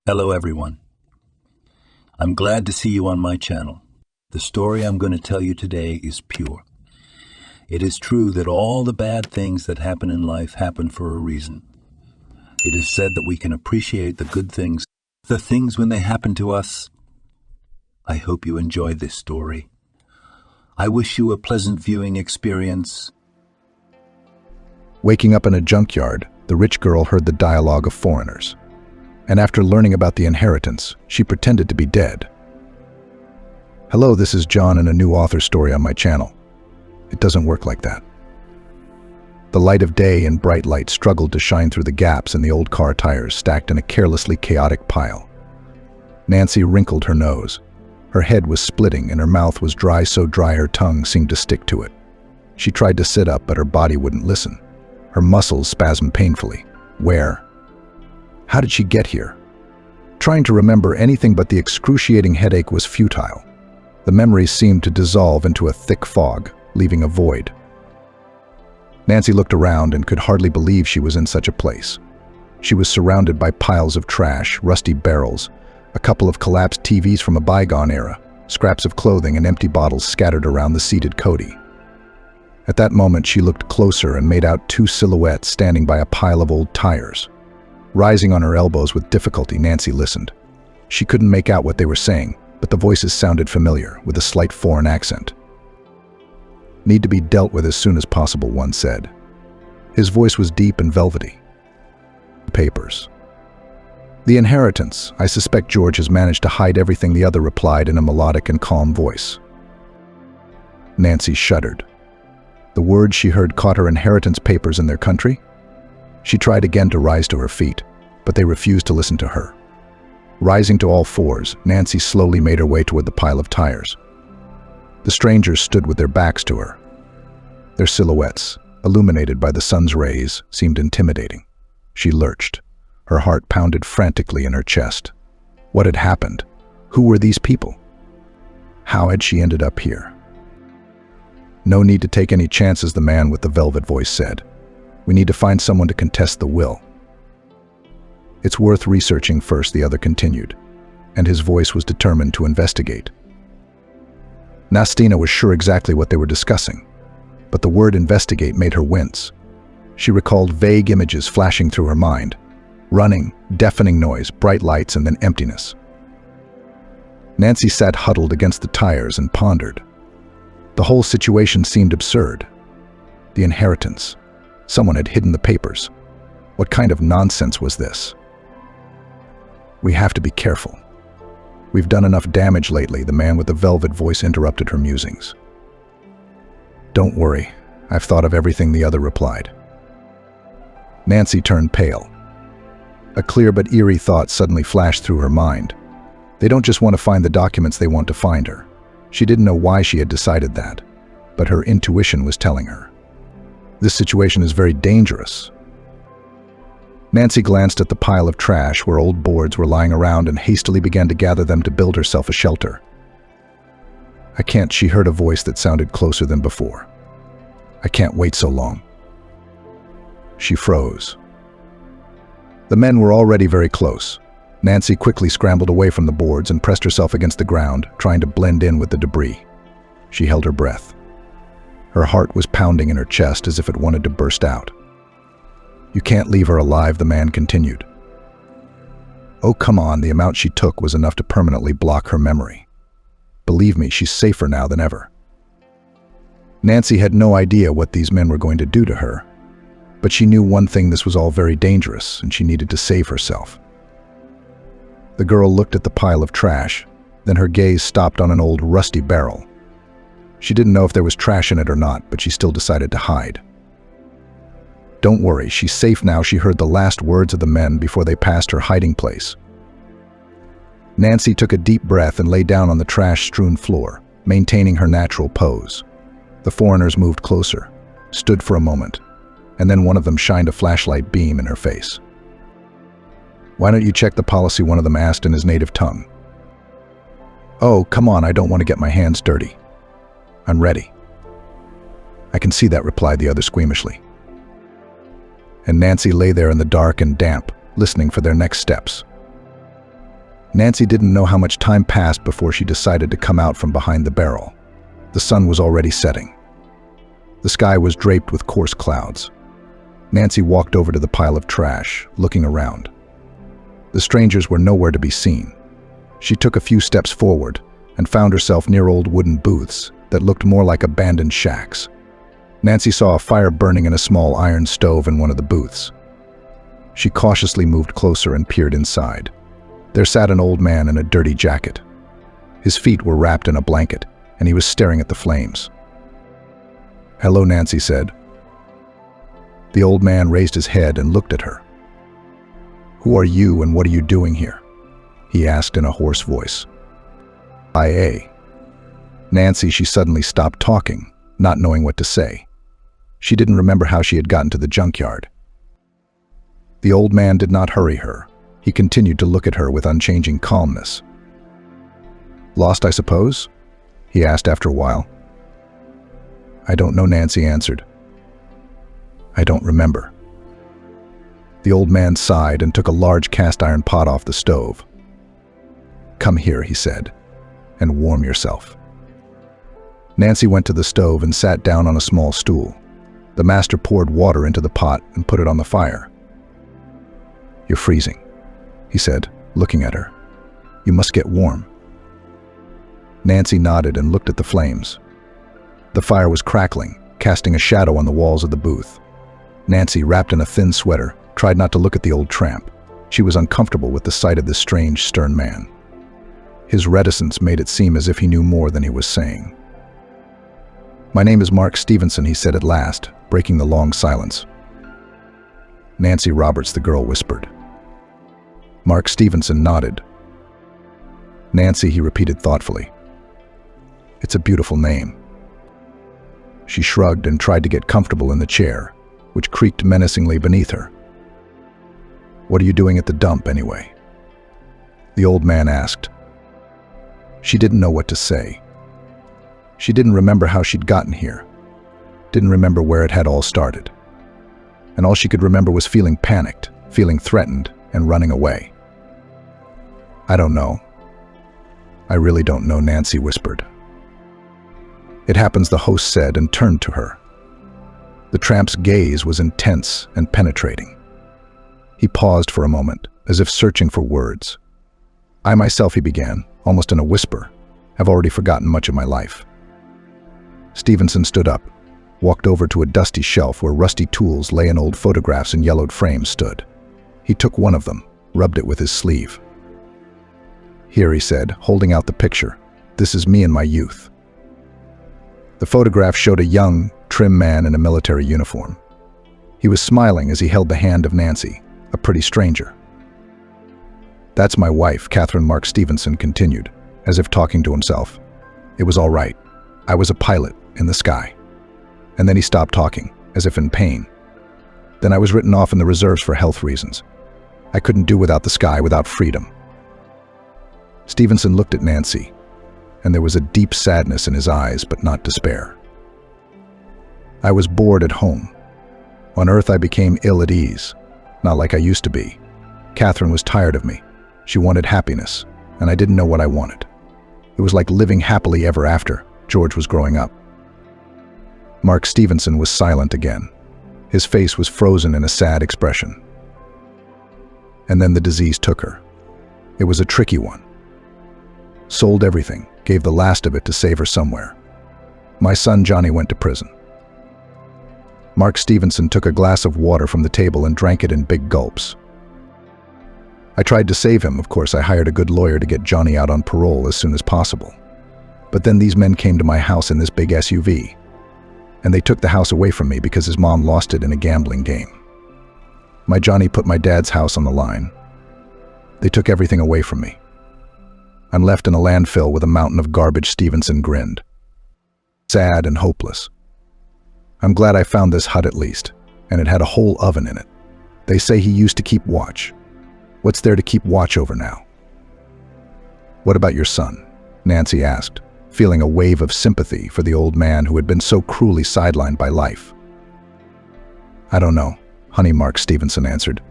Hello everyone. I'm glad to see you on my channel. The story I'm going to tell you today is pure. It is true that all the bad things that happen in life happen for a reason. It is said that we can appreciate the good things, the things when they happen to us. I hope you enjoy this story. I wish you a pleasant viewing experience. Waking up in a junkyard, the rich girl heard the dialogue of foreigners. And after learning about the inheritance, she pretended to be dead. Hello, this is John and a new author story on my channel. It doesn't work like that. The light of day and bright light struggled to shine through the gaps in the old car tires stacked in a carelessly chaotic pile. Nancy wrinkled her nose. Her head was splitting and her mouth was dry, so dry her tongue seemed to stick to it. She tried to sit up, but her body wouldn't listen. Her muscles spasmed painfully. Where? How did she get here? Trying to remember anything but the excruciating headache was futile. The memories seemed to dissolve into a thick fog, leaving a void. Nancy looked around and could hardly believe she was in such a place. She was surrounded by piles of trash, rusty barrels, a couple of collapsed TVs from a bygone era, scraps of clothing and empty bottles scattered around the seated Cody. At that moment, she looked closer and made out two silhouettes standing by a pile of old tires. Rising on her elbows with difficulty, Nancy listened. She couldn't make out what they were saying, but the voices sounded familiar, with a slight foreign accent. "Need to be dealt with as soon as possible," one said. His voice was deep and velvety. "Papers." "The inheritance. I suspect George has managed to hide everything," the other replied in a melodic and calm voice. Nancy shuddered. The words she heard caught her inheritance papers in their country. She tried again to rise to her feet, but they refused to listen to her. Rising to all fours, Nancy slowly made her way toward the pile of tires. The strangers stood with their backs to her. Their silhouettes, illuminated by the sun's rays, seemed intimidating. She lurched. Her heart pounded frantically in her chest. What had happened? Who were these people? How had she ended up here? "No need to take any chances," the man with the velvet voice said. "We need to find someone to contest the will." "It's worth researching first," the other continued, and his voice was determined to investigate. Nastina was sure exactly what they were discussing, but the word investigate made her wince. She recalled vague images flashing through her mind. Running, deafening noise, bright lights, and then emptiness. Nancy sat huddled against the tires and pondered. The whole situation seemed absurd. The inheritance. Someone had hidden the papers. What kind of nonsense was this? "We have to be careful. We've done enough damage lately," the man with the velvet voice interrupted her musings. "Don't worry. I've thought of everything," the other replied. Nancy turned pale. A clear but eerie thought suddenly flashed through her mind. They don't just want to find the documents, they want to find her. She didn't know why she had decided that, but her intuition was telling her. This situation is very dangerous. Nancy glanced at the pile of trash where old boards were lying around and hastily began to gather them to build herself a shelter. "I can't," she heard a voice that sounded closer than before. "I can't wait so long." She froze. The men were already very close. Nancy quickly scrambled away from the boards and pressed herself against the ground, trying to blend in with the debris. She held her breath. Her heart was pounding in her chest as if it wanted to burst out. "You can't leave her alive," the man continued. "Oh, come on," the amount she took was enough to permanently block her memory. "Believe me, she's safer now than ever." Nancy had no idea what these men were going to do to her, but she knew one thing: this was all very dangerous, and she needed to save herself. The girl looked at the pile of trash, then her gaze stopped on an old rusty barrel. She didn't know if there was trash in it or not, but she still decided to hide. "Don't worry, she's safe now," she heard the last words of the men before they passed her hiding place. Nancy took a deep breath and lay down on the trash-strewn floor, maintaining her natural pose. The foreigners moved closer, stood for a moment, and then one of them shined a flashlight beam in her face. "Why don't you check the policy?" one of them asked in his native tongue. "Oh, come on, I don't want to get my hands dirty. I'm ready." "I can see that," replied the other squeamishly. And Nancy lay there in the dark and damp, listening for their next steps. Nancy didn't know how much time passed before she decided to come out from behind the barrel. The sun was already setting. The sky was draped with coarse clouds. Nancy walked over to the pile of trash, looking around. The strangers were nowhere to be seen. She took a few steps forward and found herself near old wooden booths that looked more like abandoned shacks. Nancy saw a fire burning in a small iron stove in one of the booths. She cautiously moved closer and peered inside. There sat an old man in a dirty jacket. His feet were wrapped in a blanket, and he was staring at the flames. "Hello," Nancy said. The old man raised his head and looked at her. "Who are you and what are you doing here?" he asked in a hoarse voice. "IA." Nancy, she suddenly stopped talking, not knowing what to say. She didn't remember how she had gotten to the junkyard. The old man did not hurry her. He continued to look at her with unchanging calmness. "Lost, I suppose?" he asked after a while. "I don't know," Nancy answered. "I don't remember." The old man sighed and took a large cast iron pot off the stove. "Come here," he said, "and warm yourself." Nancy went to the stove and sat down on a small stool. The master poured water into the pot and put it on the fire. "You're freezing," he said, looking at her. "You must get warm." Nancy nodded and looked at the flames. The fire was crackling, casting a shadow on the walls of the booth. Nancy, wrapped in a thin sweater, tried not to look at the old tramp. She was uncomfortable with the sight of this strange, stern man. His reticence made it seem as if he knew more than he was saying. "My name is Mark Stevenson," he said at last, breaking the long silence. "Nancy Roberts," the girl whispered. Mark Stevenson nodded. "Nancy," he repeated thoughtfully. "It's a beautiful name." She shrugged and tried to get comfortable in the chair, which creaked menacingly beneath her. "What are you doing at the dump, anyway?" the old man asked. She didn't know what to say. She didn't remember how she'd gotten here, didn't remember where it had all started. And all she could remember was feeling panicked, feeling threatened, and running away. "I don't know. I really don't know," Nancy whispered. "It happens," the host said and turned to her. The tramp's gaze was intense and penetrating. He paused for a moment, as if searching for words. "I myself," he began, almost in a whisper, "have already forgotten much of my life." Stevenson stood up, walked over to a dusty shelf where rusty tools lay and old photographs in yellowed frames stood. He took one of them, rubbed it with his sleeve. "Here," he said, holding out the picture. "This is me in my youth." The photograph showed a young, trim man in a military uniform. He was smiling as he held the hand of Nancy, a pretty stranger. "That's my wife," Catherine, Mark Stevenson continued, as if talking to himself. "It was all right. I was a pilot in the sky." And then he stopped talking, as if in pain. "Then I was written off in the reserves for health reasons. I couldn't do without the sky, without freedom." Stevenson looked at Nancy, and there was a deep sadness in his eyes, but not despair. "I was bored at home. On Earth I became ill at ease, not like I used to be. Catherine was tired of me. She wanted happiness, and I didn't know what I wanted. It was like living happily ever after. George was growing up." Mark Stevenson was silent again. His face was frozen in a sad expression. And then the disease took her. It was a tricky one. Sold everything, gave the last of it to save her somewhere. My son Johnny went to prison. Mark Stevenson took a glass of water from the table and drank it in big gulps. "I tried to save him. Of course, I hired a good lawyer to get Johnny out on parole as soon as possible. But then these men came to my house in this big SUV, and they took the house away from me because his mom lost it in a gambling game. My Johnny put my dad's house on the line. They took everything away from me. I'm left in a landfill with a mountain of garbage." Stevenson grinned. "Sad and hopeless. I'm glad I found this hut at least, and it had a whole oven in it. They say he used to keep watch. What's there to keep watch over now?" "What about your son?" Nancy asked, feeling a wave of sympathy for the old man who had been so cruelly sidelined by life. "I don't know, honey," Mark Stevenson answered.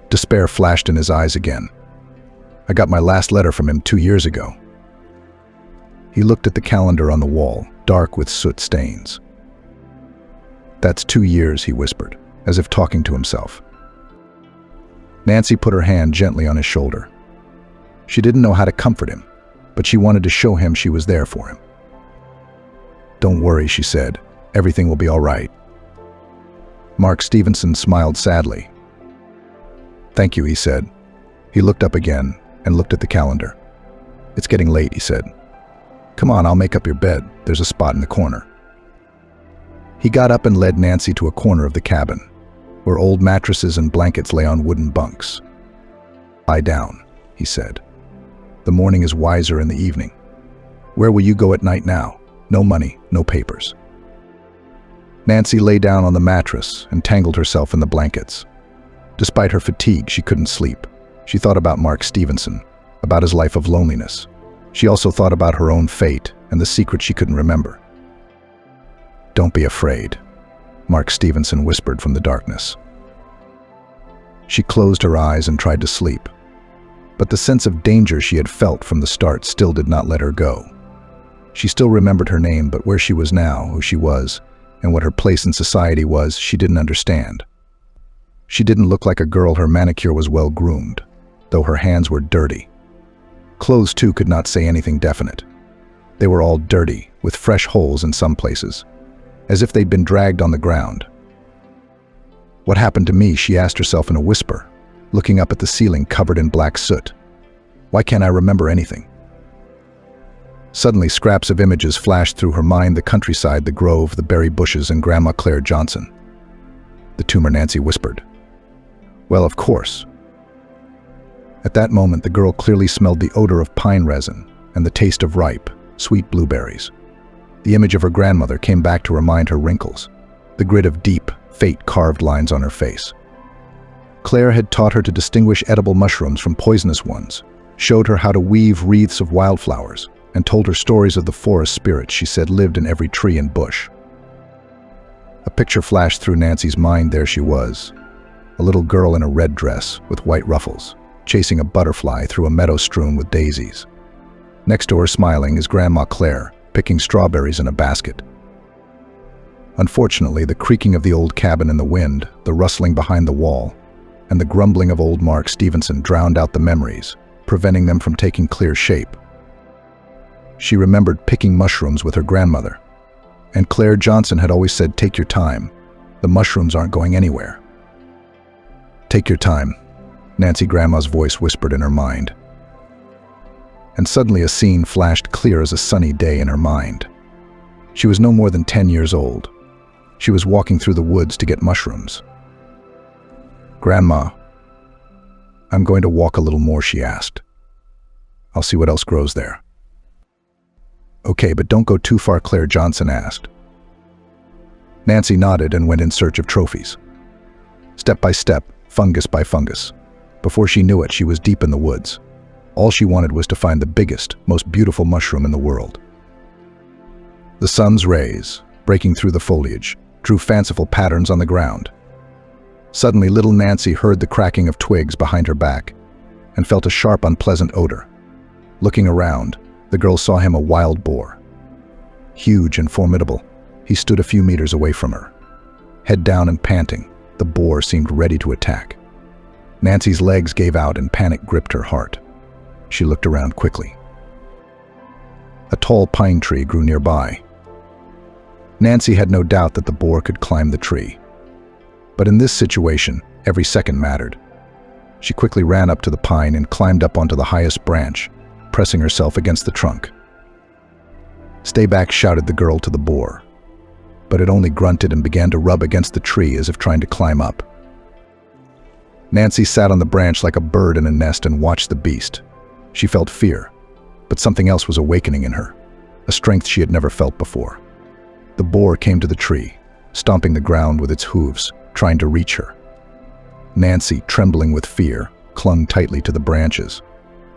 Despair flashed in his eyes again. I got my last letter from him 2 years ago." He looked at the calendar on the wall, dark with soot stains. "That's 2 years," he whispered, as if talking to himself. Nancy put her hand gently on his shoulder. She didn't know how to comfort him, but she wanted to show him she was there for him. "Don't worry," she said. "Everything will be all right." Mark Stevenson smiled sadly. "Thank you," he said. He looked up again and looked at the calendar. "It's getting late," he said. "Come on, I'll make up your bed. There's a spot in the corner." He got up and led Nancy to a corner of the cabin, where old mattresses and blankets lay on wooden bunks. "Lie down," he said. "The morning is wiser in the evening. Where will you go at night now? No money, no papers." Nancy lay down on the mattress and tangled herself in the blankets. Despite her fatigue, she couldn't sleep. She thought about Mark Stevenson, about his life of loneliness. She also thought about her own fate and the secret she couldn't remember. "Don't be afraid," Mark Stevenson whispered from the darkness. She closed her eyes and tried to sleep, but the sense of danger she had felt from the start still did not let her go. She still remembered her name, but where she was now, who she was, and what her place in society was, she didn't understand. She didn't look like a girl. Her manicure was well groomed, though her hands were dirty. Clothes, too, could not say anything definite. They were all dirty, with fresh holes in some places, as if they'd been dragged on the ground. "What happened to me?" she asked herself in a whisper, looking up at the ceiling covered in black soot. "Why can't I remember anything?" Suddenly, scraps of images flashed through her mind: the countryside, the grove, the berry bushes, and Grandma Claire Johnson. "The tumor," Nancy whispered. "Well, of course." At that moment, the girl clearly smelled the odor of pine resin and the taste of ripe, sweet blueberries. The image of her grandmother came back to remind her wrinkles, the grid of deep, fate-carved lines on her face. Claire had taught her to distinguish edible mushrooms from poisonous ones, showed her how to weave wreaths of wildflowers, and told her stories of the forest spirits she said lived in every tree and bush. A picture flashed through Nancy's mind. There she was, a little girl in a red dress with white ruffles, chasing a butterfly through a meadow strewn with daisies. Next to her, smiling, is Grandma Claire, picking strawberries in a basket. Unfortunately, the creaking of the old cabin in the wind, the rustling behind the wall, and the grumbling of old Mark Stevenson drowned out the memories, preventing them from taking clear shape. She remembered picking mushrooms with her grandmother, and Claire Johnson had always said, "Take your time. The mushrooms aren't going anywhere." "Take your time," Nancy Grandma's voice whispered in her mind. And suddenly a scene flashed clear as a sunny day in her mind. She was no more than 10 years old. She was walking through the woods to get mushrooms. "Grandma, I'm going to walk a little more," she asked. "I'll see what else grows there." "Okay, but don't go too far," Claire Johnson asked. Nancy nodded and went in search of trophies. Step by step, fungus by fungus. Before she knew it, she was deep in the woods. All she wanted was to find the biggest, most beautiful mushroom in the world. The sun's rays, breaking through the foliage, drew fanciful patterns on the ground. Suddenly, little Nancy heard the cracking of twigs behind her back and felt a sharp, unpleasant odor. Looking around, the girl saw him, a wild boar. Huge and formidable, he stood a few meters away from her. Head down and panting, the boar seemed ready to attack. Nancy's legs gave out and panic gripped her heart. She looked around quickly. A tall pine tree grew nearby. Nancy had no doubt that the boar could climb the tree. But in this situation, every second mattered. She quickly ran up to the pine and climbed up onto the highest branch, pressing herself against the trunk. "Stay back," shouted the girl to the boar. But it only grunted and began to rub against the tree as if trying to climb up. Nancy sat on the branch like a bird in a nest and watched the beast. She felt fear, but something else was awakening in her, a strength she had never felt before. The boar came to the tree, stomping the ground with its hooves, trying to reach her. Nancy, trembling with fear, clung tightly to the branches,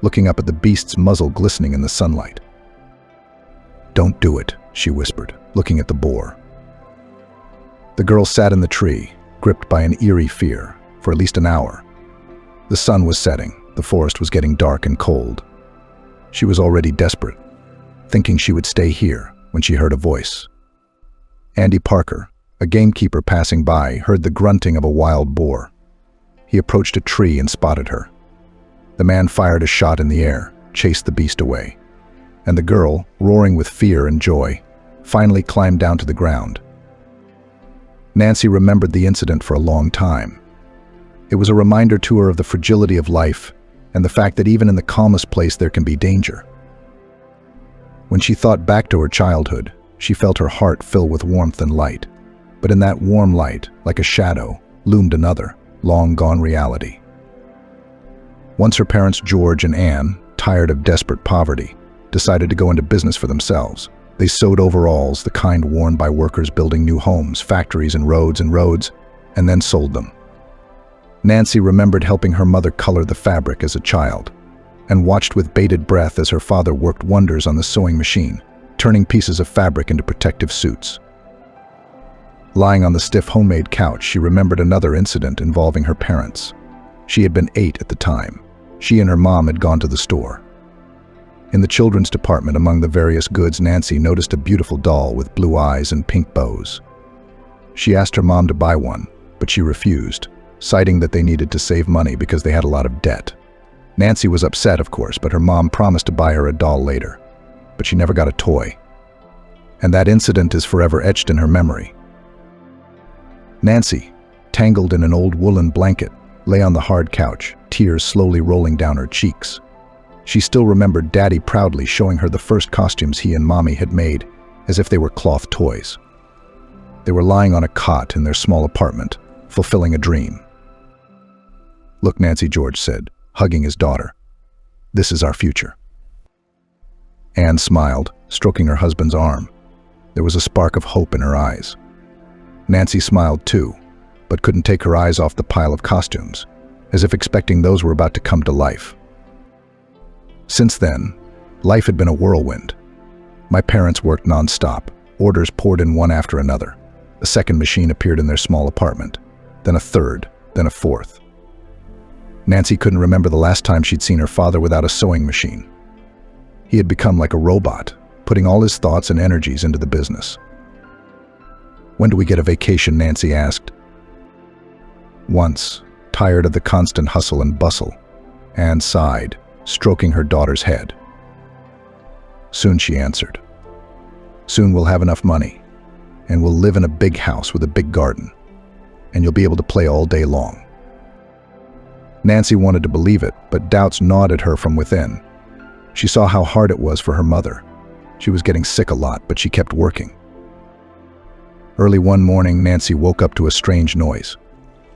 looking up at the beast's muzzle glistening in the sunlight. "Don't do it," she whispered, looking at the boar. The girl sat in the tree, gripped by an eerie fear, for at least an hour. The sun was setting, The forest was getting dark and cold. She was already desperate, thinking she would stay here when she heard a voice. Andy Parker, a gamekeeper passing by, heard the grunting of a wild boar. He approached a tree and spotted her. The man fired a shot in the air, chased the beast away, and the girl, roaring with fear and joy, finally climbed down to the ground. Nancy remembered the incident for a long time. It was a reminder to her of the fragility of life and the fact that even in the calmest place there can be danger. When she thought back to her childhood, she felt her heart fill with warmth and light. But in that warm light, like a shadow, loomed another, long-gone reality. Once her parents George and Anne, tired of desperate poverty, decided to go into business for themselves. They sewed overalls, the kind worn by workers building new homes, factories and roads, and then sold them. Nancy remembered helping her mother color the fabric as a child, and watched with bated breath as her father worked wonders on the sewing machine, turning pieces of fabric into protective suits. Lying on the stiff homemade couch, she remembered another incident involving her parents. She had been 8 at the time. She and her mom had gone to the store. In the children's department, among the various goods, Nancy noticed a beautiful doll with blue eyes and pink bows. She asked her mom to buy one, but she refused, citing that they needed to save money because they had a lot of debt. Nancy was upset, of course, but her mom promised to buy her a doll later. But she never got a toy. And that incident is forever etched in her memory. Nancy, tangled in an old woolen blanket, lay on the hard couch, tears slowly rolling down her cheeks. She still remembered Daddy proudly showing her the first costumes he and Mommy had made, as if they were cloth toys. They were lying on a cot in their small apartment, fulfilling a dream. "Look, Nancy," George said, hugging his daughter. "This is our future." Anne smiled, stroking her husband's arm. There was a spark of hope in her eyes. Nancy smiled too, but couldn't take her eyes off the pile of costumes, as if expecting those were about to come to life. Since then, life had been a whirlwind. My parents worked non-stop. Orders poured in one after another. A second machine appeared in their small apartment, then a third, then a fourth. Nancy couldn't remember the last time she'd seen her father without a sewing machine. He had become like a robot, putting all his thoughts and energies into the business. "When do we get a vacation?" Nancy asked. Once, tired of the constant hustle and bustle, Anne sighed, stroking her daughter's head. "Soon," she answered. "Soon we'll have enough money, and we'll live in a big house with a big garden, and you'll be able to play all day long." Nancy wanted to believe it, but doubts gnawed at her from within. She saw how hard it was for her mother. She was getting sick a lot, but she kept working. Early one morning, Nancy woke up to a strange noise.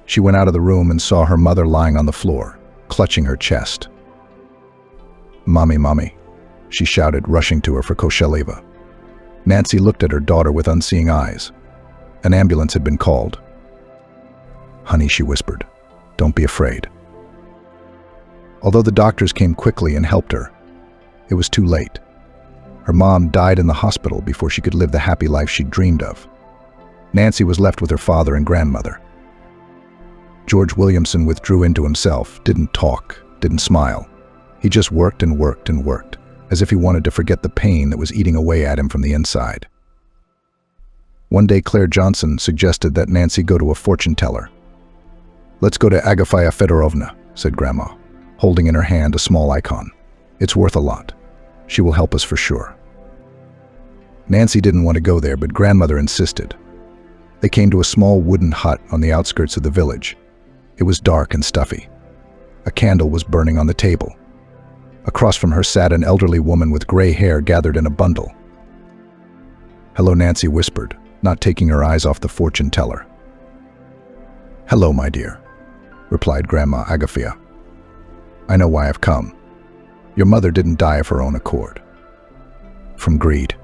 She went out of the room and saw her mother lying on the floor, clutching her chest. "Mommy, Mommy," she shouted, rushing to her for Kosheliva. Nancy looked at her daughter with unseeing eyes. An ambulance had been called. "Honey," she whispered, "don't be afraid." Although the doctors came quickly and helped her, it was too late. Her mom died in the hospital before she could live the happy life she'd dreamed of. Nancy was left with her father and grandmother. George Williamson withdrew into himself, didn't talk, didn't smile. He just worked and worked and worked, as if he wanted to forget the pain that was eating away at him from the inside. One day Claire Johnson suggested that Nancy go to a fortune teller. "Let's go to Agafia Fedorovna," said Grandma, holding in her hand a small icon. "It's worth a lot. She will help us for sure." Nancy didn't want to go there, but grandmother insisted. They came to a small wooden hut on the outskirts of the village. It was dark and stuffy. A candle was burning on the table. Across from her sat an elderly woman with gray hair gathered in a bundle. "Hello," Nancy whispered, not taking her eyes off the fortune teller. "Hello, my dear," replied Grandma Agafia. "I know why I've come. Your mother didn't die of her own accord. From greed.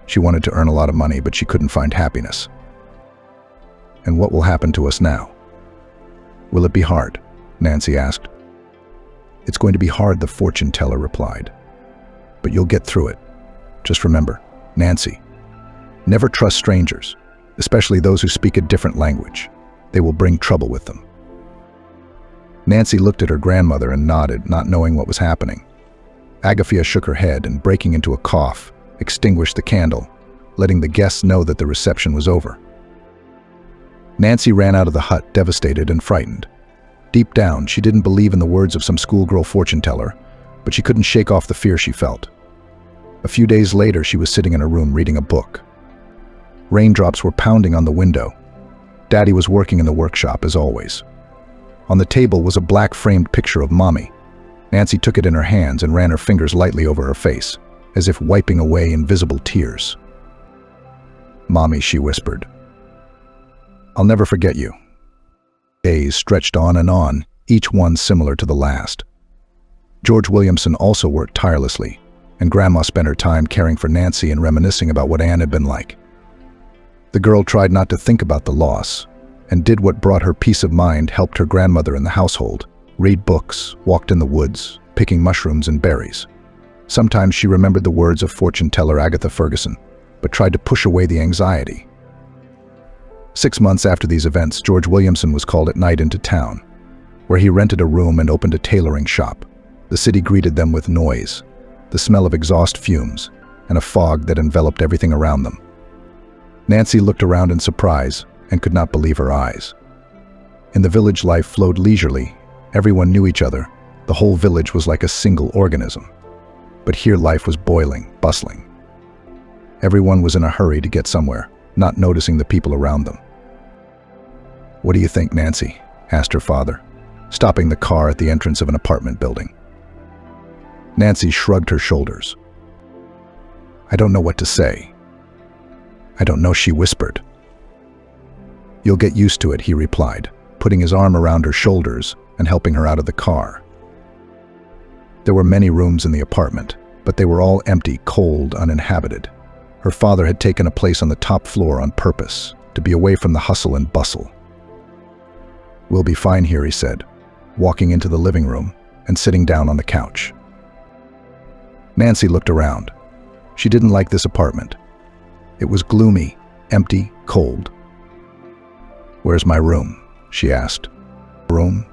She wanted to earn a lot of money, but she couldn't find happiness. And what will happen to us now?" "Will it be hard?" Nancy asked. "It's going to be hard," the fortune teller replied. "But you'll get through it. Just remember, Nancy, never trust strangers, especially those who speak a different language. They will bring trouble with them." Nancy looked at her grandmother and nodded, not knowing what was happening. Agathia shook her head and, breaking into a cough, extinguished the candle, letting the guests know that the reception was over. Nancy ran out of the hut, devastated and frightened. Deep down, she didn't believe in the words of some schoolgirl fortune-teller, but she couldn't shake off the fear she felt. A few days later, she was sitting in her room reading a book. Raindrops were pounding on the window. Daddy was working in the workshop, as always. On the table was a black-framed picture of Mommy. Nancy took it in her hands and ran her fingers lightly over her face, as if wiping away invisible tears. "Mommy," she whispered. "I'll never forget you." Days stretched on, each one similar to the last. George Williamson also worked tirelessly, and Grandma spent her time caring for Nancy and reminiscing about what Anne had been like. The girl tried not to think about the loss, and did what brought her peace of mind, helped her grandmother in the household, read books, walked in the woods, picking mushrooms and berries. Sometimes she remembered the words of fortune-teller Agatha Ferguson, but tried to push away the anxiety. 6 months after these events, George Williamson was called at night into town, where he rented a room and opened a tailoring shop. The city greeted them with noise, the smell of exhaust fumes, and a fog that enveloped everything around them. Nancy looked around in surprise and could not believe her eyes. In the village, life flowed leisurely. Everyone knew each other. The whole village was like a single organism. But here life was boiling, bustling. Everyone was in a hurry to get somewhere, not noticing the people around them. "What do you think, Nancy?" asked her father, stopping the car at the entrance of an apartment building. Nancy shrugged her shoulders. "I don't know what to say." "I don't know," she whispered. "You'll get used to it," he replied, putting his arm around her shoulders and helping her out of the car. There were many rooms in the apartment, but they were all empty, cold, uninhabited. Her father had taken a place on the top floor on purpose, to be away from the hustle and bustle. "We'll be fine here," he said, walking into the living room and sitting down on the couch. Nancy looked around. She didn't like this apartment. It was gloomy, empty, cold. "Where's my room?" she asked. "Room?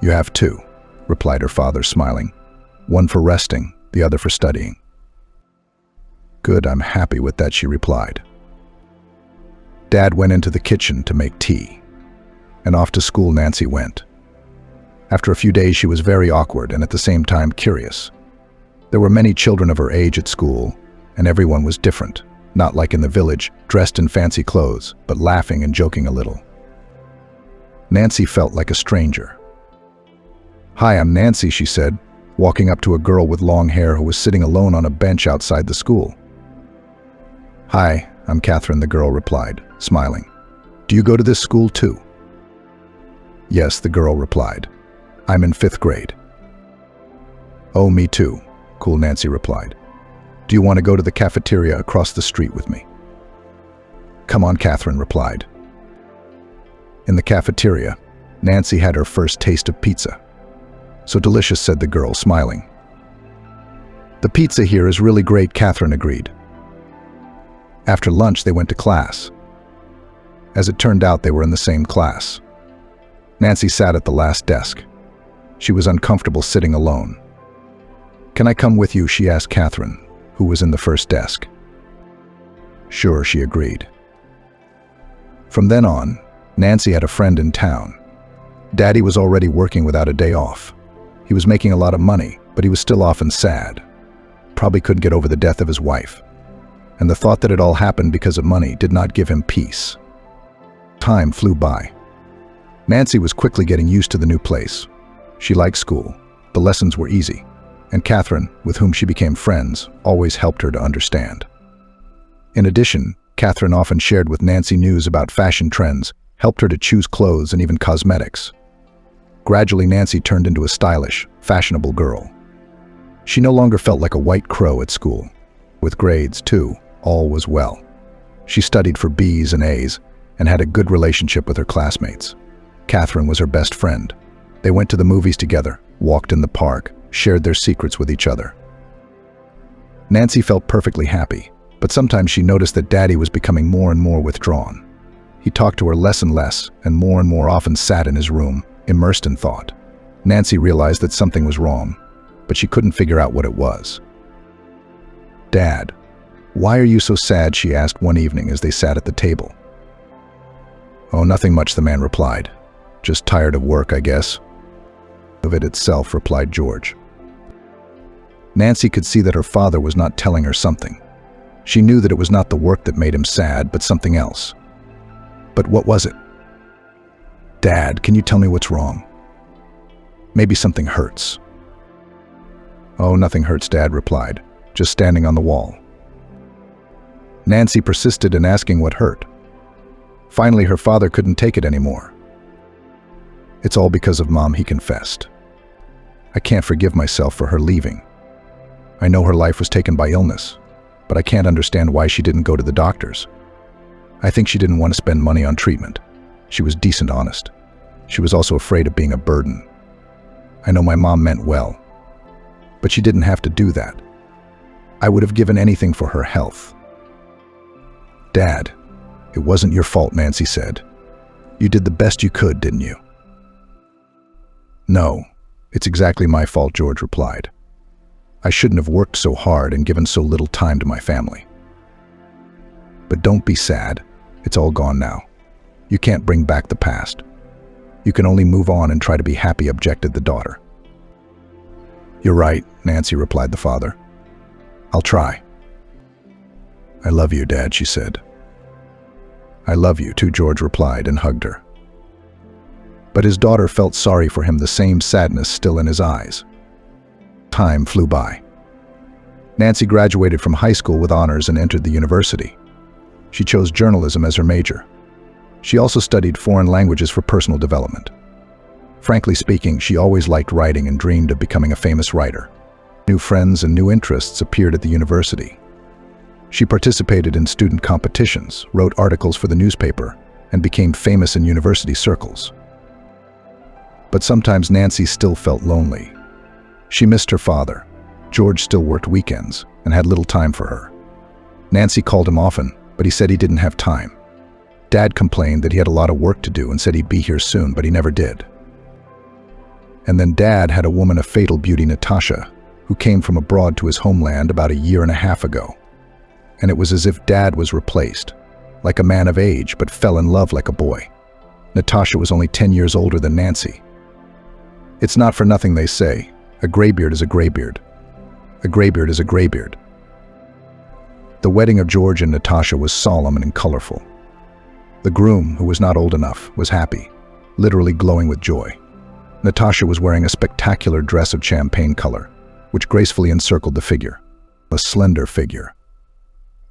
You have two," replied her father, smiling. "One for resting, the other for studying." "Good, I'm happy with that," she replied. Dad went into the kitchen to make tea, and off to school Nancy went. After a few days, she was very awkward and at the same time curious. There were many children of her age at school, and everyone was different, not like in the village, dressed in fancy clothes, but laughing and joking a little. Nancy felt like a stranger. "Hi, I'm Nancy," she said, walking up to a girl with long hair who was sitting alone on a bench outside the school. "Hi, I'm Catherine," the girl replied, smiling. "Do you go to this school too?" "Yes," the girl replied. "I'm in 5th grade." "Oh, me too," cool Nancy replied. "Do you want to go to the cafeteria across the street with me?" "Come on," Catherine replied. In the cafeteria, Nancy had her first taste of pizza. "So delicious," said the girl, smiling. "The pizza here is really great," Catherine agreed. After lunch, they went to class. As it turned out, they were in the same class. Nancy sat at the last desk. She was uncomfortable sitting alone. "Can I come with you?" she asked Catherine, who was in the first desk. "Sure," she agreed. From then on, Nancy had a friend in town. Daddy was already working without a day off. He was making a lot of money, but he was still often sad. Probably couldn't get over the death of his wife. And the thought that it all happened because of money did not give him peace. Time flew by. Nancy was quickly getting used to the new place. She liked school. The lessons were easy. And Catherine, with whom she became friends, always helped her to understand. In addition, Catherine often shared with Nancy news about fashion trends, helped her to choose clothes and even cosmetics. Gradually, Nancy turned into a stylish, fashionable girl. She no longer felt like a white crow at school. With grades, too, all was well. She studied for B's and A's and had a good relationship with her classmates. Catherine was her best friend. They went to the movies together, walked in the park, shared their secrets with each other. Nancy felt perfectly happy, but sometimes she noticed that Daddy was becoming more and more withdrawn. He talked to her less and less, and more often sat in his room, immersed in thought. Nancy realized that something was wrong, but she couldn't figure out what it was. "Dad, why are you so sad?" she asked one evening as they sat at the table. "Oh, nothing much," the man replied. "Just tired of work, I guess." "Of it itself," replied George. Nancy could see that her father was not telling her something. She knew that it was not the work that made him sad, but something else. But what was it? "Dad, can you tell me what's wrong? Maybe something hurts." "Oh, nothing hurts," Dad replied, "just standing on the wall." Nancy persisted in asking what hurt. Finally, her father couldn't take it anymore. "It's all because of Mom," he confessed. "I can't forgive myself for her leaving. I know her life was taken by illness, but I can't understand why she didn't go to the doctors. I think she didn't want to spend money on treatment. She was decent, honest. She was also afraid of being a burden. I know my mom meant well, but she didn't have to do that. I would have given anything for her health." "Dad, it wasn't your fault," Nancy said. "You did the best you could, didn't you?" "No, it's exactly my fault," George replied. "I shouldn't have worked so hard and given so little time to my family." "But don't be sad. It's all gone now. You can't bring back the past. You can only move on and try to be happy," objected the daughter. "You're right," Nancy replied the father. "I'll try." "I love you, Dad," she said. "I love you too," George replied and hugged her. But his daughter felt sorry for him, the same sadness still in his eyes. Time flew by. Nancy graduated from high school with honors and entered the university. She chose journalism as her major. She also studied foreign languages for personal development. Frankly speaking, she always liked writing and dreamed of becoming a famous writer. New friends and new interests appeared at the university. She participated in student competitions, wrote articles for the newspaper, and became famous in university circles. But sometimes Nancy still felt lonely. She missed her father. George still worked weekends and had little time for her. Nancy called him often, but he said he didn't have time. Dad complained that he had a lot of work to do and said he'd be here soon, but he never did. And then Dad had a woman of fatal beauty, Natasha, who came from abroad to his homeland about a year and a half ago. And it was as if Dad was replaced, like a man of age, but fell in love like a boy. Natasha was only 10 years older than Nancy. It's not for nothing they say, a graybeard is a graybeard. A graybeard is a graybeard. The wedding of George and Natasha was solemn and colorful. The groom, who was not old enough, was happy, literally glowing with joy. Natasha was wearing a spectacular dress of champagne color, which gracefully encircled the figure, a slender figure.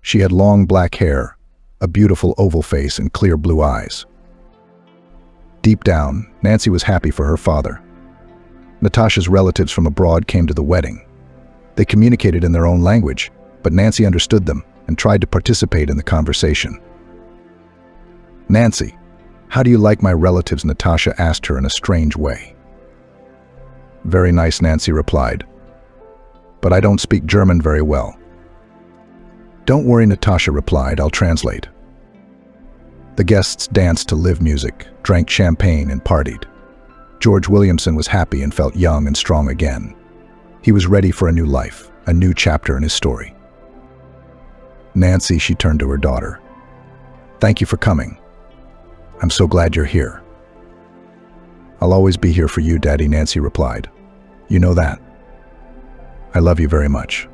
She had long black hair, a beautiful oval face, and clear blue eyes. Deep down, Nancy was happy for her father. Natasha's relatives from abroad came to the wedding. They communicated in their own language, but Nancy understood them and tried to participate in the conversation. "Nancy, how do you like my relatives?" Natasha asked her in a strange way. "Very nice," Nancy replied. "But I don't speak German very well." "Don't worry," Natasha replied, "I'll translate." The guests danced to live music, drank champagne, and partied. George Williamson was happy and felt young and strong again. He was ready for a new life, a new chapter in his story. "Nancy," she turned to her daughter. "Thank you for coming. I'm so glad you're here." "I'll always be here for you, Daddy," Nancy replied. "You know that. I love you very much."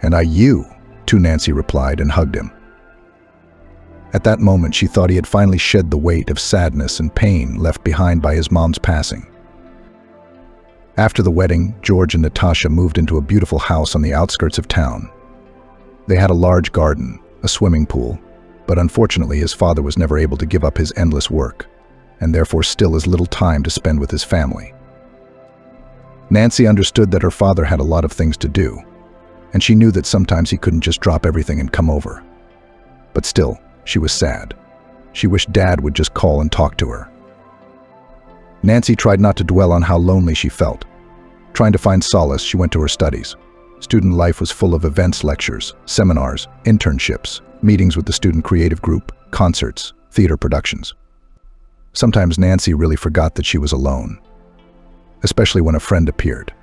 "And you too," Nancy replied and hugged him. At that moment, she thought he had finally shed the weight of sadness and pain left behind by his mom's passing. After the wedding, George and Natasha moved into a beautiful house on the outskirts of town. They had a large garden, a swimming pool, but unfortunately his father was never able to give up his endless work, and therefore still as little time to spend with his family. Nancy understood that her father had a lot of things to do, and she knew that sometimes he couldn't just drop everything and come over. But still, she was sad. She wished Dad would just call and talk to her. Nancy tried not to dwell on how lonely she felt. Trying to find solace, she went to her studies. Student life was full of events, lectures, seminars, internships, meetings with the student creative group, concerts, theater productions. Sometimes Nancy really forgot that she was alone. especially when a friend appeared.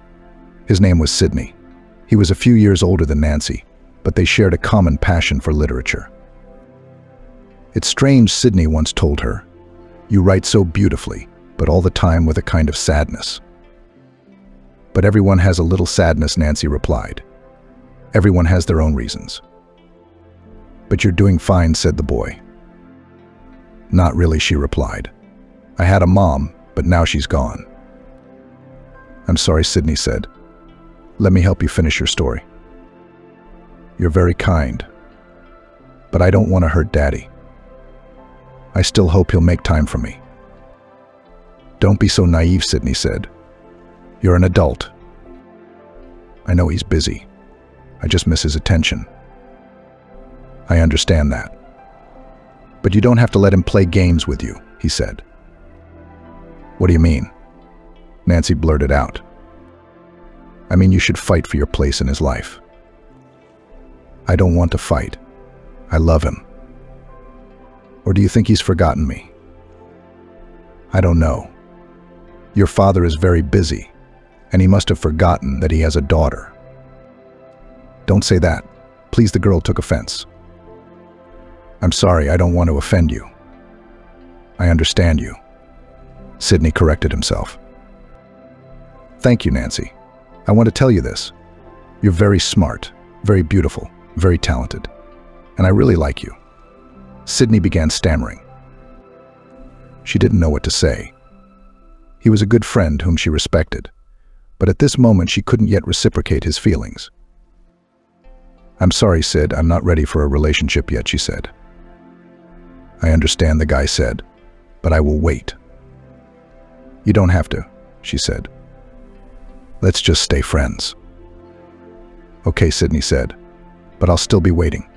His name was Sidney. He was a few years older than Nancy, but they shared a common passion for literature. "It's strange," Sidney once told her. "You write so beautifully, but all the time with a kind of sadness." "But everyone has a little sadness," Nancy replied. "Everyone has their own reasons." "But you're doing fine," said the boy. "Not really," she replied. "I had a mom, but now she's gone." "I'm sorry," Sidney said. "Let me help you finish your story." "You're very kind, but I don't want to hurt Daddy. I still hope he'll make time for me." "Don't be so naive," Sidney said. "You're an adult." "I know he's busy. I just miss his attention." "I understand that. But you don't have to let him play games with you," he said. "What do you mean?" Nancy blurted out. "I mean you should fight for your place in his life." "I don't want to fight. I love him." "Or do you think he's forgotten me?" "I don't know. Your father is very busy, and he must have forgotten that he has a daughter." "Don't say that. Please," the girl took offense. "I'm sorry, I don't want to offend you." "I understand you." Sidney corrected himself. "Thank you, Nancy. I want to tell you this. You're very smart, very beautiful, very talented, and I really like you." Sidney began stammering. She didn't know what to say. He was a good friend whom she respected, but at this moment she couldn't yet reciprocate his feelings. "I'm sorry, Sid, I'm not ready for a relationship yet," she said. "I understand," the guy said, "but I will wait." "You don't have to," she said. "Let's just stay friends." "Okay," Sidney said, "but I'll still be waiting."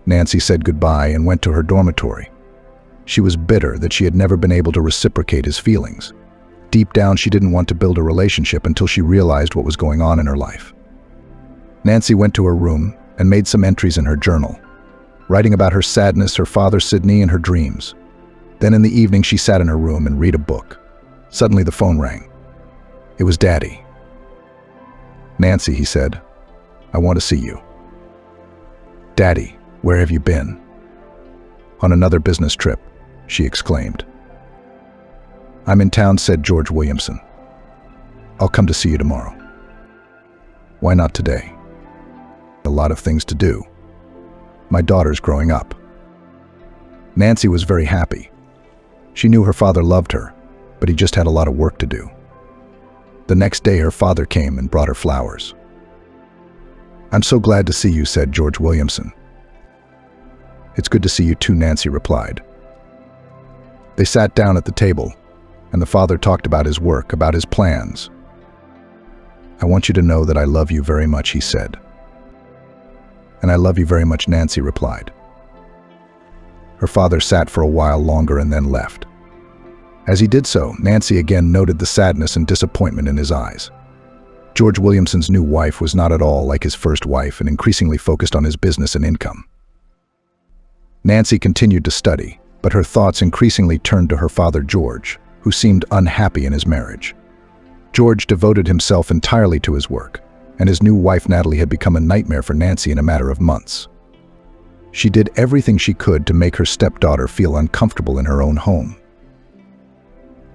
Nancy said goodbye and went to her dormitory. She was bitter that she had never been able to reciprocate his feelings. Deep down, she didn't want to build a relationship until she realized what was going on in her life. Nancy went to her room and made some entries in her journal, writing about her sadness, her father Sidney, and her dreams. Then in the evening, she sat in her room and read a book. Suddenly the phone rang. It was Daddy. "Nancy," he said, "I want to see you." "Daddy, where have you been?" "On another business trip," she exclaimed. "I'm in town," said George Williamson. "I'll come to see you tomorrow." "Why not today?" "A lot of things to do. My daughter's growing up." Nancy was very happy. She knew her father loved her, but he just had a lot of work to do. The next day her father came and brought her flowers. "I'm so glad to see you," said George Williamson. "It's good to see you too," Nancy replied. They sat down at the table, and the father talked about his work, about his plans. "I want you to know that I love you very much," he said. "And I love you very much," Nancy replied. Her father sat for a while longer and then left. As he did so, Nancy again noted the sadness and disappointment in his eyes. George Williamson's new wife was not at all like his first wife and increasingly focused on his business and income. Nancy continued to study, but her thoughts increasingly turned to her father George, who seemed unhappy in his marriage. George devoted himself entirely to his work, and his new wife Natalie had become a nightmare for Nancy in a matter of months. She did everything she could to make her stepdaughter feel uncomfortable in her own home.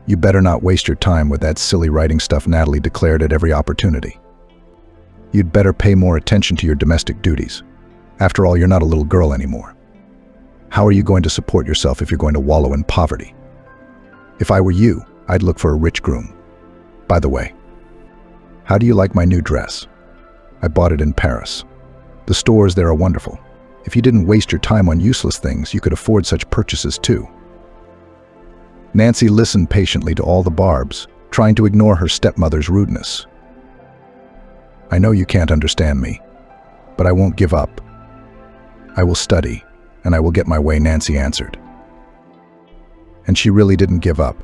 "You better not waste your time with that silly writing stuff," Natalie declared at every opportunity. "You'd better pay more attention to your domestic duties. After all, you're not a little girl anymore. How are you going to support yourself if you're going to wallow in poverty? If I were you, I'd look for a rich groom. By the way, how do you like my new dress? I bought it in Paris. The stores there are wonderful. If you didn't waste your time on useless things, you could afford such purchases too." Nancy listened patiently to all the barbs, trying to ignore her stepmother's rudeness. "I know you can't understand me, but I won't give up. I will study, and I will get my way," Nancy answered. And she really didn't give up.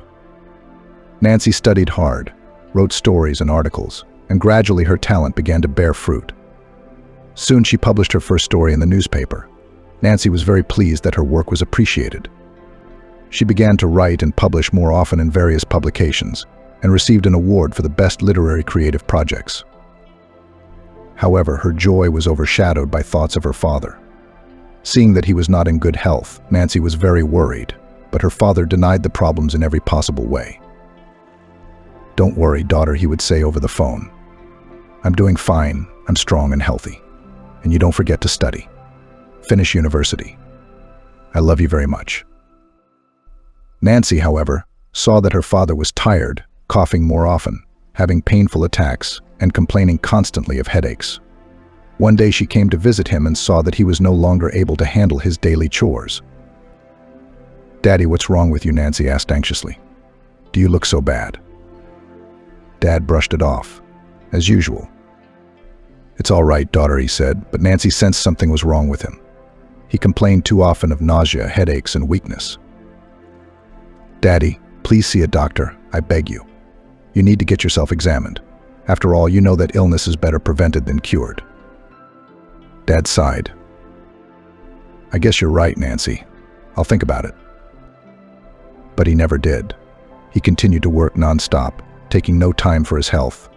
Nancy studied hard, wrote stories and articles, and gradually her talent began to bear fruit. Soon she published her first story in the newspaper. Nancy was very pleased that her work was appreciated. She began to write and publish more often in various publications, and received an award for the best literary creative projects. However, her joy was overshadowed by thoughts of her father. Seeing that he was not in good health, Nancy was very worried, but her father denied the problems in every possible way. "Don't worry, daughter," he would say over the phone. "I'm doing fine, I'm strong and healthy. And you don't forget to study. Finish university. I love you very much." Nancy, however, saw that her father was tired, coughing more often, having painful attacks, and complaining constantly of headaches. One day she came to visit him and saw that he was no longer able to handle his daily chores. "Daddy, what's wrong with you?" Nancy asked anxiously. "Do you look so bad?" Dad brushed it off, as usual. "It's all right, daughter," he said, but Nancy sensed something was wrong with him. He complained too often of nausea, headaches, and weakness. "Daddy, please see a doctor, I beg you. You need to get yourself examined. After all, you know that illness is better prevented than cured." Dad sighed. "I guess you're right, Nancy. I'll think about it." But he never did. He continued to work nonstop, taking no time for his health.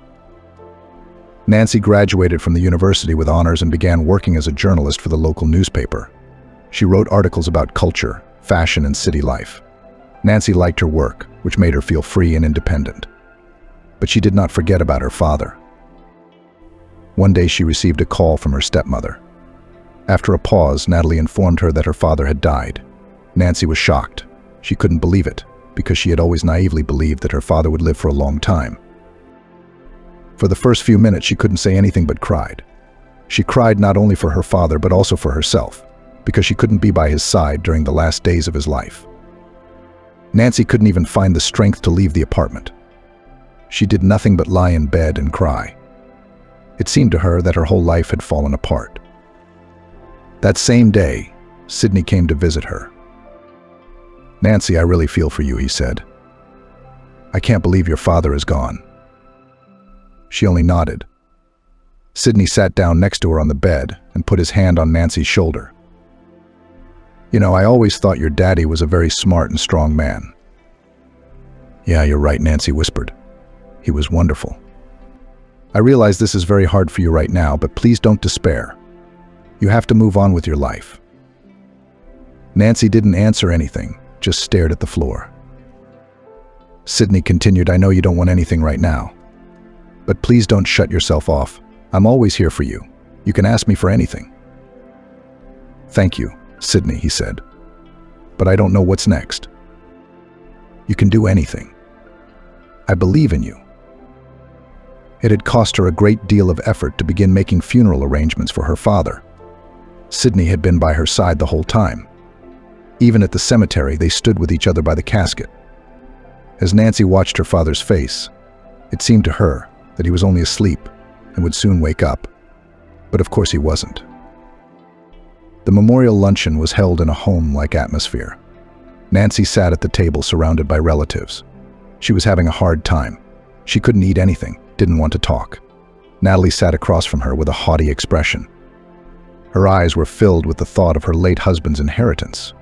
Nancy graduated from the university with honors and began working as a journalist for the local newspaper. She wrote articles about culture, fashion, and city life. Nancy liked her work, which made her feel free and independent. But she did not forget about her father. One day she received a call from her stepmother. After a pause, Natalie informed her that her father had died. Nancy was shocked. She couldn't believe it, because she had always naively believed that her father would live for a long time. For the first few minutes, she couldn't say anything but cried. She cried not only for her father, but also for herself, because she couldn't be by his side during the last days of his life. Nancy couldn't even find the strength to leave the apartment. She did nothing but lie in bed and cry. It seemed to her that her whole life had fallen apart. That same day, Sidney came to visit her. "Nancy, I really feel for you," he said. "I can't believe your father is gone." She only nodded. Sidney sat down next to her on the bed and put his hand on Nancy's shoulder. "You know, I always thought your daddy was a very smart and strong man." "Yeah, you're right," Nancy whispered. "He was wonderful. I realize this is very hard for you right now, but please don't despair. You have to move on with your life." Nancy didn't answer anything, just stared at the floor. Sidney continued, "I know you don't want anything right now. But please don't shut yourself off. I'm always here for you. You can ask me for anything." "Thank you, Sidney," he said. "But I don't know what's next." "You can do anything. I believe in you." It had cost her a great deal of effort to begin making funeral arrangements for her father. Sidney had been by her side the whole time. Even at the cemetery, they stood with each other by the casket. As Nancy watched her father's face, it seemed to her that he was only asleep and would soon wake up. But of course he wasn't. The memorial luncheon was held in a home-like atmosphere. Nancy sat at the table surrounded by relatives. She was having a hard time. She couldn't eat anything, didn't want to talk. Natalie sat across from her with a haughty expression. Her eyes were filled with the thought of her late husband's inheritance.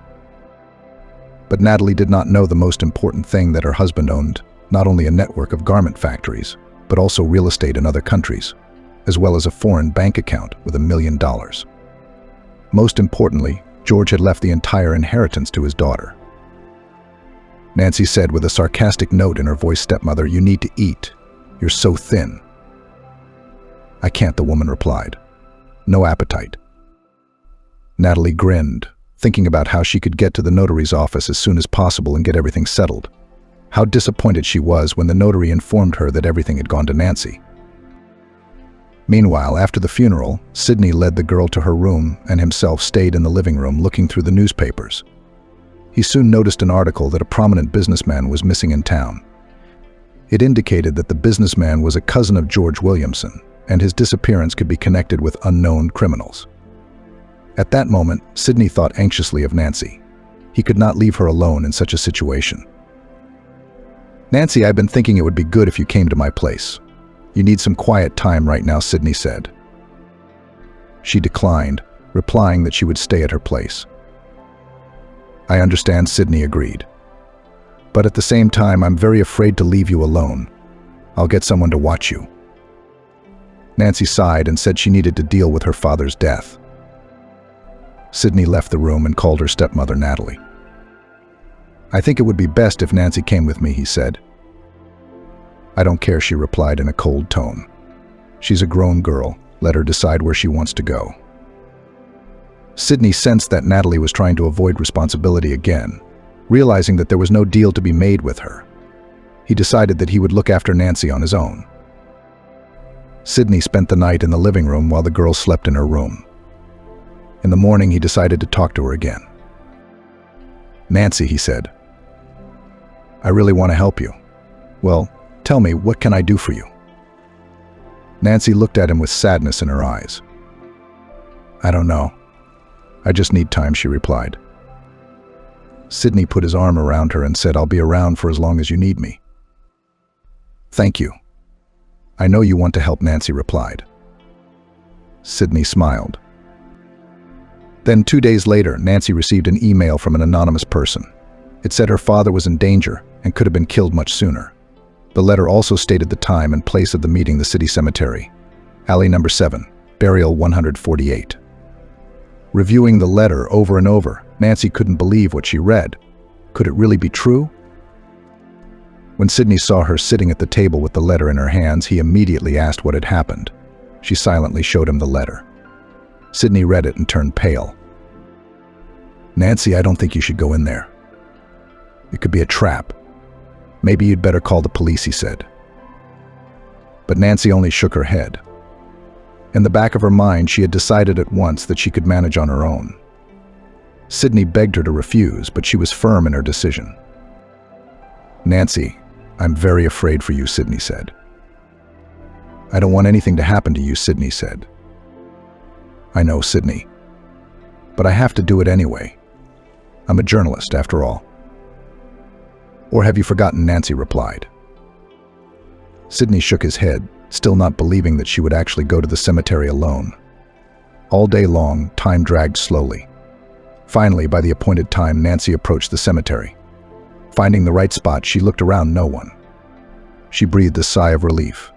But Natalie did not know the most important thing, that her husband owned not only a network of garment factories, but also real estate in other countries, as well as a foreign bank account with $1 million. Most importantly, George had left the entire inheritance to his daughter. Nancy said with a sarcastic note in her voice, "Stepmother, you need to eat. You're so thin." "I can't," the woman replied. "No appetite." Natalie grinned, thinking about how she could get to the notary's office as soon as possible and get everything settled. How disappointed she was when the notary informed her that everything had gone to Nancy. Meanwhile, after the funeral, Sidney led the girl to her room and himself stayed in the living room looking through the newspapers. He soon noticed an article that a prominent businessman was missing in town. It indicated that the businessman was a cousin of George Williamson, and his disappearance could be connected with unknown criminals. At that moment, Sidney thought anxiously of Nancy. He could not leave her alone in such a situation. "Nancy, I've been thinking it would be good if you came to my place. You need some quiet time right now," Sidney said. She declined, replying that she would stay at her place. "I understand," Sidney agreed. "But at the same time, I'm very afraid to leave you alone. I'll get someone to watch you." Nancy sighed and said she needed to deal with her father's death. Sydney left the room and called her stepmother, Natalie. "I think it would be best if Nancy came with me," he said. "I don't care," she replied in a cold tone. "She's a grown girl. Let her decide where she wants to go." Sydney sensed that Natalie was trying to avoid responsibility again, realizing that there was no deal to be made with her. He decided that he would look after Nancy on his own. Sydney spent the night in the living room while the girl slept in her room. In the morning, he decided to talk to her again. "Nancy," he said, "I really want to help you. Well, tell me, what can I do for you?" Nancy looked at him with sadness in her eyes. "I don't know. I just need time," she replied. Sydney put his arm around her and said, "I'll be around for as long as you need me." "Thank you. I know you want to help," Nancy replied. Sydney smiled. Then 2 days later, Nancy received an email from an anonymous person. It said her father was in danger and could have been killed much sooner. The letter also stated the time and place of the meeting, the city cemetery, alley number 7, burial 148. Reviewing the letter over and over, Nancy couldn't believe what she read. Could it really be true? When Sydney saw her sitting at the table with the letter in her hands, he immediately asked what had happened. She silently showed him the letter. Sydney read it and turned pale. "Nancy, I don't think you should go in there. It could be a trap. Maybe you'd better call the police," he said. But Nancy only shook her head. In the back of her mind, she had decided at once that she could manage on her own. Sydney begged her to refuse, but she was firm in her decision. "Nancy, I'm very afraid for you," Sydney said. "I don't want anything to happen to you," Sydney said. "I know, Sydney. But I have to do it anyway. I'm a journalist, after all." "Or have you forgotten?" Nancy replied. Sydney shook his head, still not believing that she would actually go to the cemetery alone. All day long, time dragged slowly. Finally, by the appointed time, Nancy approached the cemetery. Finding the right spot, she looked around. No one. She breathed a sigh of relief.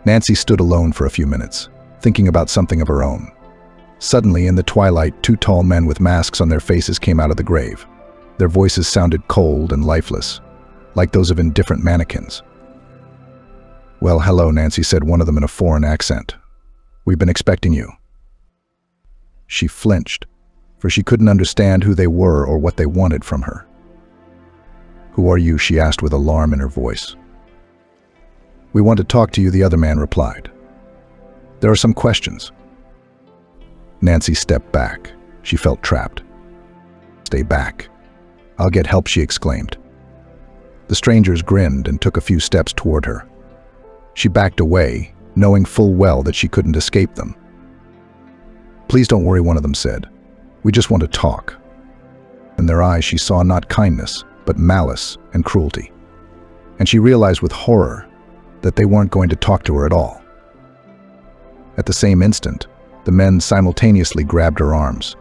Nancy stood alone for a few minutes, thinking about something of her own. Suddenly, in the twilight, 2 tall men with masks on their faces came out of the grave. Their voices sounded cold and lifeless, like those of indifferent mannequins. "Well, hello," Nancy said, one of them in a foreign accent. "We've been expecting you." She flinched, for she couldn't understand who they were or what they wanted from her. "Who are you?" she asked with alarm in her voice. "We want to talk to you," the other man replied. "There are some questions." Nancy stepped back. She felt trapped. "Stay back. I'll get help," she exclaimed. The strangers grinned and took a few steps toward her. She backed away, knowing full well that she couldn't escape them. "Please don't worry," one of them said. "We just want to talk." In their eyes she saw not kindness, but malice and cruelty. And she realized with horror that they weren't going to talk to her at all. At the same instant, the men simultaneously grabbed her arms.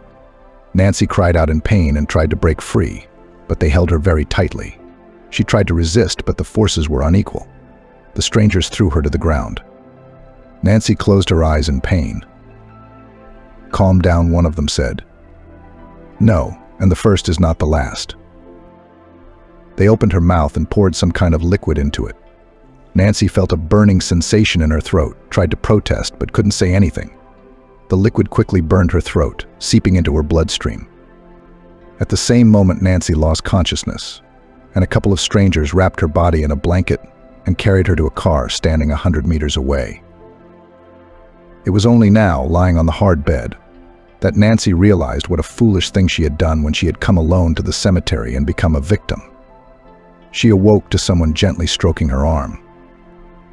Nancy cried out in pain and tried to break free, but they held her very tightly. She tried to resist, but the forces were unequal. The strangers threw her to the ground. Nancy closed her eyes in pain. "Calm down," one of them said. "No, and the first is not the last." They opened her mouth and poured some kind of liquid into it. Nancy felt a burning sensation in her throat, tried to protest, but couldn't say anything. The liquid quickly burned her throat, seeping into her bloodstream. At the same moment, Nancy lost consciousness, and a couple of strangers wrapped her body in a blanket and carried her to a car standing 100 meters away. It was only now, lying on the hard bed, that Nancy realized what a foolish thing she had done when she had come alone to the cemetery and become a victim. She awoke to someone gently stroking her arm.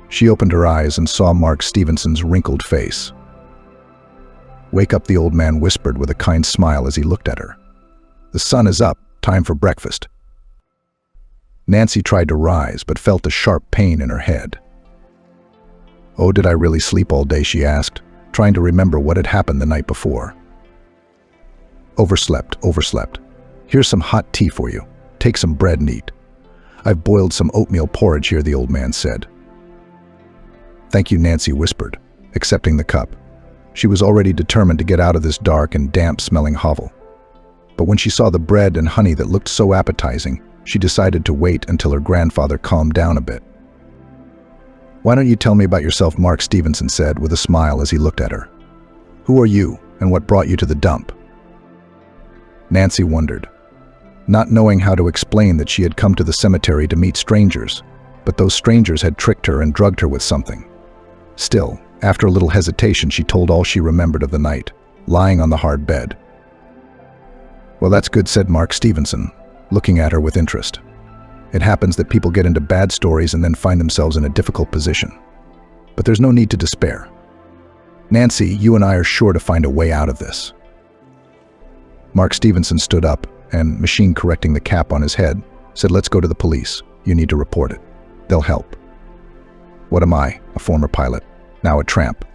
She opened her eyes and saw Mark Stevenson's wrinkled face. "Wake up," the old man whispered with a kind smile as he looked at her. "The sun is up, time for breakfast." Nancy tried to rise, but felt a sharp pain in her head. "Oh, did I really sleep all day?" she asked, trying to remember what had happened the night before. Overslept. Here's some hot tea for you. Take some bread and eat." "I've boiled some oatmeal porridge here," the old man said. "Thank you," Nancy whispered, accepting the cup. She was already determined to get out of this dark and damp-smelling hovel. But when she saw the bread and honey that looked so appetizing, she decided to wait until her grandfather calmed down a bit. "Why don't you tell me about yourself?" Mark Stevenson said with a smile as he looked at her. "Who are you, and what brought you to the dump?" Nancy wondered, not knowing how to explain that she had come to the cemetery to meet strangers, but those strangers had tricked her and drugged her with something. Still, after a little hesitation, she told all she remembered of the night, lying on the hard bed. "Well, that's good," said Mark Stevenson, looking at her with interest. "It happens that people get into bad stories and then find themselves in a difficult position. But there's no need to despair. Nancy, you and I are sure to find a way out of this." Mark Stevenson stood up and, machine correcting the cap on his head, said, "Let's go to the police. You need to report it. They'll help." "What am I? A former pilot, now a tramp?"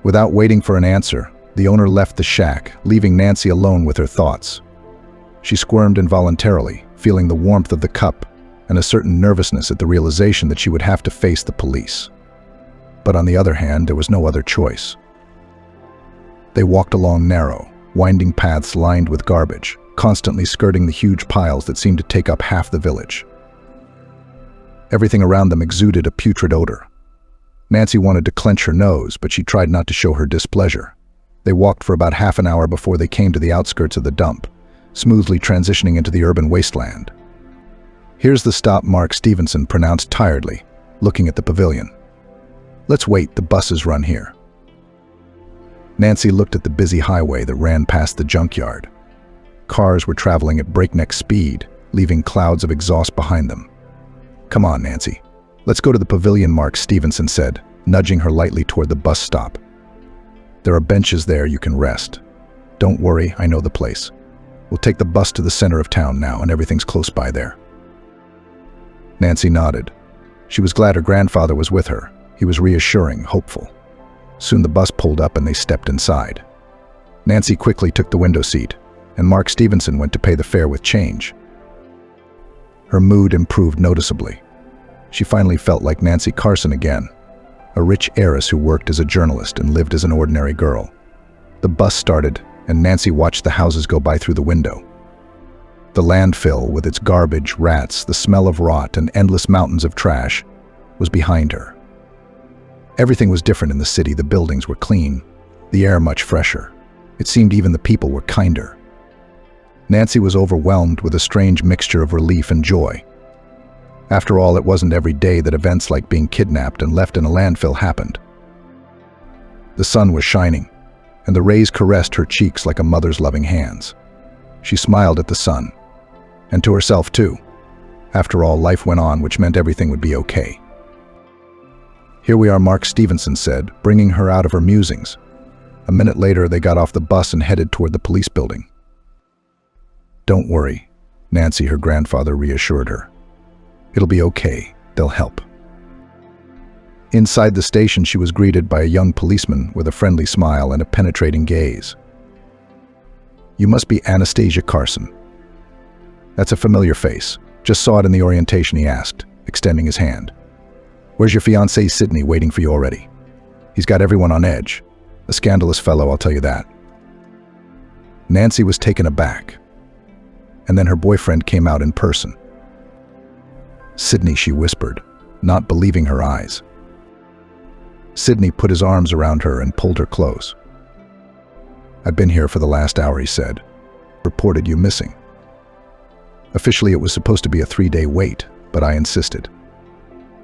Without waiting for an answer, the owner left the shack, leaving Nancy alone with her thoughts. She squirmed involuntarily, feeling the warmth of the cup and a certain nervousness at the realization that she would have to face the police. But on the other hand, there was no other choice. They walked along narrow, winding paths lined with garbage, constantly skirting the huge piles that seemed to take up half the village. Everything around them exuded a putrid odor. Nancy wanted to clench her nose, but she tried not to show her displeasure. They walked for about half an hour before they came to the outskirts of the dump, smoothly transitioning into the urban wasteland. "Here's the stop," Mark Stevenson pronounced tiredly, looking at the pavilion. "Let's wait, the buses run here." Nancy looked at the busy highway that ran past the junkyard. Cars were traveling at breakneck speed, leaving clouds of exhaust behind them. "Come on, Nancy. Let's go to the pavilion," Mark Stevenson said, nudging her lightly toward the bus stop. "There are benches there you can rest. Don't worry, I know the place. We'll take the bus to the center of town now, and everything's close by there." Nancy nodded. She was glad her grandfather was with her. He was reassuring, hopeful. Soon the bus pulled up and they stepped inside. Nancy quickly took the window seat, and Mark Stevenson went to pay the fare with change. Her mood improved noticeably. She finally felt like Nancy Carson again, a rich heiress who worked as a journalist and lived as an ordinary girl. The bus started, and Nancy watched the houses go by through the window. The landfill, with its garbage, rats, the smell of rot, and endless mountains of trash, was behind her. Everything was different in the city. The buildings were clean, the air much fresher. It seemed even the people were kinder. Nancy was overwhelmed with a strange mixture of relief and joy. After all, it wasn't every day that events like being kidnapped and left in a landfill happened. The sun was shining, and the rays caressed her cheeks like a mother's loving hands. She smiled at the sun, and to herself too. After all, life went on, which meant everything would be okay. "Here we are," Mark Stevenson said, bringing her out of her musings. A minute later, they got off the bus and headed toward the police building. "Don't worry," Nancy, her grandfather, reassured her. "It'll be okay. They'll help." Inside the station, she was greeted by a young policeman with a friendly smile and a penetrating gaze. "You must be Anastasia Carson." "That's a familiar face. Just saw it in the orientation," he asked, extending his hand. "Where's your fiancé, Sydney, waiting for you already? He's got everyone on edge. A scandalous fellow, I'll tell you that." Nancy was taken aback. And then her boyfriend came out in person. "Sydney," she whispered, not believing her eyes. Sydney put his arms around her and pulled her close. "I've been here for the last hour," he said. "Reported you missing. Officially, it was supposed to be a 3-day wait, but I insisted.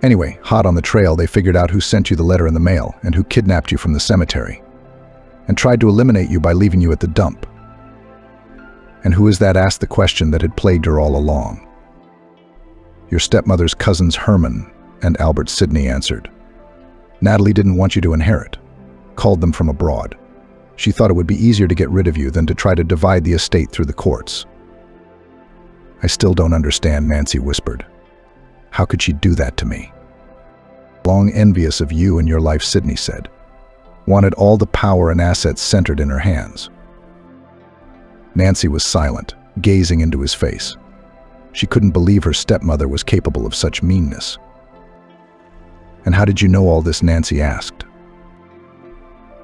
Anyway, hot on the trail, they figured out who sent you the letter in the mail and who kidnapped you from the cemetery, and tried to eliminate you by leaving you at the dump." "And who is that?" asked the question that had plagued her all along. "Your stepmother's cousins Herman and Albert," Sydney answered. "Natalie didn't want you to inherit. Called them from abroad. She thought it would be easier to get rid of you than to try to divide the estate through the courts." "I still don't understand," Nancy whispered. "How could she do that to me?" "Long envious of you and your life," Sydney said. "Wanted all the power and assets centered in her hands." Nancy was silent, gazing into his face. She couldn't believe her stepmother was capable of such meanness. "And how did you know all this?" Nancy asked.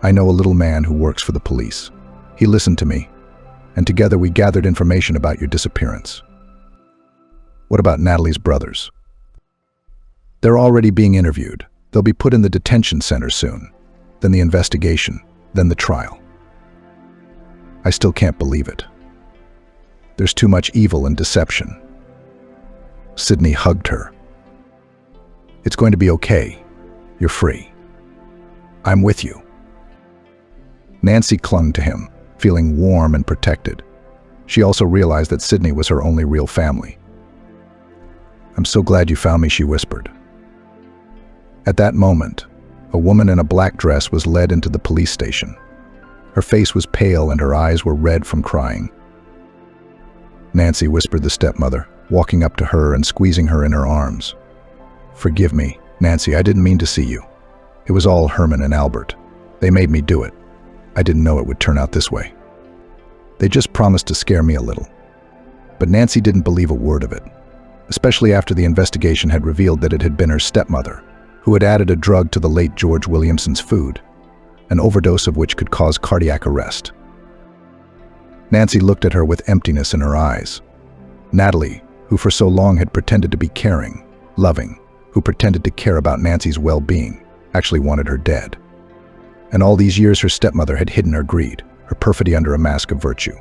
"I know a little man who works for the police. He listened to me, and together we gathered information about your disappearance." "What about Natalie's brothers?" "They're already being interviewed. They'll be put in the detention center soon. Then the investigation, then the trial." "I still can't believe it. There's too much evil and deception." Sydney hugged her. "It's going to be okay. You're free. I'm with you." Nancy clung to him, feeling warm and protected. She also realized that Sydney was her only real family. "I'm so glad you found me," she whispered. At that moment, a woman in a black dress was led into the police station. Her face was pale and her eyes were red from crying. "Nancy," whispered the stepmother, walking up to her and squeezing her in her arms. "Forgive me, Nancy, I didn't mean to see you. It was all Herman and Albert. They made me do it. I didn't know it would turn out this way. They just promised to scare me a little." But Nancy didn't believe a word of it, especially after the investigation had revealed that it had been her stepmother who had added a drug to the late George Williamson's food, an overdose of which could cause cardiac arrest. Nancy looked at her with emptiness in her eyes. Natalie, who for so long had pretended to be caring, loving, who pretended to care about Nancy's well-being, actually wanted her dead. And all these years her stepmother had hidden her greed, her perfidy under a mask of virtue.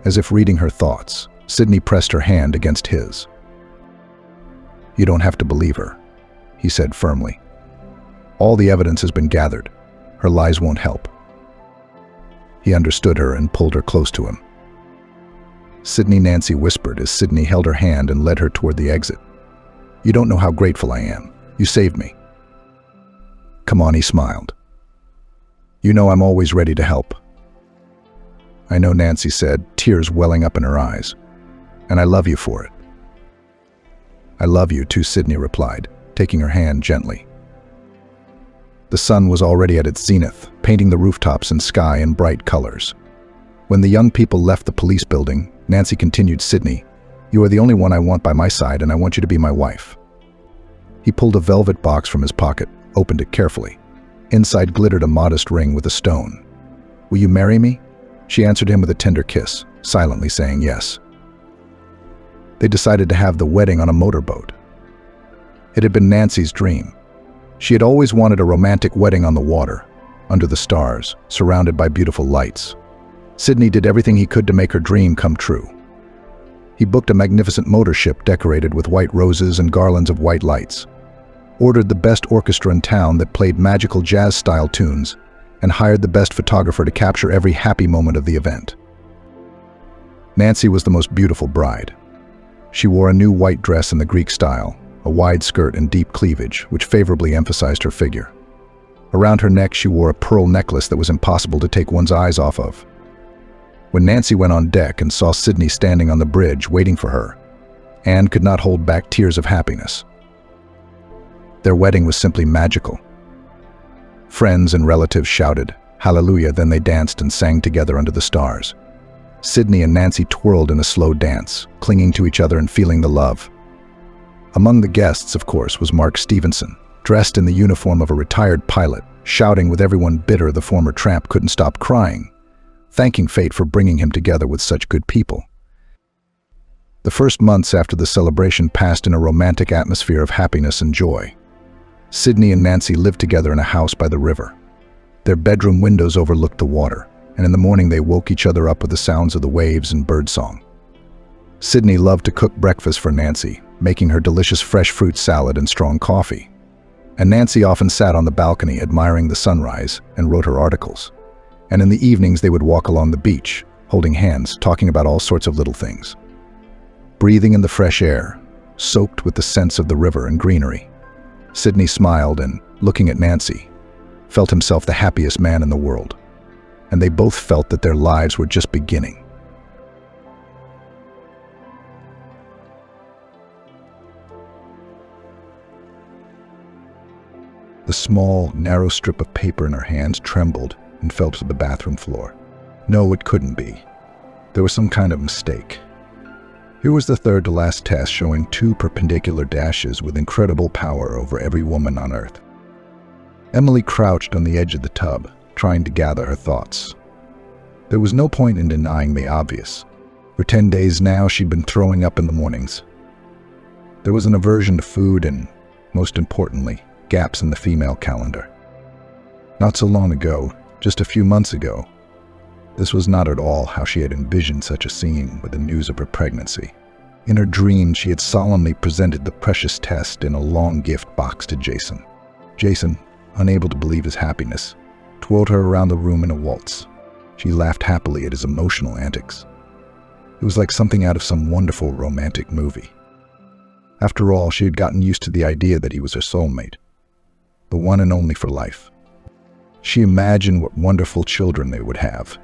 As if reading her thoughts, Sydney pressed her hand against his. "You don't have to believe her," he said firmly. "All the evidence has been gathered. Her lies won't help." He understood her and pulled her close to him. "Sydney," Nancy whispered as Sydney held her hand and led her toward the exit. "You don't know how grateful I am. You saved me." "Come on," he smiled. "You know I'm always ready to help." "I know," Nancy said, tears welling up in her eyes. "And I love you for it." "I love you too," Sydney replied, taking her hand gently. The sun was already at its zenith, painting the rooftops and sky in bright colors. When the young people left the police building, Nancy continued, "Sydney, you are the only one I want by my side, and I want you to be my wife." He pulled a velvet box from his pocket, opened it carefully. Inside glittered a modest ring with a stone. "Will you marry me?" She answered him with a tender kiss, silently saying yes. They decided to have the wedding on a motorboat. It had been Nancy's dream. She had always wanted a romantic wedding on the water, under the stars, surrounded by beautiful lights. Sydney did everything he could to make her dream come true. He booked a magnificent motor ship decorated with white roses and garlands of white lights, ordered the best orchestra in town that played magical jazz-style tunes, and hired the best photographer to capture every happy moment of the event. Nancy was the most beautiful bride. She wore a new white dress in the Greek style, a wide skirt and deep cleavage, which favorably emphasized her figure. Around her neck she wore a pearl necklace that was impossible to take one's eyes off of. When Nancy went on deck and saw Sydney standing on the bridge waiting for her, Anne could not hold back tears of happiness. Their wedding was simply magical. Friends and relatives shouted, "Hallelujah," then they danced and sang together under the stars. Sydney and Nancy twirled in a slow dance, clinging to each other and feeling the love. Among the guests, of course, was Mark Stevenson, dressed in the uniform of a retired pilot, shouting with everyone bitter the former tramp couldn't stop crying, thanking fate for bringing him together with such good people. The first months after the celebration passed in a romantic atmosphere of happiness and joy. Sydney and Nancy lived together in a house by the river. Their bedroom windows overlooked the water, and in the morning they woke each other up with the sounds of the waves and birdsong. Sydney loved to cook breakfast for Nancy, making her delicious fresh fruit salad and strong coffee. And Nancy often sat on the balcony admiring the sunrise and wrote her articles. And in the evenings they would walk along the beach, holding hands, talking about all sorts of little things. Breathing in the fresh air, soaked with the scents of the river and greenery. Sydney smiled and, looking at Nancy, felt himself the happiest man in the world. And they both felt that their lives were just beginning. The small, narrow strip of paper in her hands trembled and fell to the bathroom floor. No, it couldn't be. There was some kind of mistake. Here was the third to last test, showing 2 perpendicular dashes with incredible power over every woman on Earth. Emily crouched on the edge of the tub, trying to gather her thoughts. There was no point in denying the obvious. For 10 days now, she'd been throwing up in the mornings. There was an aversion to food and, most importantly, gaps in the female calendar. Not so long ago, just a few months ago, this was not at all how she had envisioned such a scene with the news of her pregnancy. In her dream, she had solemnly presented the precious test in a long gift box to Jason. Jason, unable to believe his happiness, twirled her around the room in a waltz. She laughed happily at his emotional antics. It was like something out of some wonderful romantic movie. After all, she had gotten used to the idea that he was her soulmate, the one and only for life. She imagined what wonderful children they would have.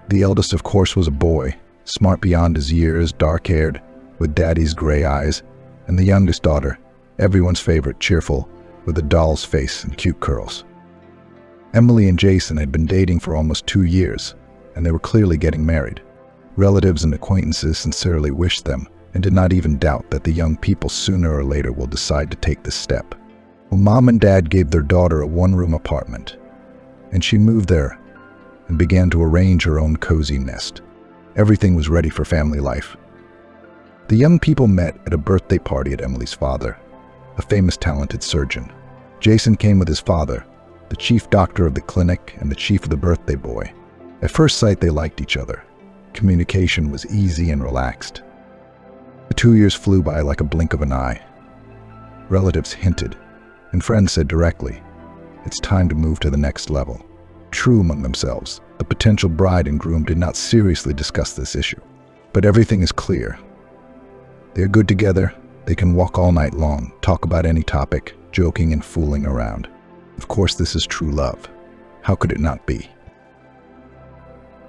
The eldest, of course, was a boy, smart beyond his years, dark-haired, with daddy's gray eyes, and the youngest daughter, everyone's favorite, cheerful, with a doll's face and cute curls. Emily and Jason had been dating for almost 2 years, and they were clearly getting married. Relatives and acquaintances sincerely wished them, and did not even doubt that the young people sooner or later will decide to take this step. Well, Mom and Dad gave their daughter a 1-room apartment, and she moved there and began to arrange her own cozy nest. Everything was ready for family life. The young people met at a birthday party at Emily's father, a famous talented surgeon. Jason came with his father, the chief doctor of the clinic and the chief of the birthday boy. At first sight, they liked each other. Communication was easy and relaxed. The 2 years flew by like a blink of an eye. Relatives hinted, and friends said directly, "It's time to move to the next level." True among themselves, the potential bride and groom did not seriously discuss this issue. But everything is clear. They are good together, they can walk all night long, talk about any topic, joking and fooling around. Of course, this is true love. How could it not be?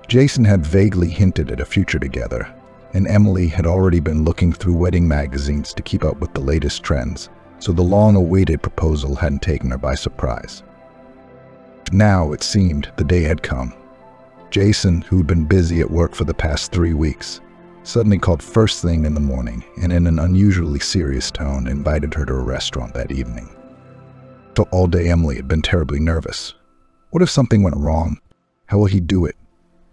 Jason had vaguely hinted at a future together, and Emily had already been looking through wedding magazines to keep up with the latest trends, so the long-awaited proposal hadn't taken her by surprise. Now, it seemed, the day had come. Jason, who'd been busy at work for the past 3 weeks, suddenly called first thing in the morning and in an unusually serious tone invited her to a restaurant that evening. So all day Emily had been terribly nervous. What if something went wrong? How will he do it?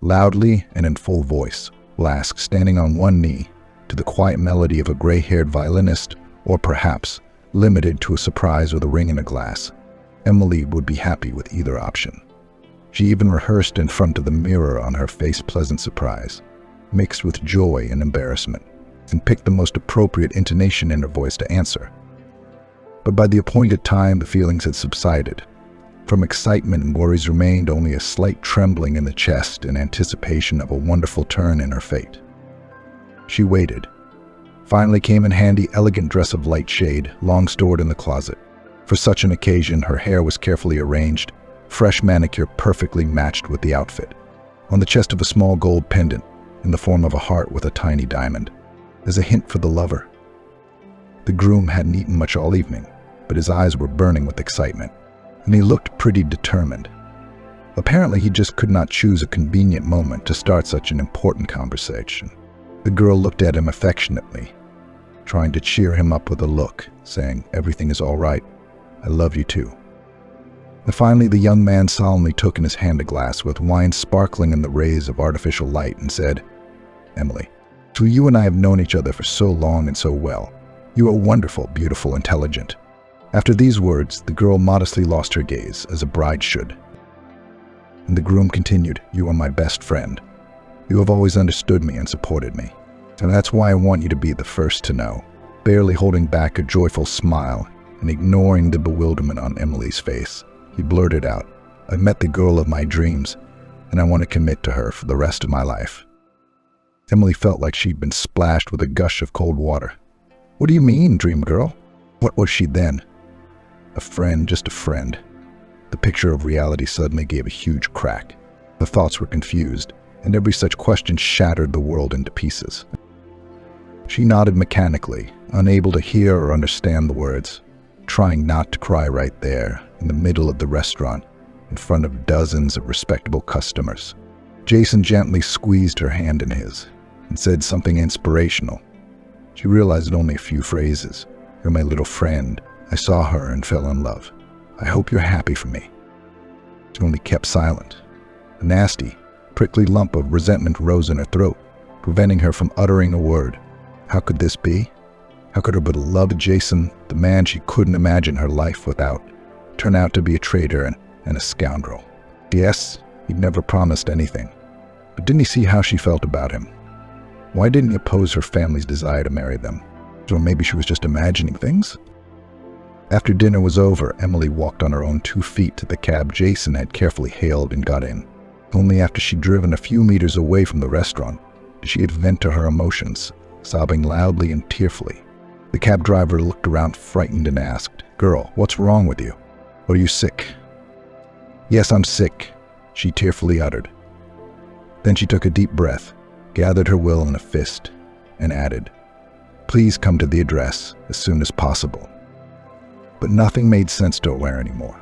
Loudly and in full voice, will ask, standing on one knee, to the quiet melody of a gray-haired violinist, or perhaps limited to a surprise with a ring in a glass. Emily would be happy with either option. She even rehearsed in front of the mirror on her face pleasant surprise, mixed with joy and embarrassment, and picked the most appropriate intonation in her voice to answer. But by the appointed time, the feelings had subsided. From excitement and worries remained only a slight trembling in the chest in anticipation of a wonderful turn in her fate. She waited. Finally came in handy elegant dress of light shade, long stored in the closet. For such an occasion, her hair was carefully arranged, fresh manicure perfectly matched with the outfit. On the chest of a small gold pendant, in the form of a heart with a tiny diamond, as a hint for the lover. The groom hadn't eaten much all evening, but his eyes were burning with excitement, and he looked pretty determined. Apparently, he just could not choose a convenient moment to start such an important conversation. The girl looked at him affectionately, trying to cheer him up with a look, saying, "Everything is all right. I love you too." And finally, the young man solemnly took in his hand a glass with wine sparkling in the rays of artificial light and said, "Emily, so you and I have known each other for so long and so well. You are wonderful, beautiful, intelligent." After these words, the girl modestly lost her gaze, as a bride should. And the groom continued, "You are my best friend. You have always understood me and supported me. And that's why I want you to be the first to know." Barely holding back a joyful smile and ignoring the bewilderment on Emily's face, he blurted out, "I met the girl of my dreams, and I want to commit to her for the rest of my life." Emily felt like she'd been splashed with a gush of cold water. "What do you mean, dream girl?" What was she then? A friend, just a friend. The picture of reality suddenly gave a huge crack. Her thoughts were confused, and every such question shattered the world into pieces. She nodded mechanically, unable to hear or understand the words, trying not to cry right there, in the middle of the restaurant, in front of dozens of respectable customers. Jason gently squeezed her hand in his, and said something inspirational. She realized only a few phrases. "You're my little friend. I saw her and fell in love. I hope you're happy for me." She only kept silent. A nasty, prickly lump of resentment rose in her throat, preventing her from uttering a word. How could this be? How could her beloved Jason, the man she couldn't imagine her life without, turn out to be a traitor and a scoundrel? Yes, he'd never promised anything. But didn't he see how she felt about him? Why didn't he oppose her family's desire to marry them? Or maybe she was just imagining things? After dinner was over, Emily walked on her own 2 feet to the cab Jason had carefully hailed and got in. Only after she'd driven a few meters away from the restaurant did she vent to her emotions, sobbing loudly and tearfully. The cab driver looked around frightened and asked, "Girl, what's wrong with you? Are you sick?" "Yes, I'm sick," she tearfully uttered. Then she took a deep breath, gathered her will in a fist, and added, "Please come to the address as soon as possible." But nothing made sense to her anymore.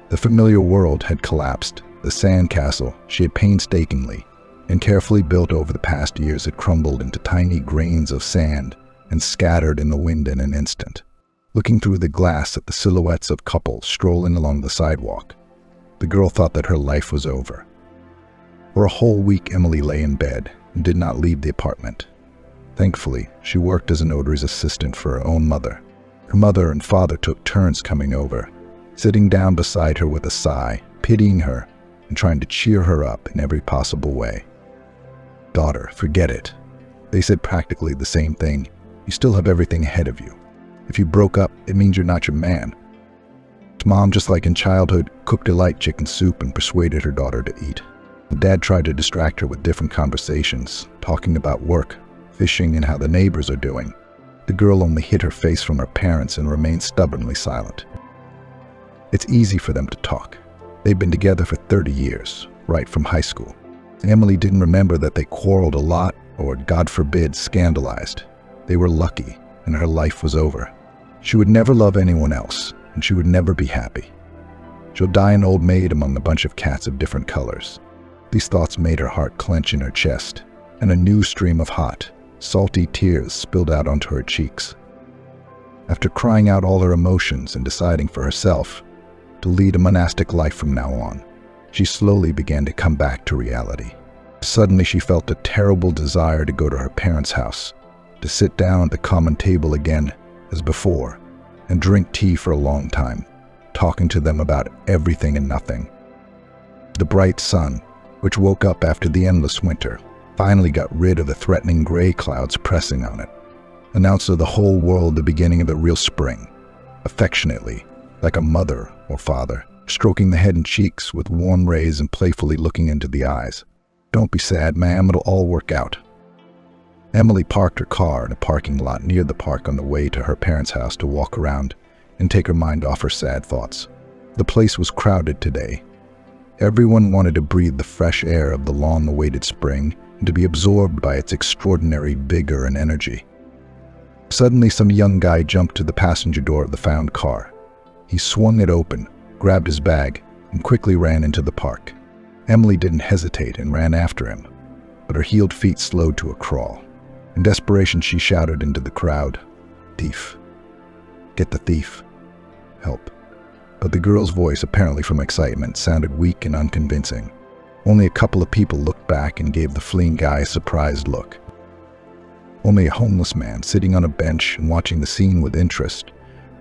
The familiar world had collapsed. The sandcastle she had painstakingly and carefully built over the past years had crumbled into tiny grains of sand and scattered in the wind in an instant. Looking through the glass at the silhouettes of couples strolling along the sidewalk, the girl thought that her life was over. For a whole week, Emily lay in bed and did not leave the apartment. Thankfully, she worked as an notary's assistant for her own mother. Her mother and father took turns coming over, sitting down beside her with a sigh, pitying her and trying to cheer her up in every possible way. "Daughter, forget it." They said practically the same thing. "You still have everything ahead of you. If you broke up, it means you're not your man." Mom, just like in childhood, cooked a light chicken soup and persuaded her daughter to eat. Dad tried to distract her with different conversations, talking about work, fishing, and how the neighbors are doing. The girl only hid her face from her parents and remained stubbornly silent. It's easy for them to talk. They've been together for 30 years, right from high school. Emily didn't remember that they quarreled a lot or, God forbid, scandalized. They were lucky, and her life was over. She would never love anyone else, and she would never be happy. She'll die an old maid among a bunch of cats of different colors. These thoughts made her heart clench in her chest, and a new stream of hot, salty tears spilled out onto her cheeks. After crying out all her emotions and deciding for herself to lead a monastic life from now on, she slowly began to come back to reality. Suddenly she felt a terrible desire to go to her parents' house, to sit down at the common table again as before, and drink tea for a long time, talking to them about everything and nothing. The bright sun, which woke up after the endless winter, finally got rid of the threatening gray clouds pressing on it, announced to the whole world the beginning of the real spring, affectionately, like a mother or father, stroking the head and cheeks with warm rays and playfully looking into the eyes. "Don't be sad, ma'am, it'll all work out." Emily parked her car in a parking lot near the park on the way to her parents' house to walk around and take her mind off her sad thoughts. The place was crowded today. Everyone wanted to breathe the fresh air of the long-awaited spring and to be absorbed by its extraordinary vigor and energy. Suddenly, some young guy jumped to the passenger door of the found car. He swung it open, grabbed his bag, and quickly ran into the park. Emily didn't hesitate and ran after him, but her heeled feet slowed to a crawl. In desperation, she shouted into the crowd, "Thief! Get the thief! Help!" But the girl's voice, apparently from excitement, sounded weak and unconvincing. Only a couple of people looked back and gave the fleeing guy a surprised look. Only a homeless man, sitting on a bench and watching the scene with interest,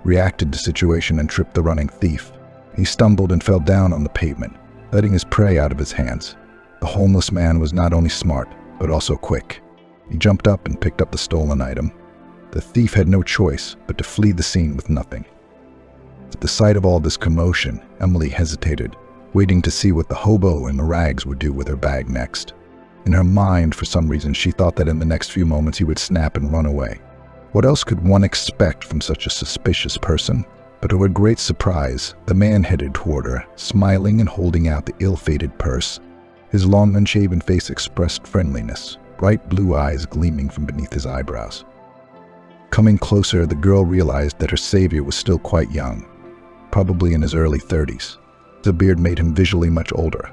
reacted to the situation and tripped the running thief. He stumbled and fell down on the pavement, letting his prey out of his hands. The homeless man was not only smart, but also quick. He jumped up and picked up the stolen item. The thief had no choice but to flee the scene with nothing. At the sight of all this commotion, Emily hesitated, waiting to see what the hobo in the rags would do with her bag next. In her mind, for some reason, she thought that in the next few moments he would snap and run away. What else could one expect from such a suspicious person? But to her great surprise, the man headed toward her, smiling and holding out the ill-fated purse. His long, unshaven face expressed friendliness, bright blue eyes gleaming from beneath his eyebrows. Coming closer, the girl realized that her savior was still quite young, probably in his early 30s. The beard made him visually much older.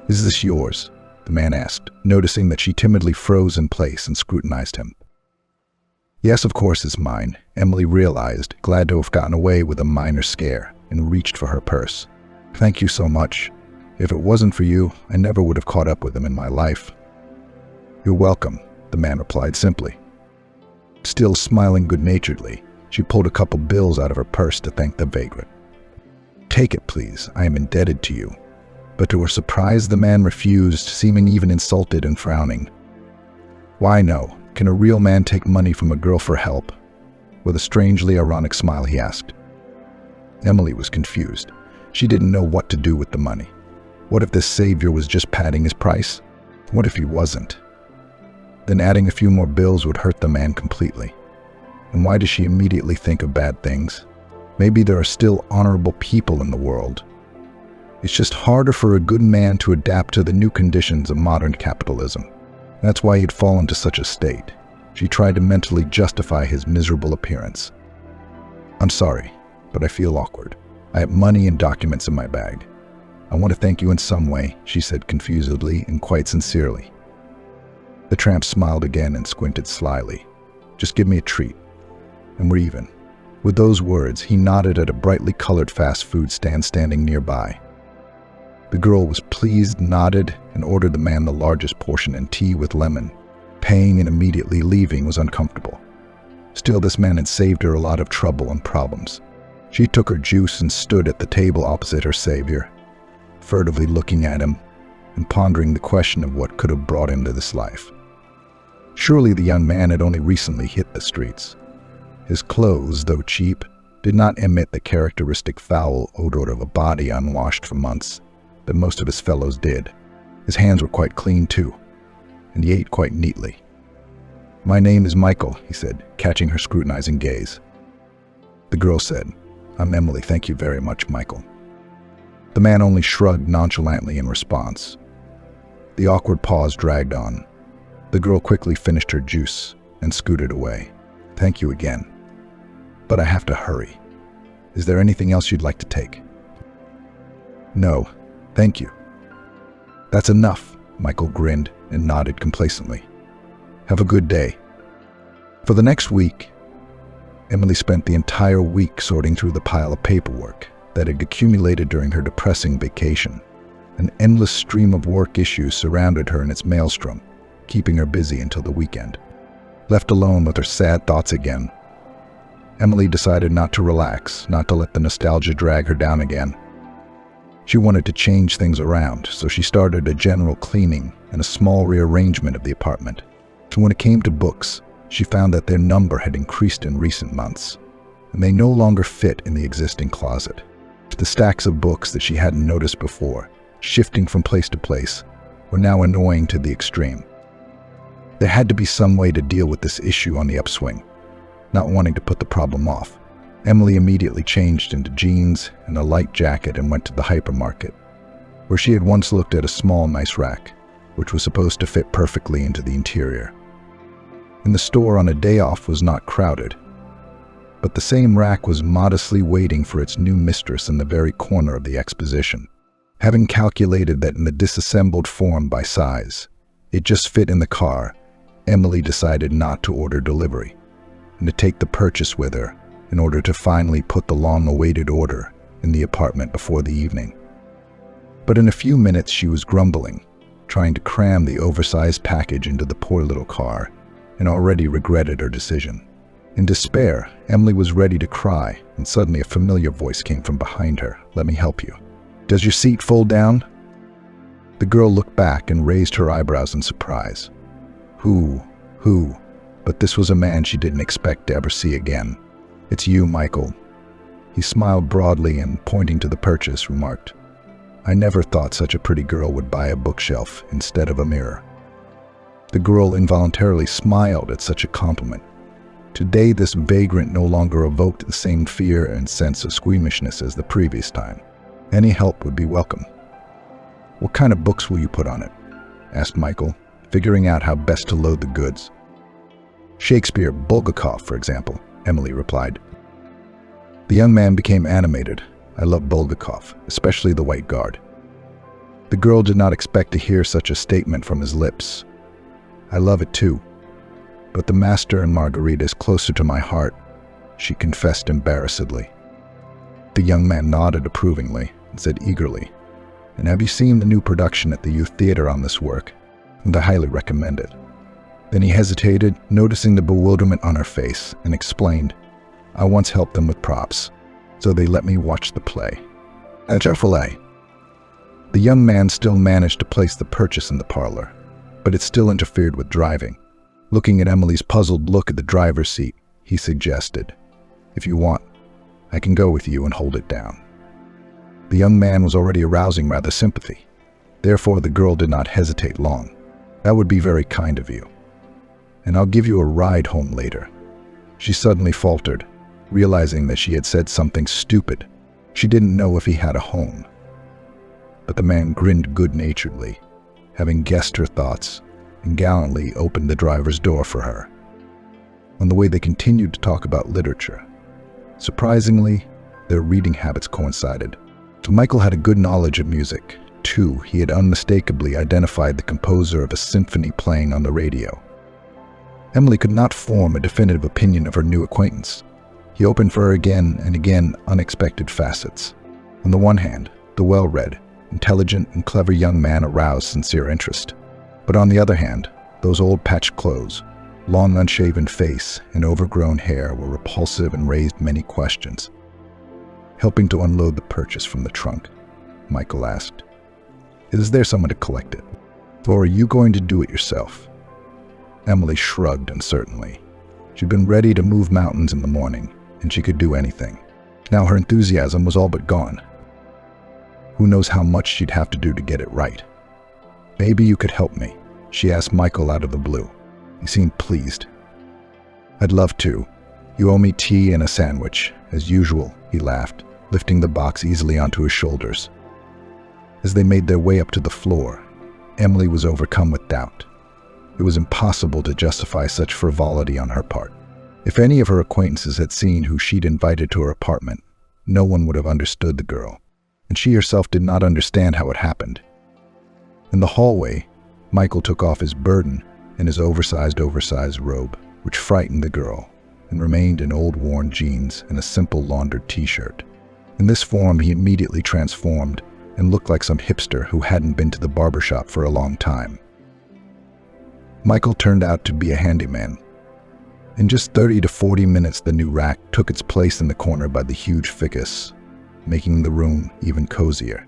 "Is this yours?" the man asked, noticing that she timidly froze in place and scrutinized him. Yes, of course it's mine, Emily realized, glad to have gotten away with a minor scare, and reached for her purse. Thank you so much. If it wasn't for you, I never would have caught up with him in my life. You're welcome, the man replied simply. Still smiling good-naturedly, she pulled a couple bills out of her purse to thank the vagrant. Take it, please. I am indebted to you. But to her surprise, the man refused, seeming even insulted and frowning. Why no? Can a real man take money from a girl for help? With a strangely ironic smile, he asked. Emily was confused. She didn't know what to do with the money. What if this savior was just padding his price? What if he wasn't? Then adding a few more bills would hurt the man completely. And why does she immediately think of bad things? Maybe there are still honorable people in the world. It's just harder for a good man to adapt to the new conditions of modern capitalism. That's why he'd fallen to such a state. She tried to mentally justify his miserable appearance. I'm sorry, but I feel awkward. I have money and documents in my bag. I want to thank you in some way, she said confusedly and quite sincerely. The tramp smiled again and squinted slyly. Just give me a treat, and we're even. With those words, he nodded at a brightly colored fast food stand standing nearby. The girl was pleased, nodded, and ordered the man the largest portion and tea with lemon. Paying and immediately leaving was uncomfortable. Still, this man had saved her a lot of trouble and problems. She took her juice and stood at the table opposite her savior, furtively looking at him and pondering the question of what could have brought him to this life. Surely the young man had only recently hit the streets. His clothes, though cheap, did not emit the characteristic foul odor of a body unwashed for months that most of his fellows did. His hands were quite clean too, and he ate quite neatly. My name is Michael, he said, catching her scrutinizing gaze. The girl said, I'm Emily, thank you very much, Michael. The man only shrugged nonchalantly in response. The awkward pause dragged on. The girl quickly finished her juice and scooted away. Thank you again. But I have to hurry. Is there anything else you'd like to take? No, thank you. That's enough, Michael grinned and nodded complacently. Have a good day. For the next week, Emily spent the entire week sorting through the pile of paperwork that had accumulated during her depressing vacation. An endless stream of work issues surrounded her in its maelstrom, keeping her busy until the weekend. Left alone with her sad thoughts again, Emily decided not to relax, not to let the nostalgia drag her down again. She wanted to change things around, so she started a general cleaning and a small rearrangement of the apartment. So when it came to books, she found that their number had increased in recent months, and they no longer fit in the existing closet. The stacks of books that she hadn't noticed before, shifting from place to place, were now annoying to the extreme. There had to be some way to deal with this issue on the upswing. Not wanting to put the problem off, Emily immediately changed into jeans and a light jacket and went to the hypermarket, where she had once looked at a small, nice rack, which was supposed to fit perfectly into the interior. In the store on a day off was not crowded, but the same rack was modestly waiting for its new mistress in the very corner of the exposition. Having calculated that in the disassembled form by size, it just fit in the car, Emily decided not to order delivery, and to take the purchase with her in order to finally put the long-awaited order in the apartment before the evening. But in a few minutes she was grumbling, trying to cram the oversized package into the poor little car, and already regretted her decision. In despair, Emily was ready to cry, and suddenly a familiar voice came from behind her. Let me help you. Does your seat fold down? The girl looked back and raised her eyebrows in surprise. Who? But this was a man she didn't expect to ever see again. It's you, Michael. He smiled broadly and, pointing to the purchase, remarked, I never thought such a pretty girl would buy a bookshelf instead of a mirror. The girl involuntarily smiled at such a compliment. Today, this vagrant no longer evoked the same fear and sense of squeamishness as the previous time. Any help would be welcome. What kind of books will you put on it? Asked Michael, figuring out how best to load the goods. Shakespeare, Bulgakov, for example, Emily replied. The young man became animated. I love Bulgakov, especially The White Guard. The girl did not expect to hear such a statement from his lips. "I love it too, but the master and Margarita is closer to my heart," she confessed embarrassedly. The young man nodded approvingly and said eagerly, "And have you seen the new production at the youth theater on this work? And I highly recommend it." Then he hesitated, noticing the bewilderment on her face, and explained, "I once helped them with props, so they let me watch the play." At Chick-fil-A. The young man still managed to place the purchase in the parlor, but it still interfered with driving. Looking at Emily's puzzled look at the driver's seat, he suggested, "If you want, I can go with you and hold it down." The young man was already arousing rather sympathy. Therefore, the girl did not hesitate long. "That would be very kind of you. And I'll give you a ride home later." She suddenly faltered, realizing that she had said something stupid. She didn't know if he had a home. But the man grinned good-naturedly, having guessed her thoughts, and gallantly opened the driver's door for her. On the way, they continued to talk about literature. Surprisingly, their reading habits coincided. So Michael had a good knowledge of music. Too, he had unmistakably identified the composer of a symphony playing on the radio. Emily could not form a definitive opinion of her new acquaintance. He opened for her again and again unexpected facets. On the one hand, the well-read, intelligent, and clever young man aroused sincere interest. But on the other hand, those old patched clothes, long unshaven face, and overgrown hair were repulsive and raised many questions. Helping to unload the purchase from the trunk, Michael asked, "Is there someone to collect it? Or are you going to do it yourself?" Emily shrugged uncertainly. She'd been ready to move mountains in the morning, and she could do anything. Now her enthusiasm was all but gone. Who knows how much she'd have to do to get it right. "Maybe you could help me," she asked Michael out of the blue. He seemed pleased. "I'd love to. You owe me tea and a sandwich, as usual," he laughed, lifting the box easily onto his shoulders. As they made their way up to the floor, Emily was overcome with doubt. It was impossible to justify such frivolity on her part. If any of her acquaintances had seen who she'd invited to her apartment, no one would have understood the girl, and she herself did not understand how it happened. In the hallway, Michael took off his burden and his oversized robe, which frightened the girl, and remained in old worn jeans and a simple laundered t-shirt. In this form, he immediately transformed and looked like some hipster who hadn't been to the barbershop for a long time. Michael turned out to be a handyman. In just 30 to 40 minutes, the new rack took its place in the corner by the huge ficus, making the room even cozier.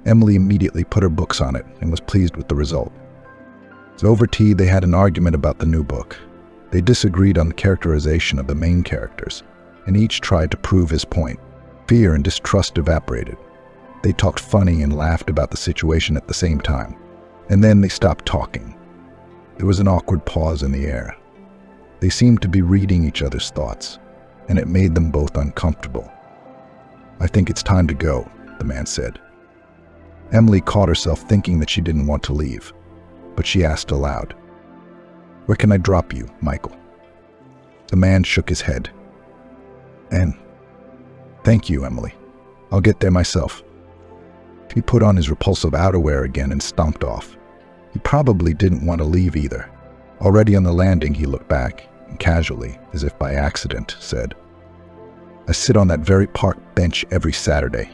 Emily immediately put her books on it and was pleased with the result. So over tea, they had an argument about the new book. They disagreed on the characterization of the main characters, and each tried to prove his point. Fear and distrust evaporated. They talked funny and laughed about the situation at the same time, and then they stopped talking. There was an awkward pause in the air. They seemed to be reading each other's thoughts, and it made them both uncomfortable. "I think it's time to go," the man said. Emily caught herself thinking that she didn't want to leave, but she asked aloud, "Where can I drop you, Michael?" The man shook his head. "Thank you, Emily. I'll get there myself." He put on his repulsive outerwear again and stomped off. He probably didn't want to leave either. Already on the landing, he looked back and casually, as if by accident, said, "I sit on that very park bench every Saturday."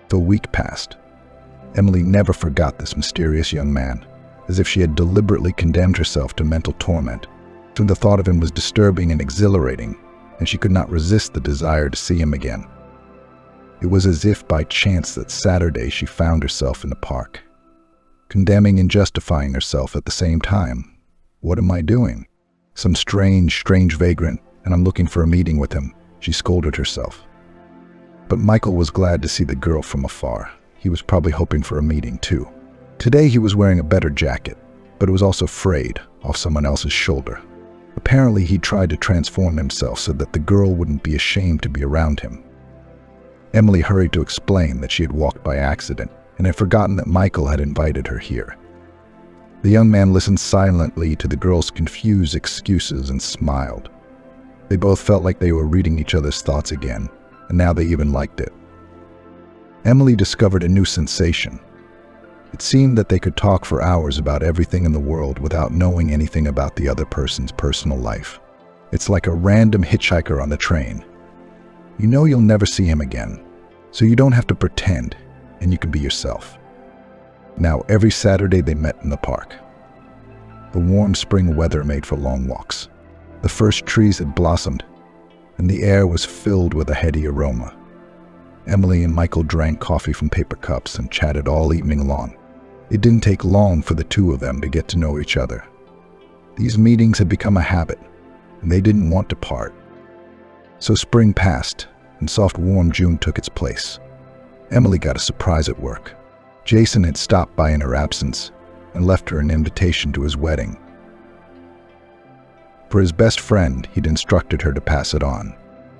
The week passed. Emily never forgot this mysterious young man, as if she had deliberately condemned herself to mental torment. So the thought of him was disturbing and exhilarating, and she could not resist the desire to see him again. It was as if by chance that Saturday she found herself in the park, condemning and justifying herself at the same time. What am I doing? Some strange vagrant, and I'm looking for a meeting with him, she scolded herself. But Michael was glad to see the girl from afar. He was probably hoping for a meeting too. Today he was wearing a better jacket, but it was also frayed off someone else's shoulder. Apparently he tried to transform himself so that the girl wouldn't be ashamed to be around him. Emily hurried to explain that she had walked by accident and had forgotten that Michael had invited her here. The young man listened silently to the girl's confused excuses and smiled. They both felt like they were reading each other's thoughts again, and now they even liked it. Emily discovered a new sensation. It seemed that they could talk for hours about everything in the world without knowing anything about the other person's personal life. It's like a random hitchhiker on the train. You know you'll never see him again, so you don't have to pretend, and you can be yourself. Now, every Saturday they met in the park. The warm spring weather made for long walks. The first trees had blossomed, and the air was filled with a heady aroma. Emily and Michael drank coffee from paper cups and chatted all evening long. It didn't take long for the two of them to get to know each other. These meetings had become a habit, and they didn't want to part. So spring passed, and soft warm June took its place. Emily got a surprise at work. Jason had stopped by in her absence and left her an invitation to his wedding. For his best friend, he'd instructed her to pass it on.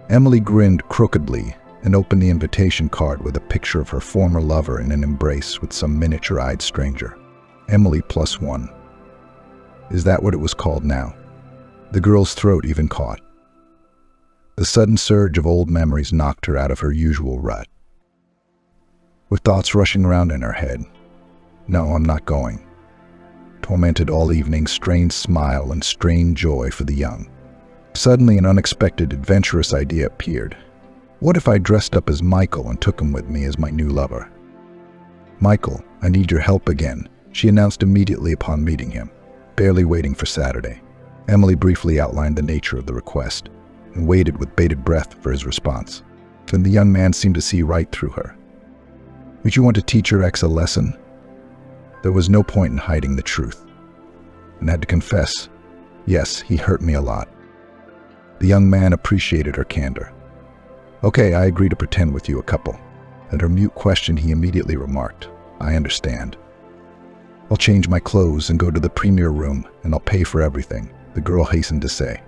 Emily grinned crookedly and opened the invitation card with a picture of her former lover in an embrace with some miniature-eyed stranger. Emily +1. Is that what it was called now? The girl's throat even caught. The sudden surge of old memories knocked her out of her usual rut. With thoughts rushing around in her head, no, I'm not going. Tormented all evening, strained smile and strained joy for the young. Suddenly an unexpected, adventurous idea appeared. What if I dressed up as Michael and took him with me as my new lover? Michael, I need your help again, she announced immediately upon meeting him, barely waiting for Saturday. Emily briefly outlined the nature of the request and waited with bated breath for his response. Then the young man seemed to see right through her. Would you want to teach your ex a lesson? There was no point in hiding the truth, and had to confess, yes, he hurt me a lot. The young man appreciated her candor. Okay, I agree to pretend with you a couple. At her mute question, he immediately remarked, I understand. I'll change my clothes and go to the premier room, and I'll pay for everything, the girl hastened to say.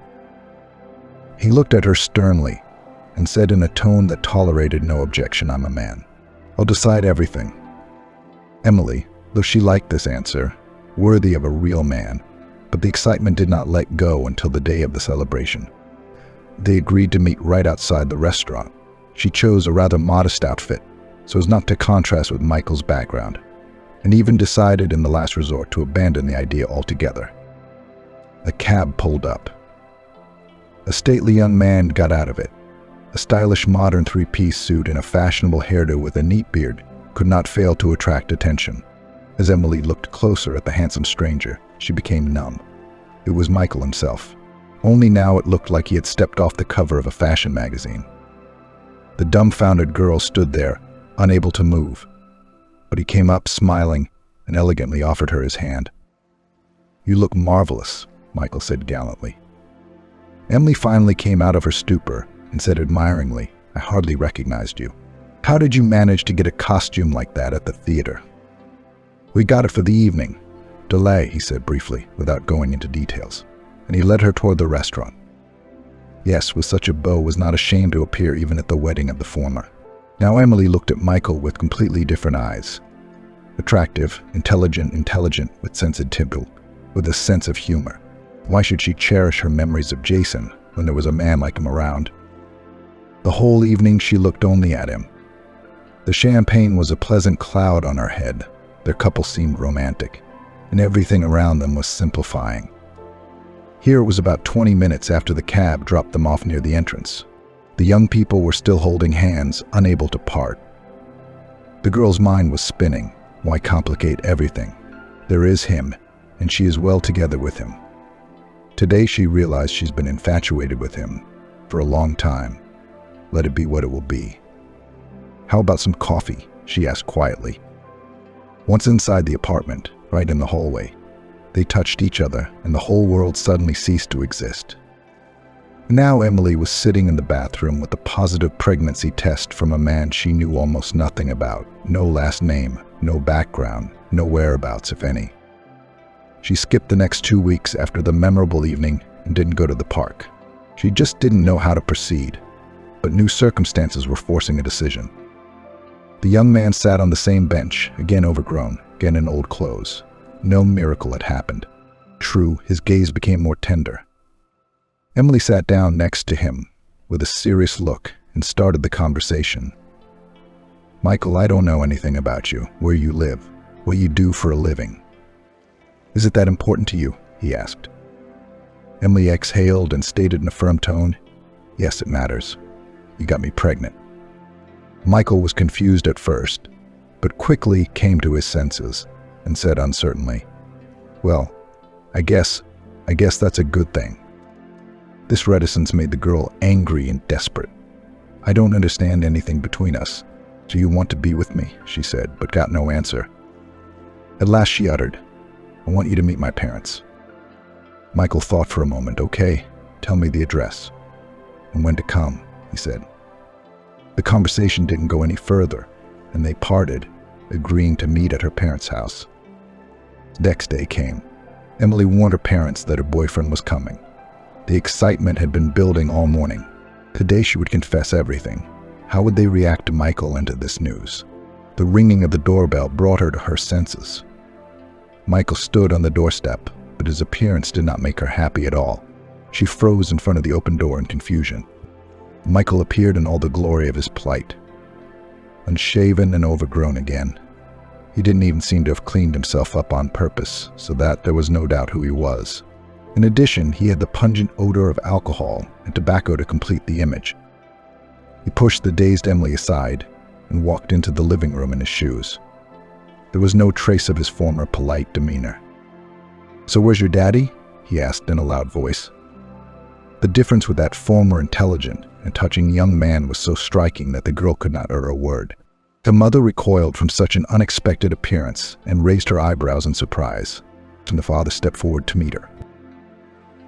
He looked at her sternly and said in a tone that tolerated no objection, I'm a man. I'll decide everything. Emily, though she liked this answer, worthy of a real man, but the excitement did not let go until the day of the celebration. They agreed to meet right outside the restaurant. She chose a rather modest outfit, so as not to contrast with Michael's background, and even decided in the last resort to abandon the idea altogether. A cab pulled up. A stately young man got out of it. A stylish modern three-piece suit and a fashionable hairdo with a neat beard could not fail to attract attention. As Emily looked closer at the handsome stranger, she became numb. It was Michael himself. Only now it looked like he had stepped off the cover of a fashion magazine. The dumbfounded girl stood there, unable to move, but he came up smiling and elegantly offered her his hand. You look marvelous, Michael said gallantly. Emily finally came out of her stupor and said admiringly, I hardly recognized you. How did you manage to get a costume like that at the theater? We got it for the evening. Delay, he said briefly, without going into details, and he led her toward the restaurant. Yes, with such a beau was not ashamed to appear even at the wedding of the former. Now Emily looked at Michael with completely different eyes. Attractive, intelligent with sensitivity, with a sense of humor. Why should she cherish her memories of Jason when there was a man like him around? The whole evening she looked only at him. The champagne was a pleasant cloud on her head. Their couple seemed romantic, and everything around them was simplifying. Here it was about 20 minutes after the cab dropped them off near the entrance. The young people were still holding hands, unable to part. The girl's mind was spinning. Why complicate everything? There is him, and she is well together with him. Today she realized she's been infatuated with him for a long time. Let it be what it will be. How about some coffee? She asked quietly. Once inside the apartment, right in the hallway, they touched each other and the whole world suddenly ceased to exist. Now Emily was sitting in the bathroom with a positive pregnancy test from a man she knew almost nothing about. No last name, no background, no whereabouts, if any. She skipped the next 2 weeks after the memorable evening and didn't go to the park. She just didn't know how to proceed, but new circumstances were forcing a decision. The young man sat on the same bench, again overgrown, again in old clothes. No miracle had happened. True, his gaze became more tender. Emily sat down next to him with a serious look and started the conversation. Michael, I don't know anything about you, where you live. What you do for a living. Is it that important to you? He asked. Emily exhaled and stated in a firm tone, yes, it matters. You got me pregnant. Michael was confused at first, but quickly came to his senses and said uncertainly, well, I guess that's a good thing. This reticence made the girl angry and desperate. I don't understand anything between us. Do you want to be with me? She said, but got no answer. At last she uttered, I want you to meet my parents. Michael thought for a moment. Okay, tell me the address. And when to come, he said. The conversation didn't go any further, and they parted, agreeing to meet at her parents' house. Next day came. Emily warned her parents that her boyfriend was coming. The excitement had been building all morning. Today she would confess everything. How would they react to Michael and to this news? The ringing of the doorbell brought her to her senses. Michael stood on the doorstep, but his appearance did not make her happy at all. She froze in front of the open door in confusion. Michael appeared in all the glory of his plight. Unshaven and overgrown again. He didn't even seem to have cleaned himself up on purpose, so that there was no doubt who he was. In addition, he had the pungent odor of alcohol and tobacco to complete the image. He pushed the dazed Emily aside and walked into the living room in his shoes. There was no trace of his former polite demeanor. So where's your daddy? He asked in a loud voice. The difference with that former intelligent and touching young man was so striking that the girl could not utter a word. The mother recoiled from such an unexpected appearance and raised her eyebrows in surprise, and the father stepped forward to meet her.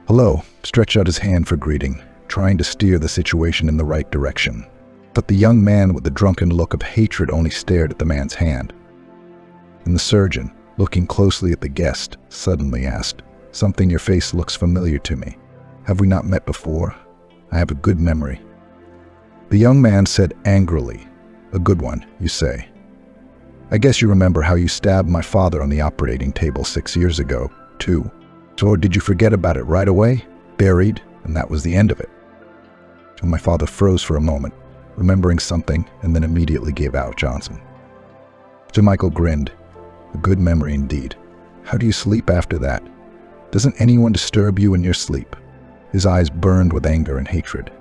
Hello, stretched out his hand for greeting, trying to steer the situation in the right direction. But the young man with the drunken look of hatred only stared at the man's hand. And the surgeon, looking closely at the guest, suddenly asked, Something your face looks familiar to me. Have we not met before? I have a good memory. The young man said angrily, A good one, you say. I guess you remember how you stabbed my father on the operating table 6 years ago, too. So did you forget about it right away? Buried, and that was the end of it. And my father froze for a moment, remembering something, and then immediately gave out Johnson. So Michael grinned. A good memory indeed. How do you sleep after that? Doesn't anyone disturb you in your sleep? His eyes burned with anger and hatred.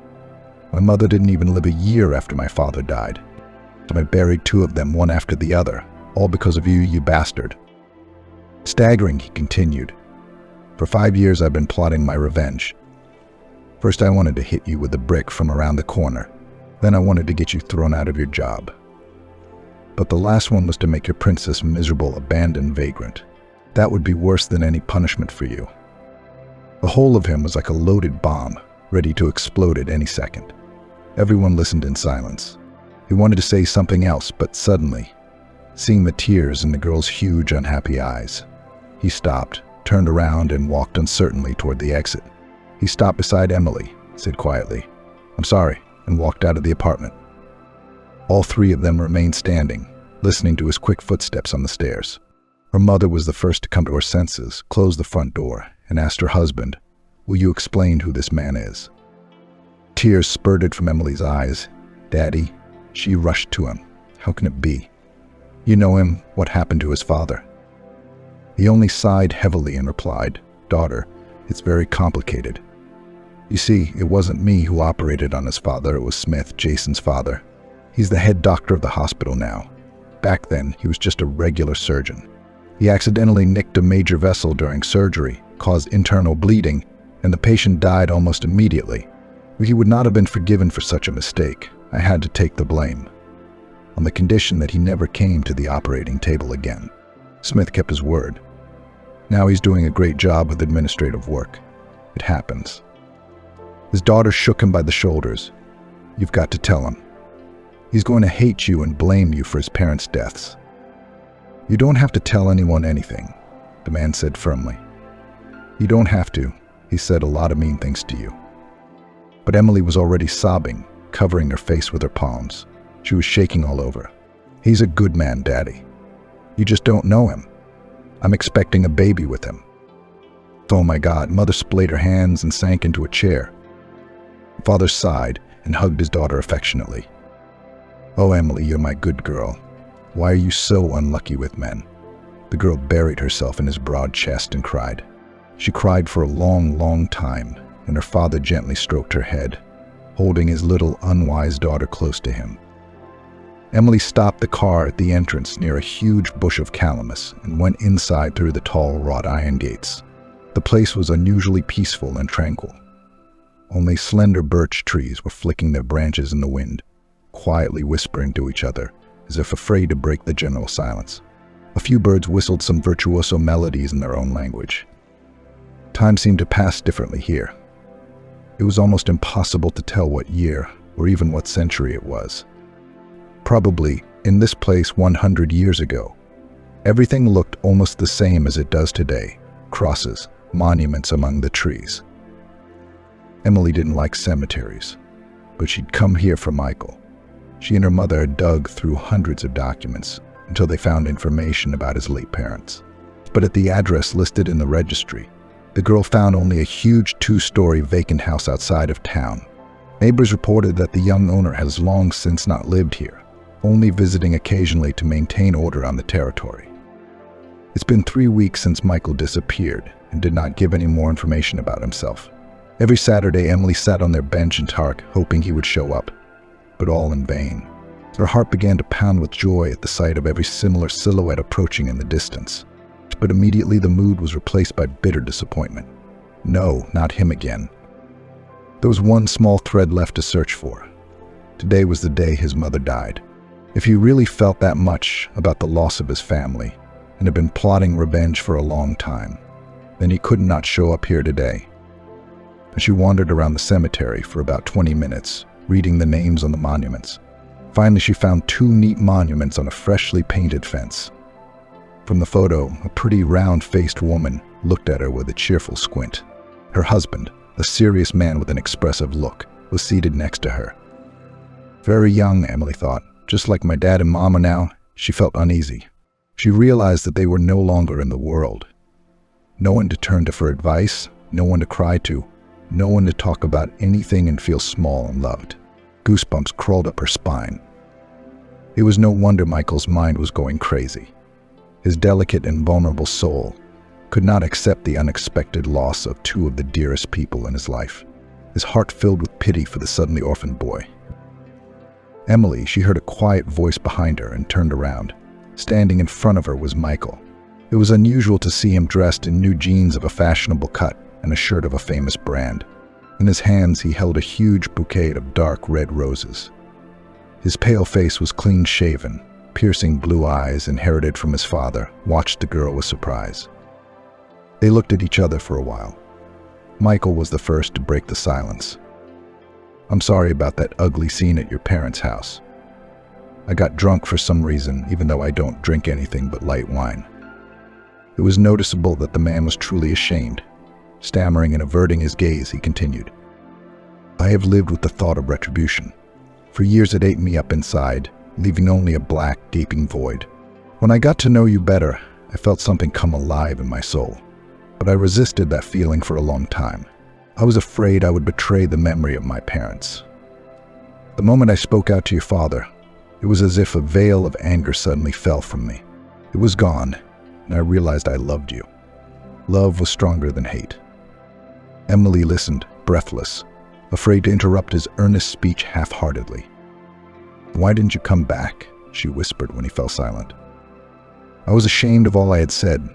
My mother didn't even live a year after my father died. So I buried 2 of them, one after the other, all because of you, you bastard. Staggering, he continued. For 5 years I've been plotting my revenge. First I wanted to hit you with a brick from around the corner. Then I wanted to get you thrown out of your job. But the last one was to make your princess miserable, abandoned vagrant. That would be worse than any punishment for you. The whole of him was like a loaded bomb, ready to explode at any second. Everyone listened in silence. He wanted to say something else, but suddenly, seeing the tears in the girl's huge, unhappy eyes, he stopped, turned around, and walked uncertainly toward the exit. He stopped beside Emily, said quietly, I'm sorry, and walked out of the apartment. All 3 of them remained standing, listening to his quick footsteps on the stairs. Her mother was the first to come to her senses, closed the front door, and asked her husband, Will you explain who this man is? Tears spurted from Emily's eyes. Daddy, she rushed to him. How can it be? You know him, what happened to his father? He only sighed heavily and replied, Daughter, it's very complicated. You see, it wasn't me who operated on his father, it was Smith, Jason's father. He's the head doctor of the hospital now. Back then, he was just a regular surgeon. He accidentally nicked a major vessel during surgery, caused internal bleeding, and the patient died almost immediately. He would not have been forgiven for such a mistake. I had to take the blame, on the condition that he never came to the operating table again. Smith kept his word. Now he's doing a great job with administrative work. It happens. His daughter shook him by the shoulders. You've got to tell him. He's going to hate you and blame you for his parents' deaths. You don't have to tell anyone anything, the man said firmly. You don't have to. He said a lot of mean things to you. But Emily was already sobbing, covering her face with her palms. She was shaking all over. He's a good man, Daddy. You just don't know him. I'm expecting a baby with him. Oh my God, Mother splayed her hands and sank into a chair. Father sighed and hugged his daughter affectionately. Oh, Emily, you're my good girl. Why are you so unlucky with men? The girl buried herself in his broad chest and cried. She cried for a long, long time, and her father gently stroked her head, holding his little, unwise daughter close to him. Emily stopped the car at the entrance near a huge bush of calamus and went inside through the tall wrought iron gates. The place was unusually peaceful and tranquil. Only slender birch trees were flicking their branches in the wind, quietly whispering to each other, as if afraid to break the general silence. A few birds whistled some virtuoso melodies in their own language. Time seemed to pass differently here. It was almost impossible to tell what year or even what century it was. Probably, in this place 100 years ago, everything looked almost the same as it does today, crosses, monuments among the trees. Emily didn't like cemeteries, but she'd come here for Michael. She and her mother had dug through hundreds of documents until they found information about his late parents. But at the address listed in the registry, the girl found only a huge 2-story vacant house outside of town. Neighbors reported that the young owner has long since not lived here, only visiting occasionally to maintain order on the territory. It's been 3 weeks since Michael disappeared and did not give any more information about himself. Every Saturday, Emily sat on their bench in Tark, hoping he would show up, but all in vain. Her heart began to pound with joy at the sight of every similar silhouette approaching in the distance. But immediately the mood was replaced by bitter disappointment. No, not him again. There was one small thread left to search for. Today was the day his mother died. If he really felt that much about the loss of his family and had been plotting revenge for a long time, then he could not show up here today. As she wandered around the cemetery for about 20 minutes, reading the names on the monuments. Finally, she found 2 neat monuments on a freshly painted fence. From the photo, a pretty round-faced woman looked at her with a cheerful squint. Her husband, a serious man with an expressive look, was seated next to her. Very young, Emily thought. Just like my dad and mama now, she felt uneasy. She realized that they were no longer in the world. No one to turn to for advice, no one to cry to, no one to talk about anything and feel small and loved. Goosebumps crawled up her spine. It was no wonder Michael's mind was going crazy. His delicate and vulnerable soul could not accept the unexpected loss of 2 of the dearest people in his life. His heart filled with pity for the suddenly orphaned boy. Emily, she heard a quiet voice behind her and turned around. Standing in front of her was Michael. It was unusual to see him dressed in new jeans of a fashionable cut and a shirt of a famous brand. In his hands, he held a huge bouquet of dark red roses. His pale face was clean-shaven. Piercing blue eyes, inherited from his father, watched the girl with surprise. They looked at each other for a while. Michael was the first to break the silence. "I'm sorry about that ugly scene at your parents' house. I got drunk for some reason, even though I don't drink anything but light wine." It was noticeable that the man was truly ashamed. Stammering and averting his gaze, he continued, "I have lived with the thought of retribution. For years it ate me up inside, leaving only a black, gaping void. When I got to know you better, I felt something come alive in my soul. But I resisted that feeling for a long time. I was afraid I would betray the memory of my parents. The moment I spoke out to your father, it was as if a veil of anger suddenly fell from me. It was gone, and I realized I loved you. Love was stronger than hate." Emily listened, breathless, afraid to interrupt his earnest speech half-heartedly. "Why didn't you come back?" she whispered when he fell silent. "I was ashamed of all I had said,"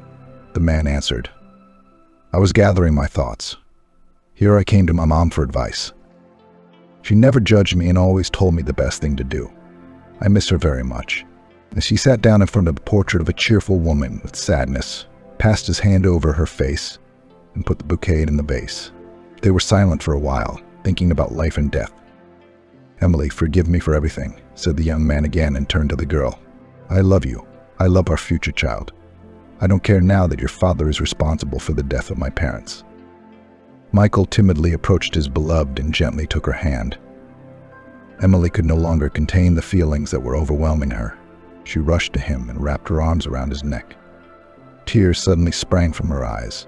the man answered. "I was gathering my thoughts. Here I came to my mom for advice. She never judged me and always told me the best thing to do. I miss her very much." As she sat down in front of the portrait of a cheerful woman with sadness, passed his hand over her face, and put the bouquet in the vase. They were silent for a while, thinking about life and death. "Emily, forgive me for everything," said the young man again and turned to the girl. "I love you. I love our future child. I don't care now that your father is responsible for the death of my parents." Michael timidly approached his beloved and gently took her hand. Emily could no longer contain the feelings that were overwhelming her. She rushed to him and wrapped her arms around his neck. Tears suddenly sprang from her eyes.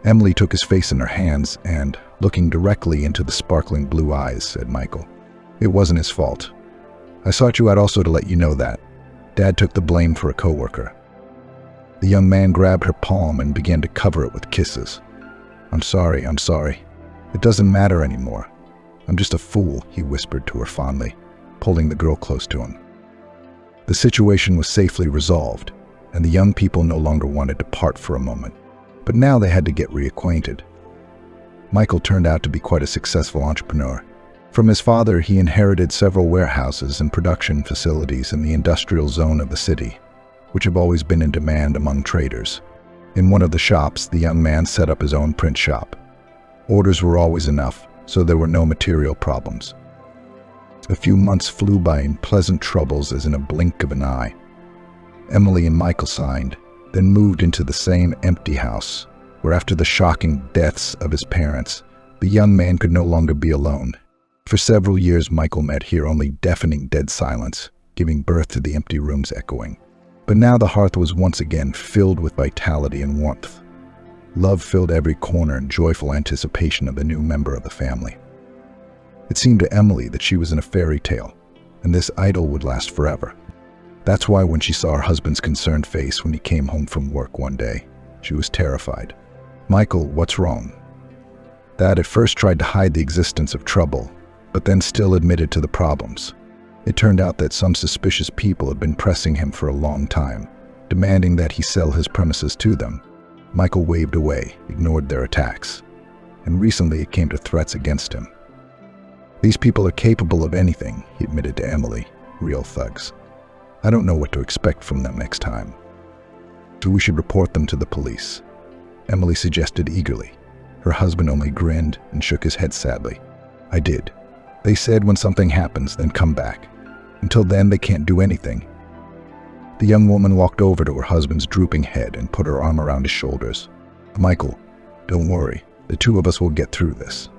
Emily took his face in her hands and, looking directly into the sparkling blue eyes, said Michael, "It wasn't his fault. I sought you out also to let you know that. Dad took the blame for a coworker. The young man grabbed her palm and began to cover it with kisses. I'm sorry. It doesn't matter anymore. I'm just a fool," he whispered to her fondly, pulling the girl close to him. The situation was safely resolved, and the young people no longer wanted to part for a moment. But now they had to get reacquainted. Michael turned out to be quite a successful entrepreneur. From his father, he inherited several warehouses and production facilities in the industrial zone of the city, which have always been in demand among traders. In one of the shops, the young man set up his own print shop. Orders were always enough, so there were no material problems. A few months flew by in pleasant troubles as in a blink of an eye. Emily and Michael signed, then moved into the same empty house, where after the shocking deaths of his parents, the young man could no longer be alone. For several years, Michael met here only deafening dead silence, giving birth to the empty rooms echoing. But now the hearth was once again filled with vitality and warmth. Love filled every corner in joyful anticipation of a new member of the family. It seemed to Emily that she was in a fairy tale, and this idyll would last forever. That's why when she saw her husband's concerned face when he came home from work one day, she was terrified. "Michael, what's wrong?" Dad at first tried to hide the existence of trouble, but then still admitted to the problems. It turned out that some suspicious people had been pressing him for a long time, demanding that he sell his premises to them. Michael waved away, ignored their attacks, and recently it came to threats against him. "These people are capable of anything," he admitted to Emily, "real thugs. I don't know what to expect from them next time. So we should report them to the police," Emily suggested eagerly. Her husband only grinned and shook his head sadly. "I did. They said when something happens, then come back. Until then, they can't do anything." The young woman walked over to her husband's drooping head and put her arm around his shoulders. "Michael, don't worry. The two of us will get through this."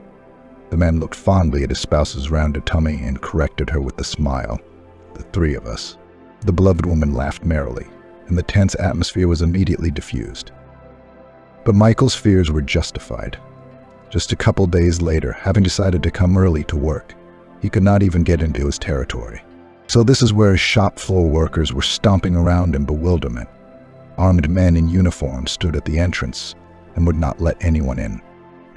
The man looked fondly at his spouse's rounded tummy and corrected her with a smile. "The three of us." The beloved woman laughed merrily, and the tense atmosphere was immediately diffused. But Michael's fears were justified. Just a couple days later, having decided to come early to work, he could not even get into his territory. So this is where his shop floor workers were stomping around in bewilderment. Armed men in uniform stood at the entrance and would not let anyone in.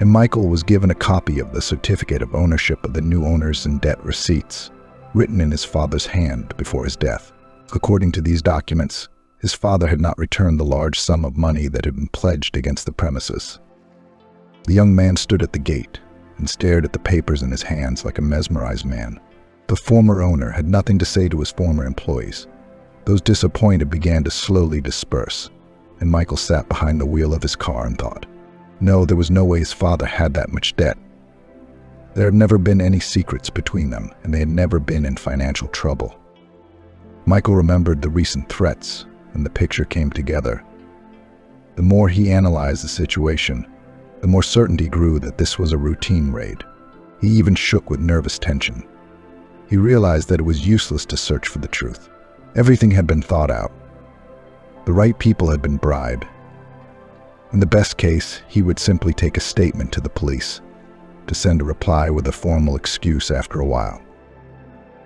And Michael was given a copy of the certificate of ownership of the new owners and debt receipts, written in his father's hand before his death. According to these documents, his father had not returned the large sum of money that had been pledged against the premises. The young man stood at the gate and stared at the papers in his hands like a mesmerized man. The former owner had nothing to say to his former employees. Those disappointed began to slowly disperse, and Michael sat behind the wheel of his car and thought, no, there was no way his father had that much debt. There had never been any secrets between them, and they had never been in financial trouble. Michael remembered the recent threats, and the picture came together. The more he analyzed the situation, the more certainty grew that this was a routine raid. He even shook with nervous tension. He realized that it was useless to search for the truth. Everything had been thought out. The right people had been bribed. In the best case, he would simply take a statement to the police, to send a reply with a formal excuse after a while.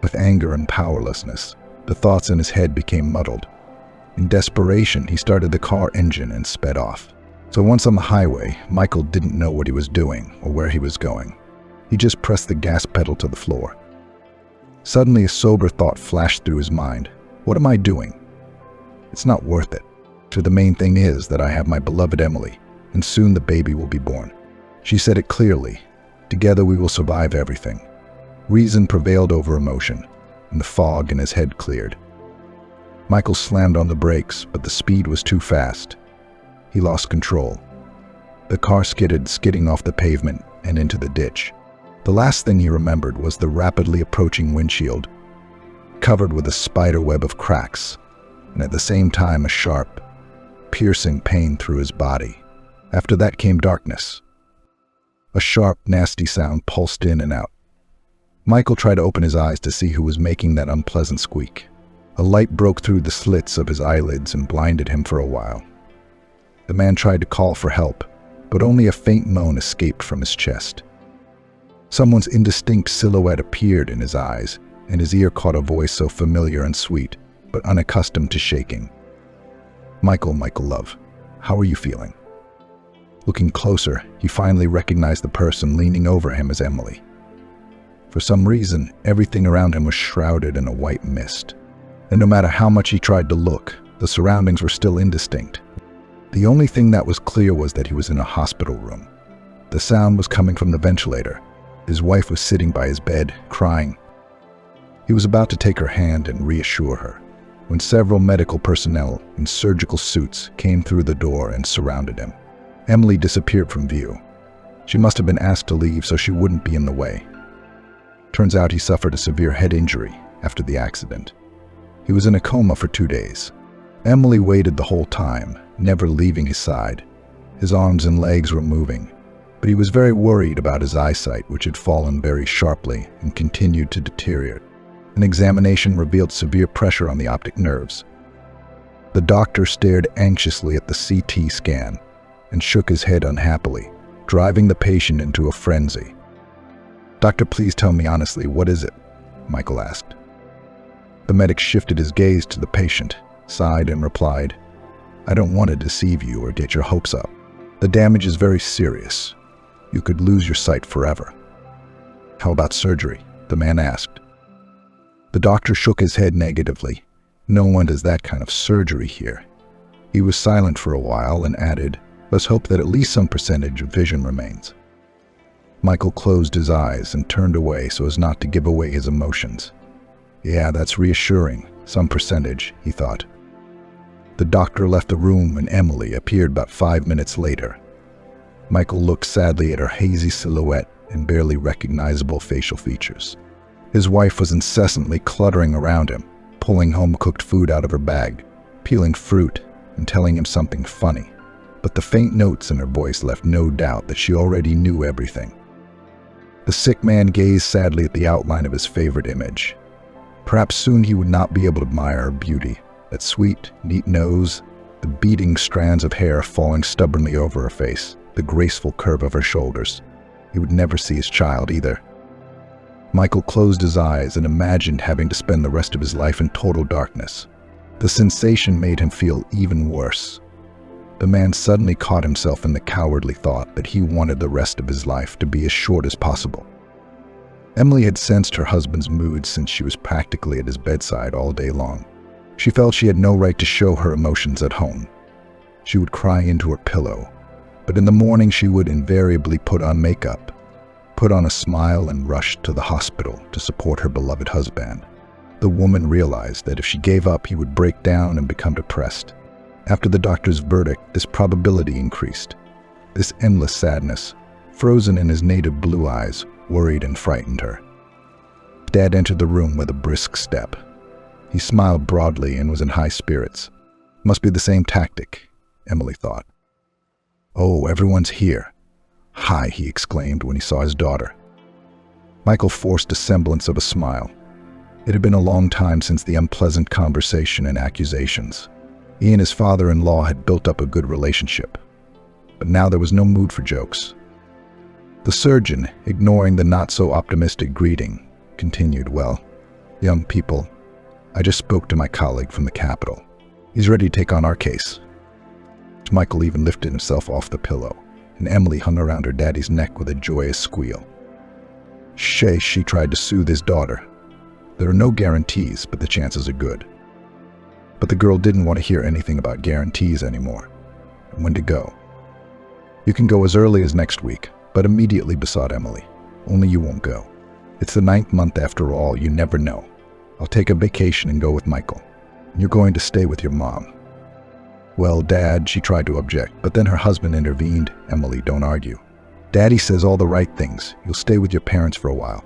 With anger and powerlessness, the thoughts in his head became muddled. In desperation, he started the car engine and sped off. So once on the highway, Michael didn't know what he was doing or where he was going. He just pressed the gas pedal to the floor. Suddenly, a sober thought flashed through his mind. What am I doing? It's not worth it. For the main thing is that I have my beloved Emily, and soon the baby will be born. She said it clearly. Together we will survive everything. Reason prevailed over emotion, and the fog in his head cleared. Michael slammed on the brakes, but the speed was too fast. He lost control. The car skidding off the pavement and into the ditch. The last thing he remembered was the rapidly approaching windshield, covered with a spider web of cracks, and at the same time a sharp, piercing pain through his body. After that came darkness. A sharp, nasty sound pulsed in and out. Michael tried to open his eyes to see who was making that unpleasant squeak. A light broke through the slits of his eyelids and blinded him for a while. The man tried to call for help, but only a faint moan escaped from his chest. Someone's indistinct silhouette appeared in his eyes, and his ear caught a voice so familiar and sweet, but unaccustomed to shaking. Michael, love, how are you feeling?" Looking closer, he finally recognized the person leaning over him as Emily. For some reason, everything around him was shrouded in a white mist. And no matter how much he tried to look, the surroundings were still indistinct. The only thing that was clear was that he was in a hospital room. The sound was coming from the ventilator. His wife was sitting by his bed, crying. He was about to take her hand and reassure her, when several medical personnel in surgical suits came through the door and surrounded him. Emily disappeared from view. She must have been asked to leave so she wouldn't be in the way. Turns out he suffered a severe head injury after the accident. He was in a coma for 2 days. Emily waited the whole time, never leaving his side. His arms and legs were moving, but he was very worried about his eyesight, which had fallen very sharply and continued to deteriorate. An examination revealed severe pressure on the optic nerves. The doctor stared anxiously at the CT scan and shook his head unhappily, driving the patient into a frenzy. "Doctor, please tell me honestly, what is it?" Michael asked. The medic shifted his gaze to the patient, sighed and replied, "I don't want to deceive you or get your hopes up. The damage is very serious. You could lose your sight forever." "How about surgery?" the man asked. The doctor shook his head negatively. "No one does that kind of surgery here." He was silent for a while and added, "Let's hope that at least some percentage of vision remains." Michael closed his eyes and turned away so as not to give away his emotions. "Yeah, that's reassuring. Some percentage," he thought. The doctor left the room and Emily appeared about 5 minutes later. Michael looked sadly at her hazy silhouette and barely recognizable facial features. His wife was incessantly cluttering around him, pulling home-cooked food out of her bag, peeling fruit, and telling him something funny. But the faint notes in her voice left no doubt that she already knew everything. The sick man gazed sadly at the outline of his favorite image. Perhaps soon he would not be able to admire her beauty, that sweet, neat nose, the beating strands of hair falling stubbornly over her face, the graceful curve of her shoulders. He would never see his child either. Michael closed his eyes and imagined having to spend the rest of his life in total darkness. The sensation made him feel even worse. The man suddenly caught himself in the cowardly thought that he wanted the rest of his life to be as short as possible. Emily had sensed her husband's mood since she was practically at his bedside all day long. She felt she had no right to show her emotions at home. She would cry into her pillow, but in the morning she would invariably put on makeup, put on a smile and rush to the hospital to support her beloved husband. The woman realized that if she gave up, he would break down and become depressed. After the doctor's verdict, this probability increased. This endless sadness, frozen in his native blue eyes, worried and frightened her. Dad entered the room with a brisk step. He smiled broadly and was in high spirits. Must be the same tactic, Emily thought. "Oh, everyone's here." "Hi," he exclaimed when he saw his daughter. Michael forced a semblance of a smile. It had been a long time since the unpleasant conversation and accusations. He and his father-in-law had built up a good relationship, but now there was no mood for jokes. The surgeon, ignoring the not-so-optimistic greeting, continued, "Well, young people, I just spoke to my colleague from the Capitol. He's ready to take on our case." Michael even lifted himself off the pillow, and Emily hung around her daddy's neck with a joyous squeal. She tried to soothe his daughter. There are no guarantees, but the chances are good. But the girl didn't want to hear anything about guarantees anymore. And when to go? "You can go as early as next week," but immediately besought Emily. "Only you won't go. It's the 9th month after all, you never know. I'll take a vacation and go with Michael. You're going to stay with your mom." "Well, Dad," she tried to object, but then her husband intervened. "Emily, don't argue. Daddy says all the right things. You'll stay with your parents for a while."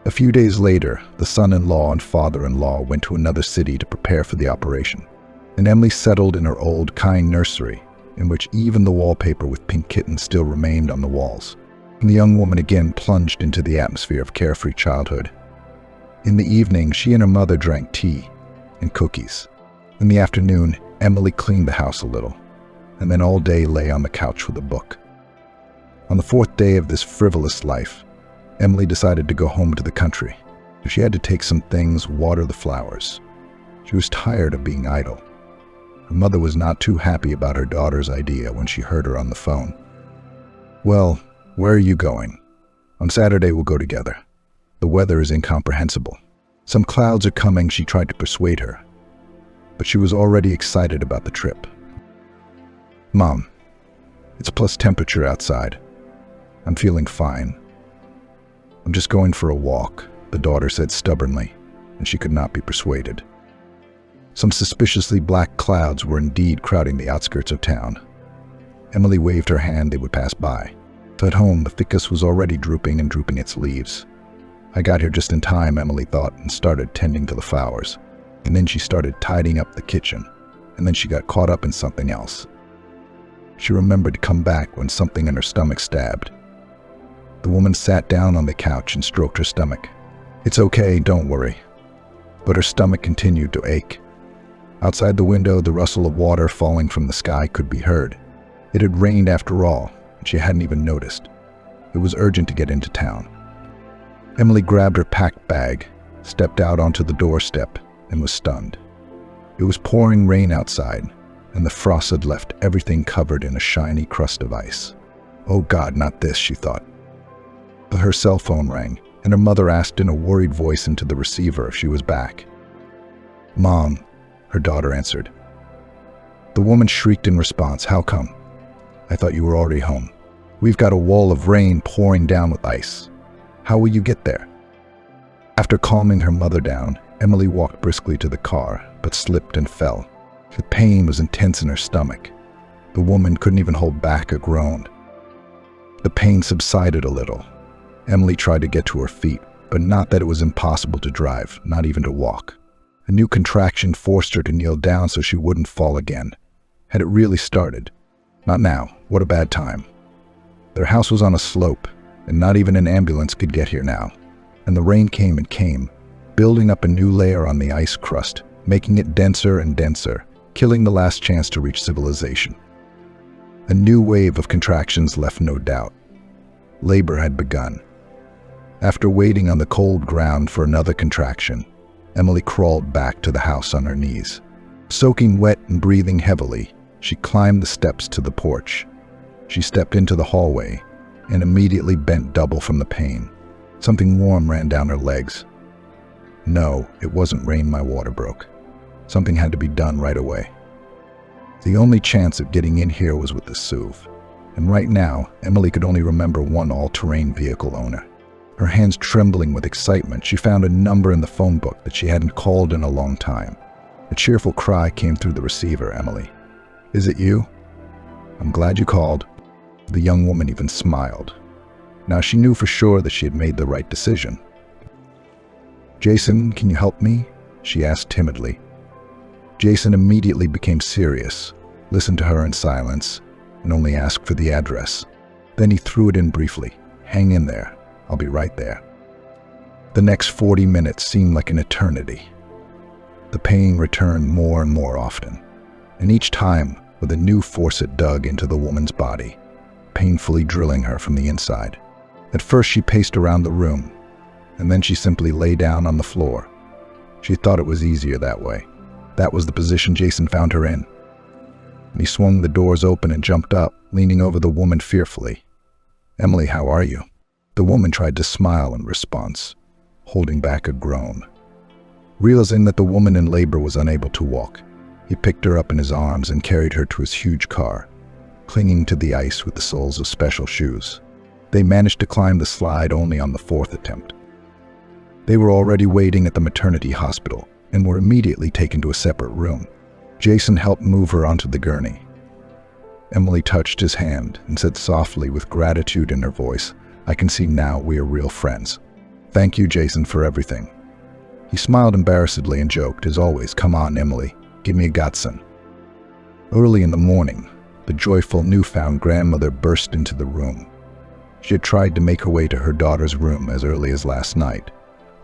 A few days later, the son-in-law and father-in-law went to another city to prepare for the operation, and Emily settled in her old, kind nursery, in which even the wallpaper with pink kittens still remained on the walls. And the young woman again plunged into the atmosphere of carefree childhood. In the evening, she and her mother drank tea and cookies. In the afternoon, Emily cleaned the house a little, and then all day lay on the couch with a book. On the 4th day of this frivolous life, Emily decided to go home to the country. She had to take some things, water the flowers. She was tired of being idle. Her mother was not too happy about her daughter's idea when she heard her on the phone. "Well, where are you going? On Saturday we'll go together. The weather is incomprehensible. Some clouds are coming," she tried to persuade her. But she was already excited about the trip. "Mom, it's plus temperature outside. I'm feeling fine. I'm just going for a walk," the daughter said stubbornly, and she could not be persuaded. Some suspiciously black clouds were indeed crowding the outskirts of town. Emily waved her hand they would pass by. At home, the ficus was already drooping its leaves. "I got here just in time," Emily thought, and started tending to the flowers. And then she started tidying up the kitchen, and then she got caught up in something else. She remembered to come back when something in her stomach stabbed. The woman sat down on the couch and stroked her stomach. "It's okay, don't worry." But her stomach continued to ache. Outside the window, the rustle of water falling from the sky could be heard. It had rained after all, and she hadn't even noticed. It was urgent to get into town. Emily grabbed her packed bag, stepped out onto the doorstep, and was stunned. It was pouring rain outside, and the frost had left everything covered in a shiny crust of ice. "Oh God, not this," she thought. But her cell phone rang, and her mother asked in a worried voice into the receiver if she was back. "Mom," her daughter answered. The woman shrieked in response, "How come? I thought you were already home. We've got a wall of rain pouring down with ice. How will you get there?" After calming her mother down, Emily walked briskly to the car, but slipped and fell. The pain was intense in her stomach. The woman couldn't even hold back a groan. The pain subsided a little. Emily tried to get to her feet, but not that it was impossible to drive, not even to walk. A new contraction forced her to kneel down so she wouldn't fall again. Had it really started? Not now. What a bad time. Their house was on a slope, and not even an ambulance could get here now. And the rain came and came, building up a new layer on the ice crust, making it denser and denser, killing the last chance to reach civilization. A new wave of contractions left no doubt. Labor had begun. After waiting on the cold ground for another contraction, Emily crawled back to the house on her knees. Soaking wet and breathing heavily, she climbed the steps to the porch. She stepped into the hallway and immediately bent double from the pain. Something warm ran down her legs. No, it wasn't rain, my water broke. Something had to be done right away. The only chance of getting in here was with the SUV. And right now, Emily could only remember one all-terrain vehicle owner. Her hands trembling with excitement, she found a number in the phone book that she hadn't called in a long time. A cheerful cry came through the receiver, "Emily. Is it you? I'm glad you called." The young woman even smiled. Now she knew for sure that she had made the right decision. "Jason, can you help me?" she asked timidly. Jason immediately became serious, listened to her in silence, and only asked for the address. Then he threw it in briefly. "Hang in there. I'll be right there." The next 40 minutes seemed like an eternity. The pain returned more and more often, and each time with a new force it dug into the woman's body, painfully drilling her from the inside. At first she paced around the room, and then she simply lay down on the floor. She thought it was easier that way. That was the position Jason found her in. And he swung the doors open and jumped up, leaning over the woman fearfully. "Emily, how are you?" The woman tried to smile in response, holding back a groan. Realizing that the woman in labor was unable to walk, he picked her up in his arms and carried her to his huge car, clinging to the ice with the soles of special shoes. They managed to climb the slide only on the 4th attempt. They were already waiting at the maternity hospital and were immediately taken to a separate room. Jason helped move her onto the gurney. Emily touched his hand and said softly with gratitude in her voice, "I can see now we are real friends. Thank you, Jason, for everything." He smiled embarrassedly and joked, as always, "Come on, Emily, give me a Godson." Early in the morning, the joyful newfound grandmother burst into the room. She had tried to make her way to her daughter's room as early as last night,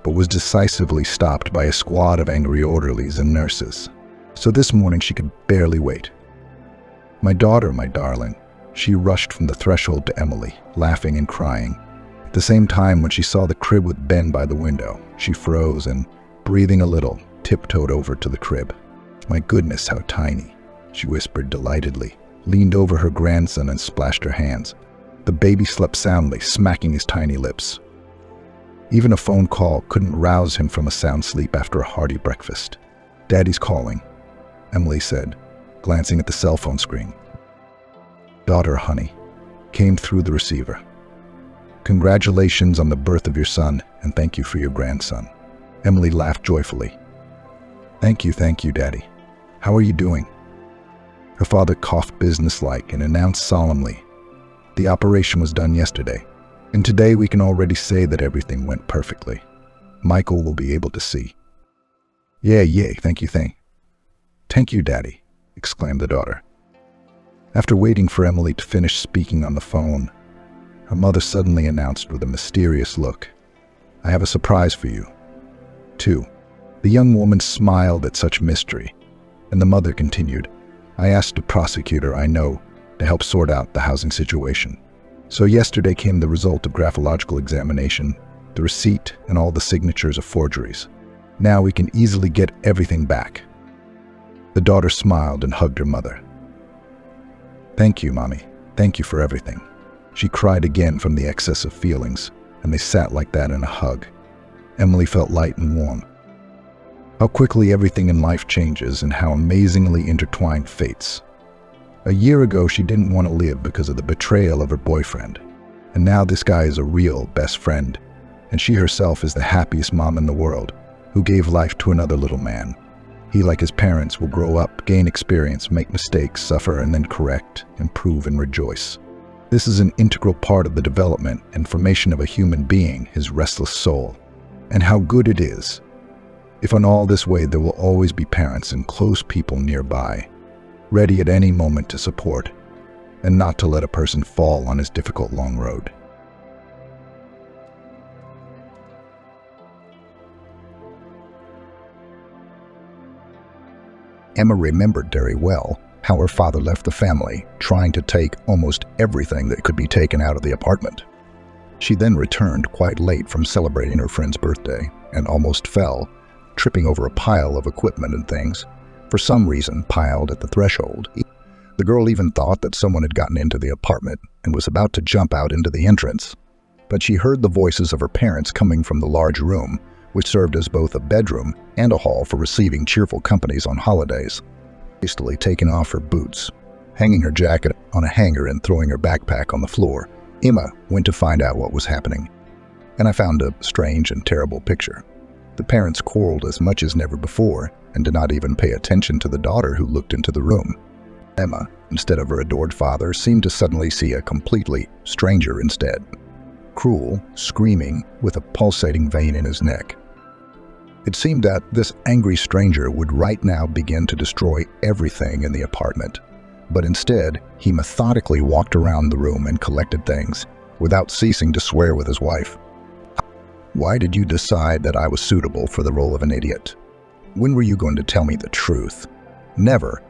but was decisively stopped by a squad of angry orderlies and nurses. So this morning she could barely wait. "My daughter, my darling." She rushed from the threshold to Emily, laughing and crying. At the same time, when she saw the crib with Ben by the window, she froze and, breathing a little, tiptoed over to the crib. My goodness, how tiny. she whispered delightedly, leaned over her grandson and splashed her hands. The baby slept soundly, smacking his tiny lips. Even a phone call couldn't rouse him from a sound sleep after a hearty breakfast. "Daddy's calling," Emily said, glancing at the cell phone screen. "Daughter, honey," came through the receiver. "Congratulations on the birth of your son, and thank you for your grandson." Emily laughed joyfully. Thank you, Daddy. How are you doing?" Her father coughed businesslike and announced solemnly, "The operation was done yesterday, and today we can already say that everything went perfectly. Michael will be able to see." Yay, thank you. "Thank you, Daddy," exclaimed the daughter. After waiting for Emily to finish speaking on the phone, her mother suddenly announced with a mysterious look, "I have a surprise for you, too." The young woman smiled at such mystery, and the mother continued, "I asked a prosecutor I know to help sort out the housing situation. So yesterday came the result of graphological examination, the receipt, and all the signatures of forgeries. Now we can easily get everything back." The daughter smiled and hugged her mother. "Thank you, Mommy. Thank you for everything." She cried again from the excess of feelings, and they sat like that in a hug. Emily felt light and warm. How quickly everything in life changes and how amazingly intertwined fates. A year ago, she didn't want to live because of the betrayal of her boyfriend. And now this guy is a real best friend, and she herself is the happiest mom in the world, who gave life to another little man. He, like his parents, will grow up, gain experience, make mistakes, suffer, and then correct, improve, and rejoice. This is an integral part of the development and formation of a human being, his restless soul. And how good it is if in all this way there will always be parents and close people nearby, ready at any moment to support, and not to let a person fall on his difficult long road. Emma remembered very well how her father left the family, trying to take almost everything that could be taken out of the apartment. She then returned quite late from celebrating her friend's birthday and almost fell, tripping over a pile of equipment and things, for some reason piled at the threshold. The girl even thought that someone had gotten into the apartment and was about to jump out into the entrance. But she heard the voices of her parents coming from the large room, which served as both a bedroom and a hall for receiving cheerful companies on holidays. Hastily taking off her boots, hanging her jacket on a hanger and throwing her backpack on the floor, Emma went to find out what was happening. And I found a strange and terrible picture. The parents quarreled as much as never before and did not even pay attention to the daughter who looked into the room. Emma, instead of her adored father, seemed to suddenly see a completely stranger instead. Cruel, screaming, with a pulsating vein in his neck. It seemed that this angry stranger would right now begin to destroy everything in the apartment. But instead, he methodically walked around the room and collected things, without ceasing to swear with his wife. "Why did you decide that I was suitable for the role of an idiot? When were you going to tell me the truth? Never.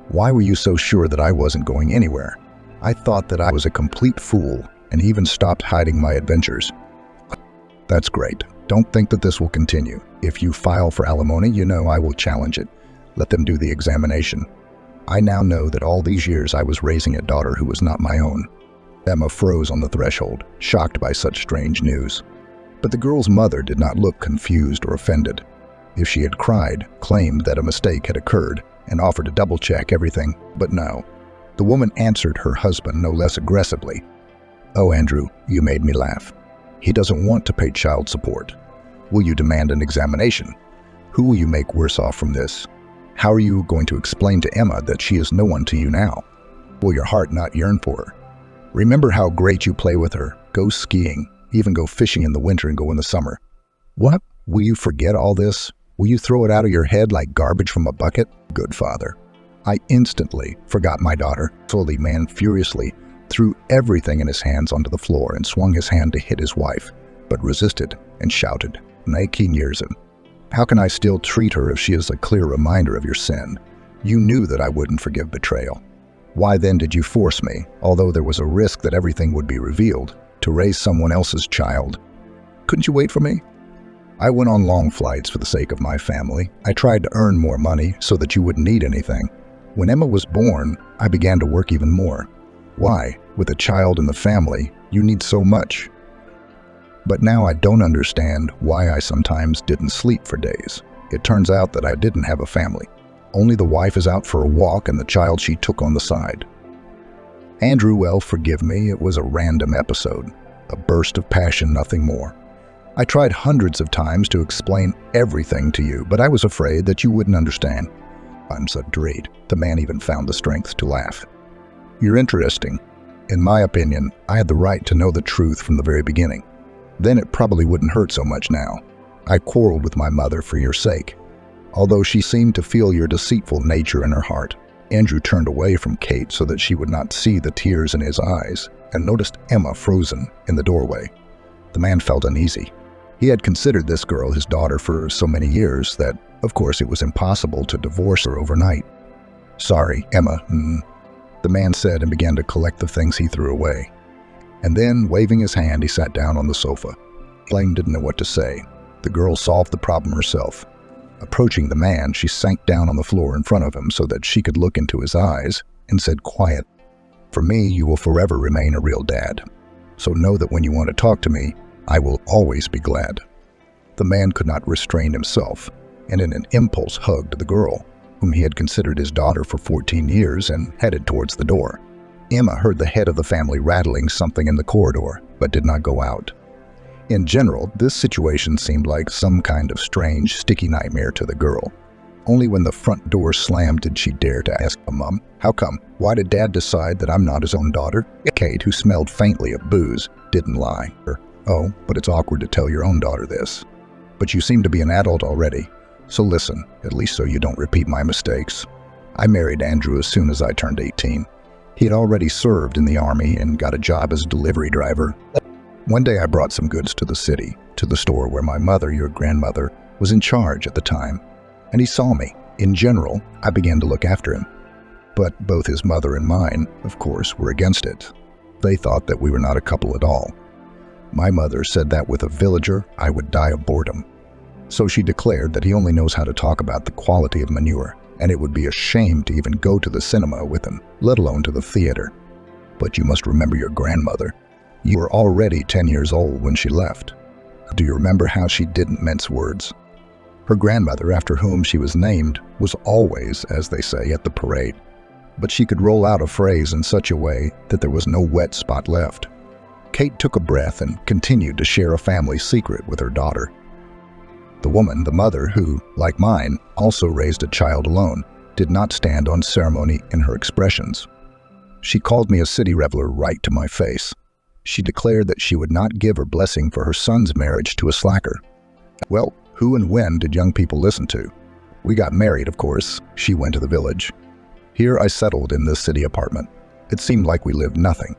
Why were you so sure that I wasn't going anywhere? I thought that I was a complete fool and even stopped hiding my adventures." "That's great. Don't think that this will continue. If you file for alimony, you know I will challenge it. Let them do the examination. I now know that all these years I was raising a daughter who was not my own." Emma froze on the threshold, shocked by such strange news. But the girl's mother did not look confused or offended. If she had cried, claimed that a mistake had occurred, and offered to double-check everything, but no. The woman answered her husband no less aggressively. "Oh, Andrew, you made me laugh. He doesn't want to pay child support. Will you demand an examination? Who will you make worse off from this? How are you going to explain to Emma that she is no one to you now? Will your heart not yearn for her? Remember how great you play with her, go skiing, even go fishing in the winter and go in the summer. What? Will you forget all this? Will you throw it out of your head like garbage from a bucket? Good father." I instantly forgot my daughter. So the man furiously threw everything in his hands onto the floor and swung his hand to hit his wife, but resisted and shouted, "Nakin Yerzin. How can I still treat her if she is a clear reminder of your sin? You knew that I wouldn't forgive betrayal. Why then did you force me, although there was a risk that everything would be revealed, to raise someone else's child? Couldn't you wait for me? I went on long flights for the sake of my family. I tried to earn more money so that you wouldn't need anything. When Emma was born, I began to work even more. Why? With a child in the family, you need so much. But now I don't understand why I sometimes didn't sleep for days. It turns out that I didn't have a family. Only the wife is out for a walk and the child she took on the side. Andrew, well, forgive me, it was a random episode. A burst of passion, nothing more. I tried hundreds of times to explain everything to you, but I was afraid that you wouldn't understand. I'm so dread. The man even found the strength to laugh. You're interesting. In my opinion, I had the right to know the truth from the very beginning. Then it probably wouldn't hurt so much now. I quarreled with my mother for your sake. Although she seemed to feel your deceitful nature in her heart, Andrew turned away from Kate so that she would not see the tears in his eyes and noticed Emma frozen in the doorway. The man felt uneasy. He had considered this girl his daughter for so many years that, of course, it was impossible to divorce her overnight. Sorry, Emma, the man said and began to collect the things he threw away. And then, waving his hand, he sat down on the sofa. Elaine didn't know what to say. The girl solved the problem herself. Approaching the man, she sank down on the floor in front of him so that she could look into his eyes and said quietly, "For me, you will forever remain a real dad. So know that when you want to talk to me, I will always be glad." The man could not restrain himself, and in an impulse hugged the girl, whom he had considered his daughter for 14 years, and headed towards the door. Emma heard the head of the family rattling something in the corridor, but did not go out. In general, this situation seemed like some kind of strange, sticky nightmare to the girl. Only when the front door slammed did she dare to ask, "Mom, how come? Why did Dad decide that I'm not his own daughter?" Kate, who smelled faintly of booze, didn't lie. "Oh, but it's awkward to tell your own daughter this. But you seem to be an adult already, so listen, at least so you don't repeat my mistakes. I married Andrew as soon as I turned 18. He had already served in the army and got a job as a delivery driver. One day I brought some goods to the city, to the store where my mother, your grandmother, was in charge at the time, and he saw me. In general, I began to look after him. But both his mother and mine, of course, were against it. They thought that we were not a couple at all. My mother said that with a villager, I would die of boredom. So she declared that he only knows how to talk about the quality of manure, and it would be a shame to even go to the cinema with him, let alone to the theater. But you must remember your grandmother. You were already 10 years old when she left. Do you remember how she didn't mince words? Her grandmother, after whom she was named, was always, as they say, at the parade. But she could roll out a phrase in such a way that there was no wet spot left. Kate took a breath and continued to share a family secret with her daughter. The woman, the mother, who, like mine, also raised a child alone, did not stand on ceremony in her expressions. She called me a city reveler right to my face. She declared that she would not give her blessing for her son's marriage to a slacker. Well, who and when did young people listen to? We got married, of course. She went to the village. Here I settled in this city apartment. It seemed like we lived nothing.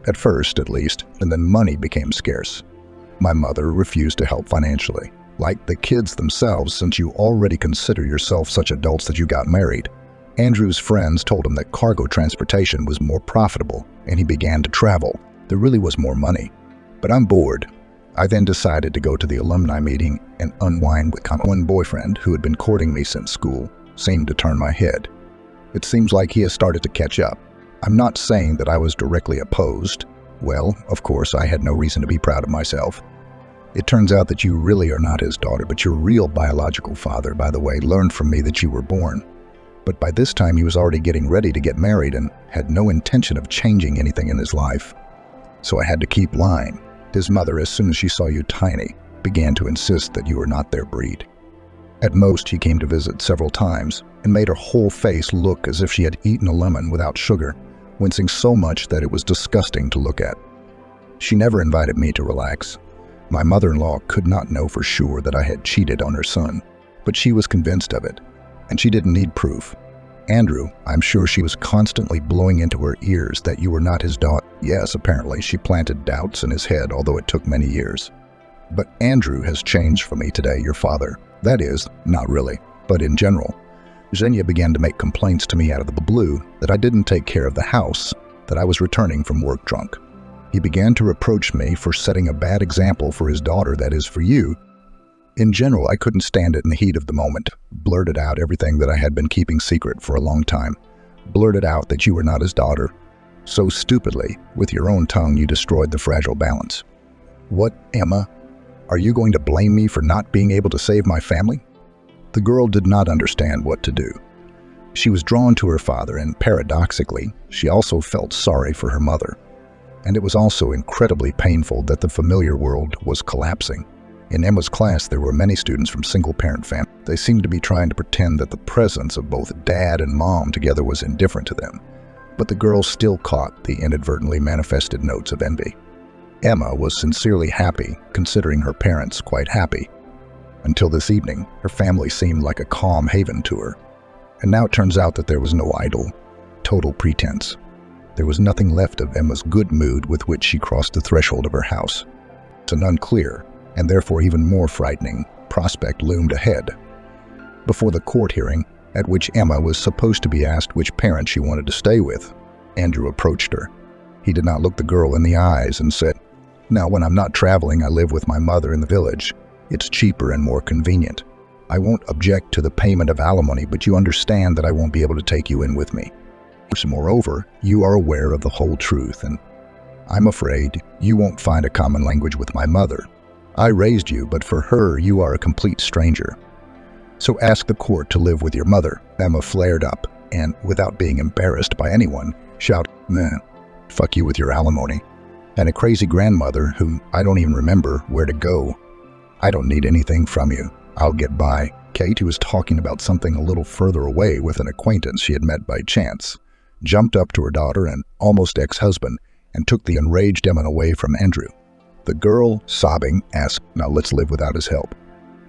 At first, at least, and then money became scarce. My mother refused to help financially. Like the kids themselves, since you already consider yourself such adults that you got married. Andrew's friends told him that cargo transportation was more profitable, and he began to travel. There really was more money. But I'm bored. I then decided to go to the alumni meeting and unwind with one boyfriend who had been courting me since school seemed to turn my head. It seems like he has started to catch up. I'm not saying that I was directly opposed. Well, of course, I had no reason to be proud of myself. It turns out that you really are not his daughter, but your real biological father, by the way, learned from me that you were born. But by this time he was already getting ready to get married and had no intention of changing anything in his life. So I had to keep lying. His mother, as soon as she saw you tiny, began to insist that you were not their breed. At most, she came to visit several times and made her whole face look as if she had eaten a lemon without sugar, wincing so much that it was disgusting to look at. She never invited me to relax. My mother-in-law could not know for sure that I had cheated on her son, but she was convinced of it, and she didn't need proof. Andrew, I'm sure she was constantly blowing into her ears that you were not his daughter. Yes, apparently she planted doubts in his head, although it took many years. But Andrew has changed for me today, your father. That is, not really, but in general. Xenia began to make complaints to me out of the blue that I didn't take care of the house, that I was returning from work drunk. He began to reproach me for setting a bad example for his daughter, that is, for you. In general, I couldn't stand it in the heat of the moment, blurted out everything that I had been keeping secret for a long time. blurted out that you were not his daughter. So stupidly, with your own tongue, you destroyed the fragile balance. What, Emma? Are you going to blame me for not being able to save my family? The girl did not understand what to do. She was drawn to her father, and paradoxically, she also felt sorry for her mother. And it was also incredibly painful that the familiar world was collapsing. In Emma's class, there were many students from single-parent families. They seemed to be trying to pretend that the presence of both dad and mom together was indifferent to them. But the girl still caught the inadvertently manifested notes of envy. Emma was sincerely happy, considering her parents quite happy. Until this evening, her family seemed like a calm haven to her. And now it turns out that there was no idol, total pretense. There was nothing left of Emma's good mood with which she crossed the threshold of her house. It's an unclear, and therefore even more frightening, prospect loomed ahead. Before the court hearing, at which Emma was supposed to be asked which parent she wanted to stay with, Andrew approached her. He did not look the girl in the eyes and said, "Now, when I'm not traveling, I live with my mother in the village. It's cheaper and more convenient. I won't object to the payment of alimony, but you understand that I won't be able to take you in with me. Moreover, you are aware of the whole truth, and I'm afraid you won't find a common language with my mother. I raised you, but for her, you are a complete stranger. So ask the court to live with your mother." Emma flared up, and without being embarrassed by anyone, shouted, "Man, fuck you with your alimony. And a crazy grandmother who I don't even remember where to go. I don't need anything from you. I'll get by." Kate, who was talking about something a little further away with an acquaintance she had met by chance, jumped up to her daughter and almost ex-husband and took the enraged Emma away from Andrew. The girl, sobbing, asked, "Now let's live without his help.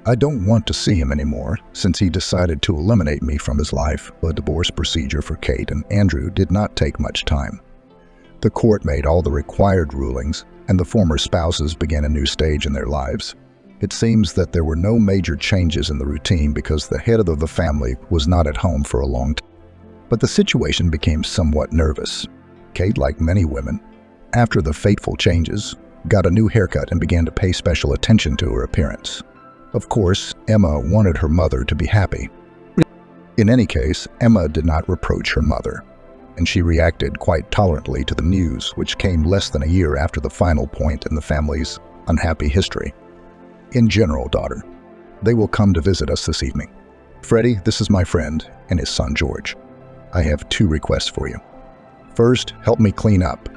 I don't want to see him anymore since he decided to eliminate me from his life." The divorce procedure for Kate and Andrew did not take much time. The court made all the required rulings, and the former spouses began a new stage in their lives. It seems that there were no major changes in the routine because the head of the family was not at home for a long time. But the situation became somewhat nervous. Kate, like many women, after the fateful changes, got a new haircut and began to pay special attention to her appearance. Of course, Emma wanted her mother to be happy. In any case, Emma did not reproach her mother, and she reacted quite tolerantly to the news, which came less than a year after the final point in the family's unhappy history. "In general, daughter, they will come to visit us this evening. Freddie, this is my friend, and his son George. I have 2 requests for you. First, help me clean up.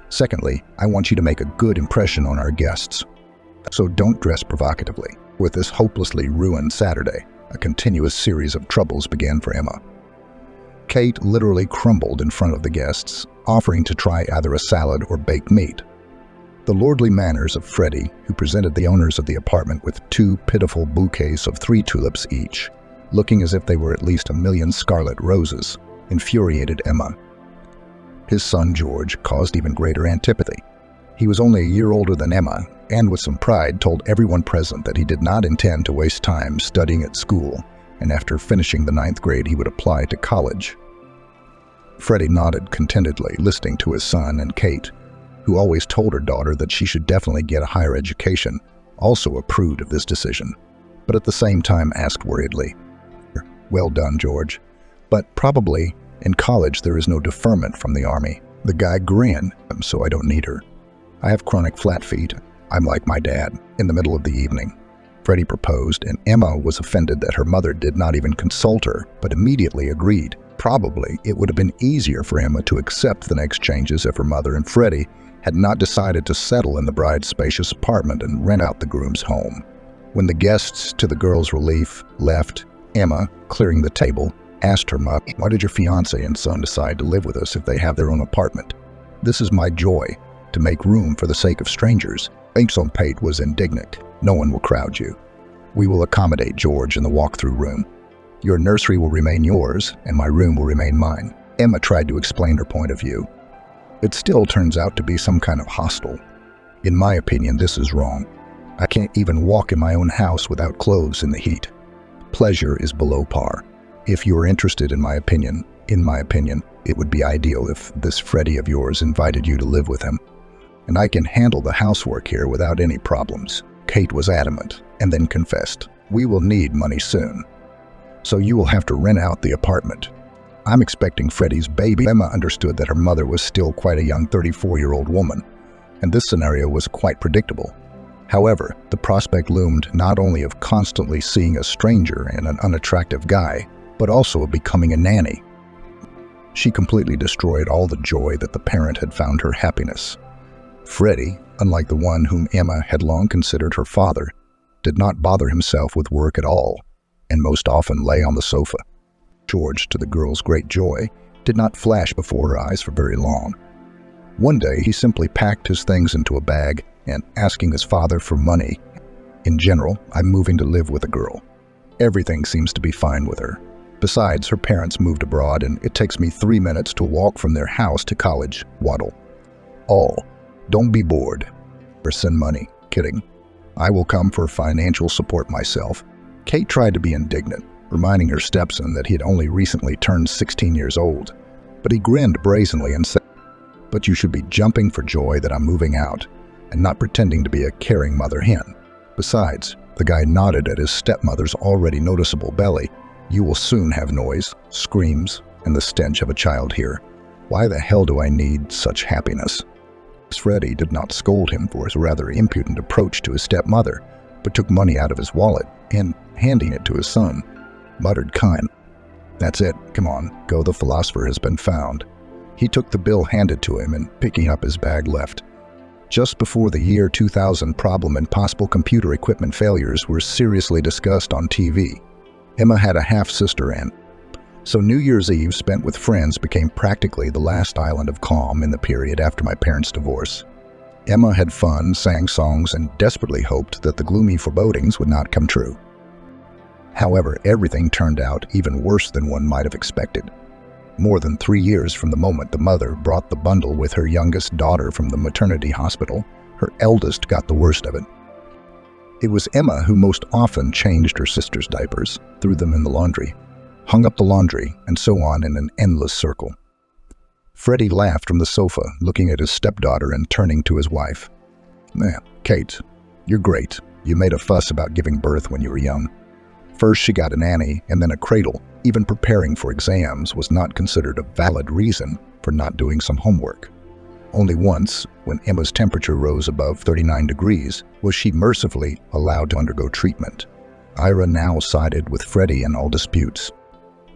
Secondly, I want you to make a good impression on our guests. So don't dress provocatively." With this hopelessly ruined Saturday, a continuous series of troubles began for Emma. Kate literally crumbled in front of the guests, offering to try either a salad or baked meat. The lordly manners of Freddie, who presented the owners of the apartment with 2 pitiful bouquets of 3 tulips each, looking as if they were at least 1,000,000 scarlet roses, infuriated Emma. His son George caused even greater antipathy. He was only a year older than Emma, and with some pride told everyone present that he did not intend to waste time studying at school, and after finishing the 9th grade he would apply to college. Freddie nodded contentedly, listening to his son, and Kate, who always told her daughter that she should definitely get a higher education, also approved of this decision, but at the same time asked worriedly, "Well done, George, but probably in college there is no deferment from the army." The guy grinned, "So I don't need her. I have chronic flat feet. I'm like my dad." In the middle of the evening, Freddie proposed, and Emma was offended that her mother did not even consult her, but immediately agreed. Probably it would have been easier for Emma to accept the next changes if her mother and Freddie had not decided to settle in the bride's spacious apartment and rent out the groom's home. When the guests, to the girl's relief, left, Emma, clearing the table, asked her mother, "Why did your fiancé and son decide to live with us if they have their own apartment? This is my joy, to make room for the sake of strangers." Aunt Pate was indignant. "No one will crowd you. We will accommodate George in the walk-through room. Your nursery will remain yours, and my room will remain mine." Emma tried to explain her point of view. It still turns out to be some kind of hostel. In my opinion, this is wrong. I can't even walk in my own house without clothes in the heat. Pleasure is below par. If you are interested in my opinion, it would be ideal if this Freddie of yours invited you to live with him. And I can handle the housework here without any problems. Kate was adamant, and then confessed, "We will need money soon, so you will have to rent out the apartment." I'm expecting Freddie's baby. Emma understood that her mother was still quite a young 34-year-old woman, and this scenario was quite predictable. However, the prospect loomed not only of constantly seeing a stranger and an unattractive guy, but also of becoming a nanny. She completely destroyed all the joy that the parent had found her happiness. Freddie, unlike the one whom Emma had long considered her father, did not bother himself with work at all, and most often lay on the sofa. George, to the girl's great joy, did not flash before her eyes for very long. One day, he simply packed his things into a bag and asking his father for money. In general, I'm moving to live with a girl. Everything seems to be fine with her. Besides, her parents moved abroad and it takes me 3 minutes to walk from their house to college. Waddle. All. Don't be bored. Or send money. Kidding. I will come for financial support myself. Kate tried to be indignant, reminding her stepson that he had only recently turned 16 years old. But he grinned brazenly and said, "But you should be jumping for joy that I'm moving out, and not pretending to be a caring mother hen. Besides," the guy nodded at his stepmother's already noticeable belly, "you will soon have noise, screams, and the stench of a child here. Why the hell do I need such happiness?" Freddie did not scold him for his rather impudent approach to his stepmother, but took money out of his wallet and, handing it to his son, muttered kind, "That's it, come on, go, the philosopher has been found." He took the bill handed to him and, picking up his bag, left. Just before the year 2000, problem and possible computer equipment failures were seriously discussed on TV. Emma had a half-sister, and so New Year's Eve spent with friends became practically the last island of calm in the period after my parents' divorce. Emma had fun, sang songs, and desperately hoped that the gloomy forebodings would not come true. However, everything turned out even worse than one might have expected. More than 3 years from the moment the mother brought the bundle with her youngest daughter from the maternity hospital, her eldest got the worst of it. It was Emma who most often changed her sister's diapers, threw them in the laundry, hung up the laundry, and so on in an endless circle. Freddie laughed from the sofa, looking at his stepdaughter and turning to his wife. Kate, you're great. You made a fuss about giving birth when you were young. First she got a nanny and then a cradle. Even preparing for exams was not considered a valid reason for not doing some homework. Only once, when Emma's temperature rose above 39 degrees, was she mercifully allowed to undergo treatment. Ira now sided with Freddie in all disputes.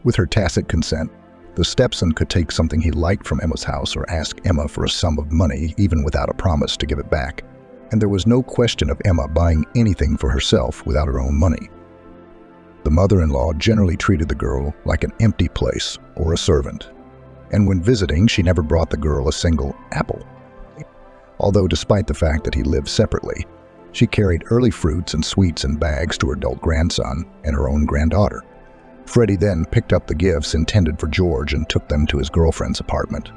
With her tacit consent, the stepson could take something he liked from Emma's house or ask Emma for a sum of money even without a promise to give it back. And there was no question of Emma buying anything for herself without her own money. The mother-in-law generally treated the girl like an empty place or a servant. And when visiting, she never brought the girl a single apple. Although despite the fact that he lived separately, she carried early fruits and sweets in bags to her adult grandson and her own granddaughter. Freddie then picked up the gifts intended for George and took them to his girlfriend's apartment.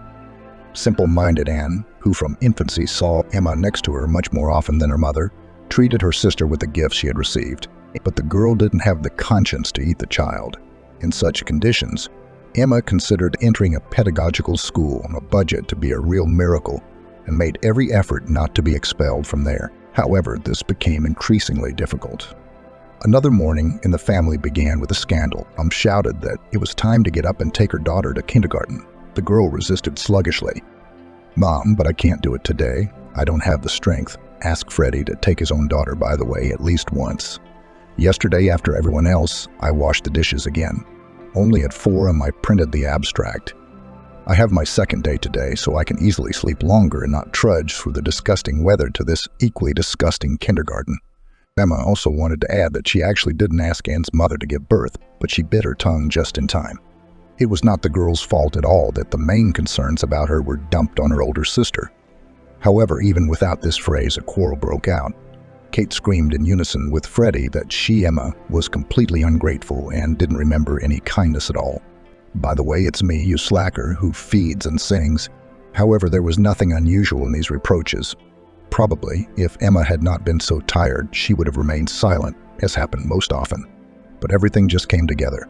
Simple-minded Anne, who from infancy saw Emma next to her much more often than her mother, treated her sister with the gifts she had received. But the girl didn't have the conscience to eat the child. In such conditions, Emma considered entering a pedagogical school on a budget to be a real miracle and made every effort not to be expelled from there. However, this became increasingly difficult. Another morning in the family began with a scandal. Mom shouted that it was time to get up and take her daughter to kindergarten. The girl resisted sluggishly. "Mom, but I can't do it today. I don't have the strength." Asked Freddie to take his own daughter, by the way, at least once. "Yesterday, after everyone else, I washed the dishes again. Only at 4 am I printed the abstract. I have my second day today, so I can easily sleep longer and not trudge through the disgusting weather to this equally disgusting kindergarten." Emma also wanted to add that she actually didn't ask Anne's mother to give birth, but she bit her tongue just in time. It was not the girl's fault at all that the main concerns about her were dumped on her older sister. However, even without this phrase, a quarrel broke out. Kate screamed in unison with Freddie that she, Emma, was completely ungrateful and didn't remember any kindness at all. "By the way, it's me, you slacker, who feeds and sings." However, there was nothing unusual in these reproaches. Probably, if Emma had not been so tired, she would have remained silent, as happened most often. But everything just came together.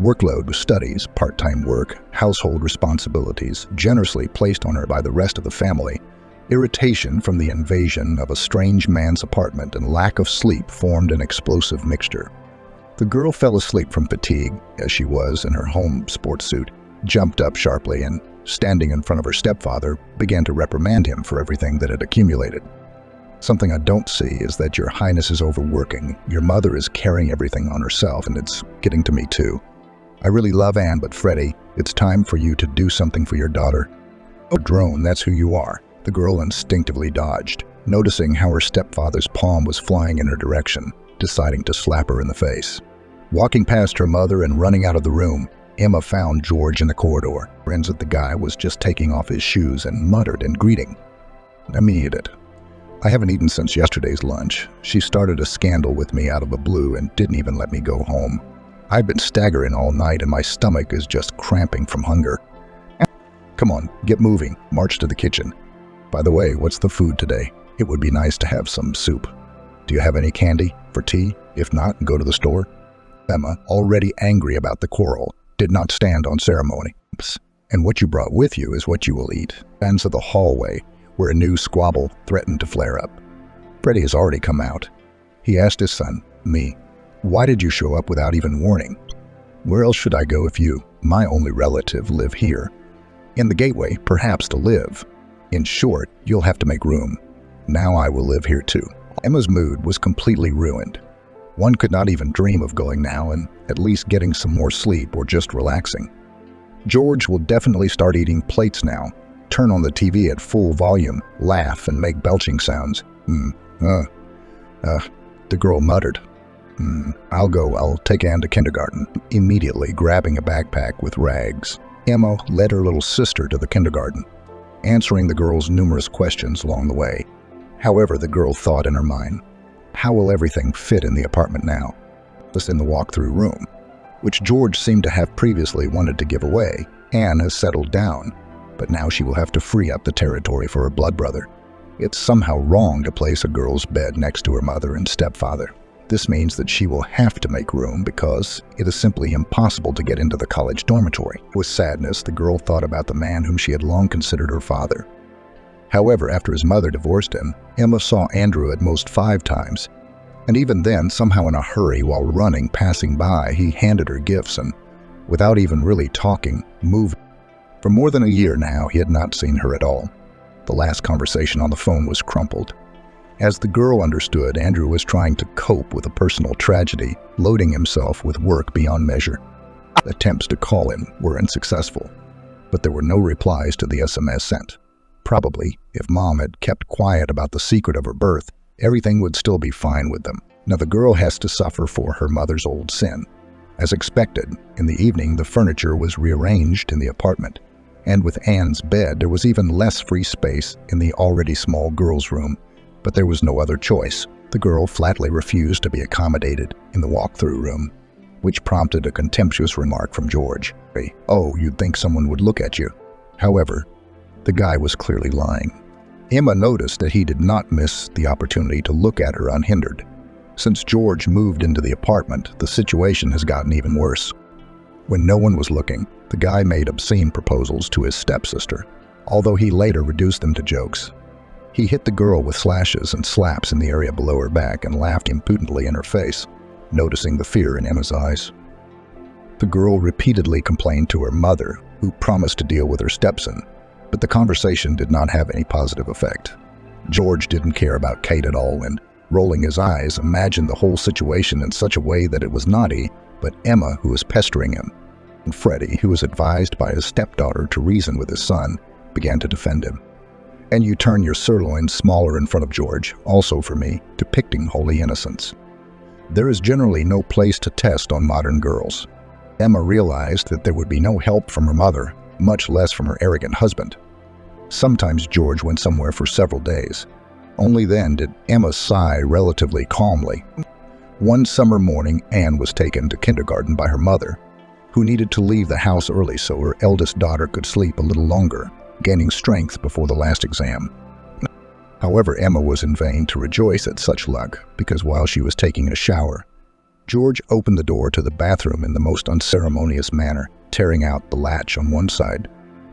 Workload with studies, part-time work, household responsibilities, generously placed on her by the rest of the family, irritation from the invasion of a strange man's apartment, and lack of sleep formed an explosive mixture. The girl fell asleep from fatigue, as she was in her home sports suit, jumped up sharply and, standing in front of her stepfather, began to reprimand him for everything that had accumulated. "Something I don't see is that your highness is overworking. Your mother is carrying everything on herself, and it's getting to me too. I really love Anne, but Freddie, it's time for you to do something for your daughter." "Oh, drone, that's who you are." The girl instinctively dodged, noticing how her stepfather's palm was flying in her direction, deciding to slap her in the face. Walking past her mother and running out of the room, Emma found George in the corridor. Friends that the guy was just taking off his shoes and muttered in greeting, "I mean it. I haven't eaten since yesterday's lunch. She started a scandal with me out of the blue and didn't even let me go home. I've been staggering all night and my stomach is just cramping from hunger. Come on, get moving. March to the kitchen. By the way, what's the food today? It would be nice to have some soup. Do you have any candy for tea? If not, go to the store." Emma, already angry about the quarrel, did not stand on ceremony. "And what you brought with you is what you will eat." Ends of the hallway, where a new squabble threatened to flare up. Freddie has already come out. He asked his son, me, "Why did you show up without even warning?" "Where else should I go if you, my only relative, live here? In the gateway, perhaps to live. In short, you'll have to make room. Now I will live here too." Emma's mood was completely ruined. One could not even dream of going now and at least getting some more sleep or just relaxing. George will definitely start eating plates now, turn on the TV at full volume, laugh, and make belching sounds. The girl muttered. I'll take Anne to kindergarten," immediately grabbing a backpack with rags. Emma led her little sister to the kindergarten, answering the girl's numerous questions along the way. However, the girl thought in her mind, how will everything fit in the apartment now? This in the walk-through room, which George seemed to have previously wanted to give away. Anne has settled down, but now she will have to free up the territory for her blood brother. It's somehow wrong to place a girl's bed next to her mother and stepfather. This means that she will have to make room because it is simply impossible to get into the college dormitory. With sadness, the girl thought about the man whom she had long considered her father. However, after his mother divorced him, Emma saw Andrew at most 5 times, and even then, somehow in a hurry while running, passing by, he handed her gifts and, without even really talking, moved. For more than a year now, he had not seen her at all. The last conversation on the phone was crumpled. As the girl understood, Andrew was trying to cope with a personal tragedy, loading himself with work beyond measure. Attempts to call him were unsuccessful, but there were no replies to the SMS sent. Probably, if Mom had kept quiet about the secret of her birth, everything would still be fine with them. Now the girl has to suffer for her mother's old sin. As expected, in the evening the furniture was rearranged in the apartment, and with Anne's bed there was even less free space in the already small girl's room. But there was no other choice. The girl flatly refused to be accommodated in the walk-through room, which prompted a contemptuous remark from George. "Oh, you'd think someone would look at you." However, the guy was clearly lying. Emma noticed that he did not miss the opportunity to look at her unhindered. Since George moved into the apartment, the situation has gotten even worse. When no one was looking, the guy made obscene proposals to his stepsister, although he later reduced them to jokes. He hit the girl with slashes and slaps in the area below her back and laughed impudently in her face, noticing the fear in Emma's eyes. The girl repeatedly complained to her mother, who promised to deal with her stepson, but the conversation did not have any positive effect. George didn't care about Kate at all and, rolling his eyes, imagined the whole situation in such a way that it was not he, but Emma who was pestering him. And Freddie, who was advised by his stepdaughter to reason with his son, began to defend him. "And you turn your sirloin smaller in front of George, also for me, depicting holy innocence. There is generally no place to test on modern girls." Emma realized that there would be no help from her mother, much less from her arrogant husband. Sometimes George went somewhere for several days. Only then did Emma sigh relatively calmly. One summer morning, Anne was taken to kindergarten by her mother, who needed to leave the house early so her eldest daughter could sleep a little longer, gaining strength before the last exam. However, Emma was in vain to rejoice at such luck, because while she was taking a shower, George opened the door to the bathroom in the most unceremonious manner, tearing out the latch on one side.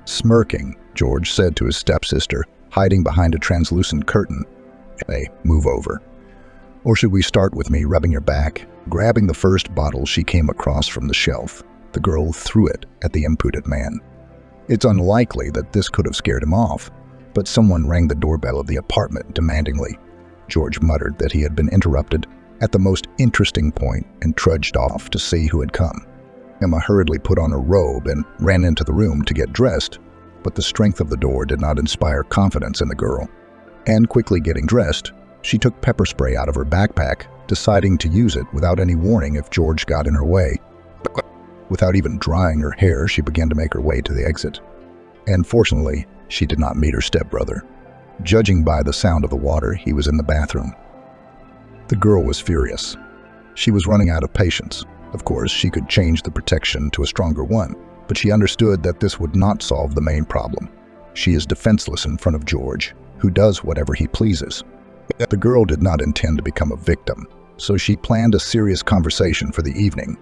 Smirking, George said to his stepsister, hiding behind a translucent curtain, "Hey, move over. Or should we start with me rubbing your back?" Grabbing the first bottle she came across from the shelf, the girl threw it at the impudent man. It's unlikely that this could have scared him off, but someone rang the doorbell of the apartment demandingly. George muttered that he had been interrupted at the most interesting point and trudged off to see who had come. Emma hurriedly put on her robe and ran into the room to get dressed, but the strength of the door did not inspire confidence in the girl. And quickly getting dressed, she took pepper spray out of her backpack, deciding to use it without any warning if George got in her way. Without even drying her hair, she began to make her way to the exit. And fortunately, she did not meet her stepbrother. Judging by the sound of the water, he was in the bathroom. The girl was furious. She was running out of patience. Of course, she could change the protection to a stronger one, but she understood that this would not solve the main problem. She is defenseless in front of George, who does whatever he pleases. The girl did not intend to become a victim, so she planned a serious conversation for the evening.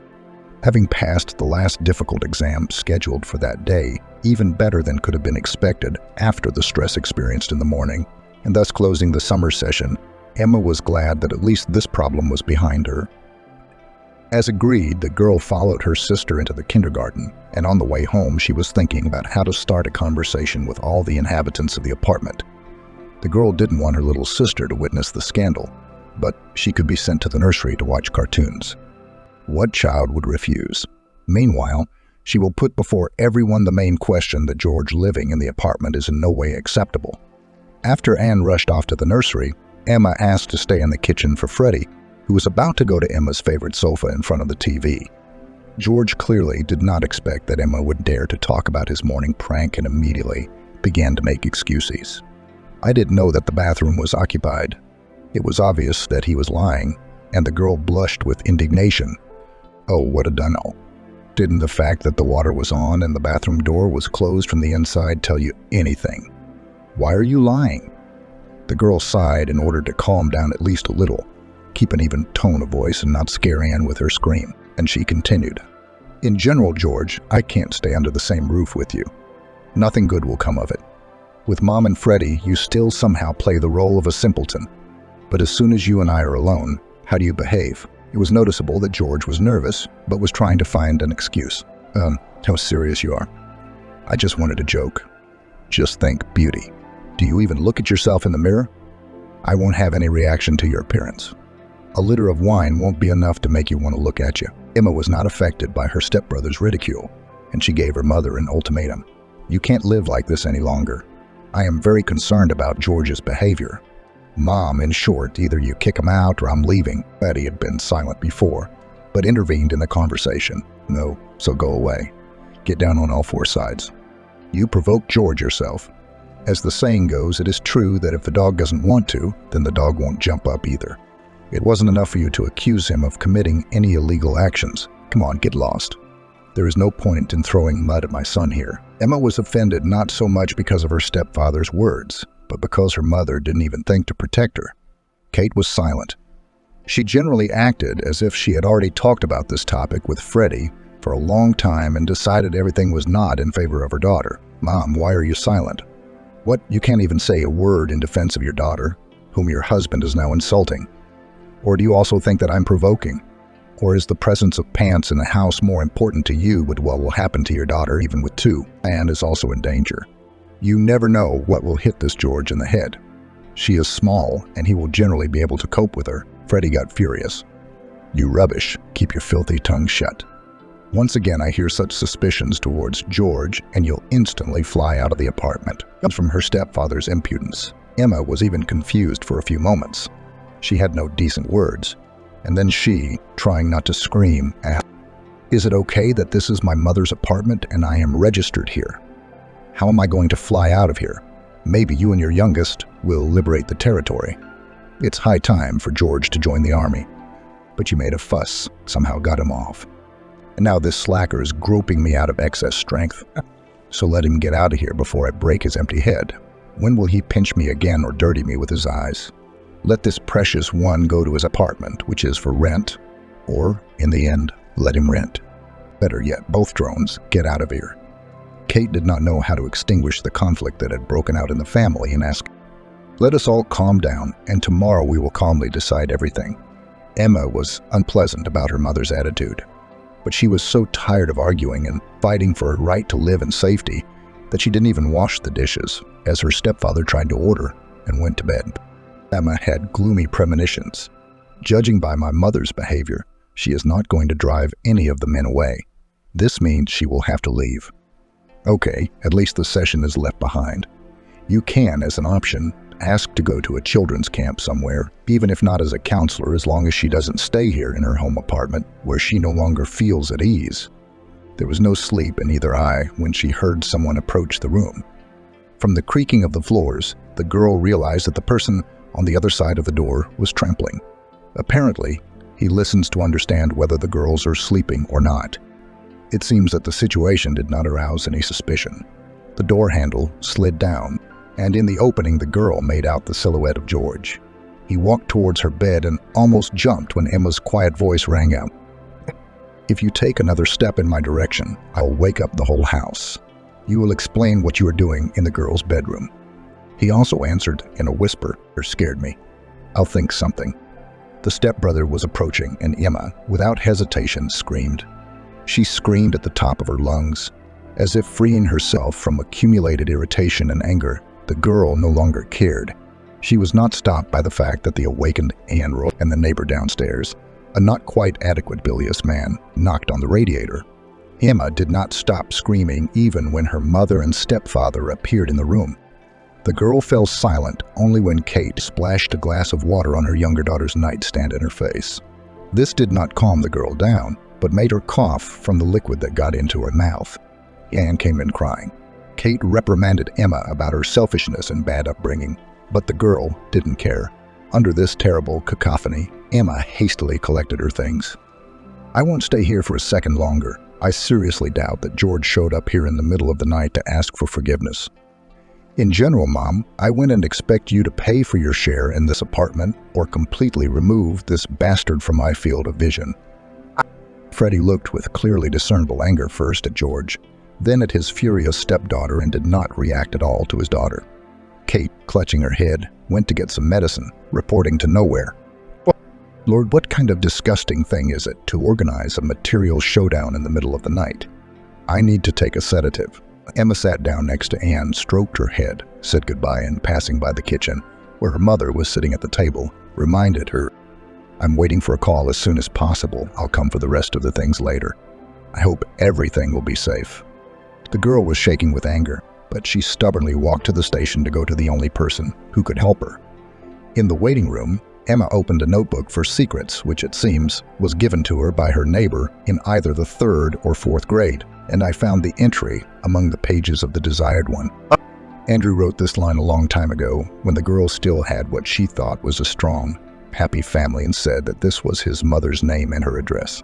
Having passed the last difficult exam scheduled for that day, even better than could have been expected after the stress experienced in the morning, and thus closing the summer session, Emma was glad that at least this problem was behind her. As agreed, the girl followed her sister into the kindergarten, and on the way home she was thinking about how to start a conversation with all the inhabitants of the apartment. The girl didn't want her little sister to witness the scandal, but she could be sent to the nursery to watch cartoons. What child would refuse? Meanwhile, she will put before everyone the main question that George living in the apartment is in no way acceptable. After Anne rushed off to the nursery, Emma asked to stay in the kitchen for Freddie, who was about to go to Emma's favorite sofa in front of the TV. George clearly did not expect that Emma would dare to talk about his morning prank and immediately began to make excuses. I didn't know that the bathroom was occupied. It was obvious that he was lying, and the girl blushed with indignation. Oh, what a dunno. Didn't the fact that the water was on and the bathroom door was closed from the inside tell you anything? Why are you lying? The girl sighed in order to calm down at least a little, keep an even tone of voice and not scare Anne with her scream, and she continued. In general, George, I can't stay under the same roof with you. Nothing good will come of it. With Mom and Freddie, you still somehow play the role of a simpleton. But as soon as you and I are alone, how do you behave? It was noticeable that George was nervous, but was trying to find an excuse. How serious you are. I just wanted a joke. Just think, beauty. Do you even look at yourself in the mirror? I won't have any reaction to your appearance. A liter of wine won't be enough to make you want to look at you. Emma was not affected by her stepbrother's ridicule, and she gave her mother an ultimatum. You can't live like this any longer. I am very concerned about George's behavior. Mom, in short, either you kick him out or I'm leaving. Betty had been silent before, but intervened in the conversation. No, so go away. Get down on all four sides. You provoked George yourself. As the saying goes, it is true that if the dog doesn't want to, then the dog won't jump up either. It wasn't enough for you to accuse him of committing any illegal actions. Come on, get lost. There is no point in throwing mud at my son here. Emma was offended not so much because of her stepfather's words, but because her mother didn't even think to protect her. Kate was silent. She generally acted as if she had already talked about this topic with Freddie for a long time and decided everything was not in favor of her daughter. Mom, why are you silent? What? You can't even say a word in defense of your daughter, whom your husband is now insulting. Or do you also think that I'm provoking? Or is the presence of pants in the house more important to you with what will happen to your daughter even with two? Anne is also in danger. You never know what will hit this George in the head. She is small, and he will generally be able to cope with her. Freddie got furious. You rubbish. Keep your filthy tongue shut. Once again, I hear such suspicions towards George, and you'll instantly fly out of the apartment. From her stepfather's impudence. Emma was even confused for a few moments. She had no decent words. And then she, trying not to scream, asked, Is it okay that this is my mother's apartment and I am registered here? How am I going to fly out of here? Maybe you and your youngest will liberate the territory. It's high time for George to join the army. But you made a fuss, somehow got him off. And now this slacker is groping me out of excess strength. So let him get out of here before I break his empty head. When will he pinch me again or dirty me with his eyes? Let this precious one go to his apartment, which is for rent, or, in the end, let him rent. Better yet, both drones, get out of here. Kate did not know how to extinguish the conflict that had broken out in the family and asked, Let us all calm down, and tomorrow we will calmly decide everything. Emma was unpleasant about her mother's attitude. but she was so tired of arguing and fighting for her right to live in safety that she didn't even wash the dishes, as her stepfather tried to order, and went to bed. Emma had gloomy premonitions. Judging by my mother's behavior, she is not going to drive any of the men away. This means she will have to leave. Okay, at least the session is left behind. You can, as an option, ask to go to a children's camp somewhere, even if not as a counselor, as long as she doesn't stay here in her home apartment where she no longer feels at ease. There was no sleep in either eye when she heard someone approach the room. From the creaking of the floors, the girl realized that the person on the other side of the door was trampling. Apparently, he listens to understand whether the girls are sleeping or not. It seems that the situation did not arouse any suspicion. The door handle slid down, and in the opening the girl made out the silhouette of George. He walked towards her bed and almost jumped when Emma's quiet voice rang out. "If you take another step in my direction, I will wake up the whole house. You will explain what you are doing in the girl's bedroom." He also answered in a whisper, "It scared me. I'll think something." The stepbrother was approaching, and Emma, without hesitation, screamed. She screamed at the top of her lungs, as if freeing herself from accumulated irritation and anger. The girl no longer cared. She was not stopped by the fact that the awakened Andrew and the neighbor downstairs, a not quite adequate bilious man, knocked on the radiator. Emma did not stop screaming even when her mother and stepfather appeared in the room. The girl fell silent only when Kate splashed a glass of water on her younger daughter's nightstand in her face. This did not calm the girl down, but made her cough from the liquid that got into her mouth. Anne came in crying. Kate reprimanded Emma about her selfishness and bad upbringing, but the girl didn't care. Under this terrible cacophony, Emma hastily collected her things. "I won't stay here for a second longer. I seriously doubt that George showed up here in the middle of the night to ask for forgiveness. In general, Mom, I wouldn't expect you to pay for your share in this apartment or completely remove this bastard from my field of vision." Freddie looked with clearly discernible anger first at George, then at his furious stepdaughter, and did not react at all to his daughter. Kate, clutching her head, went to get some medicine, reporting to nowhere. "Lord, what kind of disgusting thing is it to organize a material showdown in the middle of the night? I need to take a sedative." Emma sat down next to Anne, stroked her head, said goodbye, and passing by the kitchen, where her mother was sitting at the table, reminded her, "I'm waiting for a call as soon as possible. I'll come for the rest of the things later. I hope everything will be safe." The girl was shaking with anger, but she stubbornly walked to the station to go to the only person who could help her. In the waiting room, Emma opened a notebook for secrets, which it seems was given to her by her neighbor in either the 3rd or 4th grade, and I found the entry among the pages of the desired one. Andrew wrote this line a long time ago, when the girl still had what she thought was a strong, happy family, and said that this was his mother's name and her address.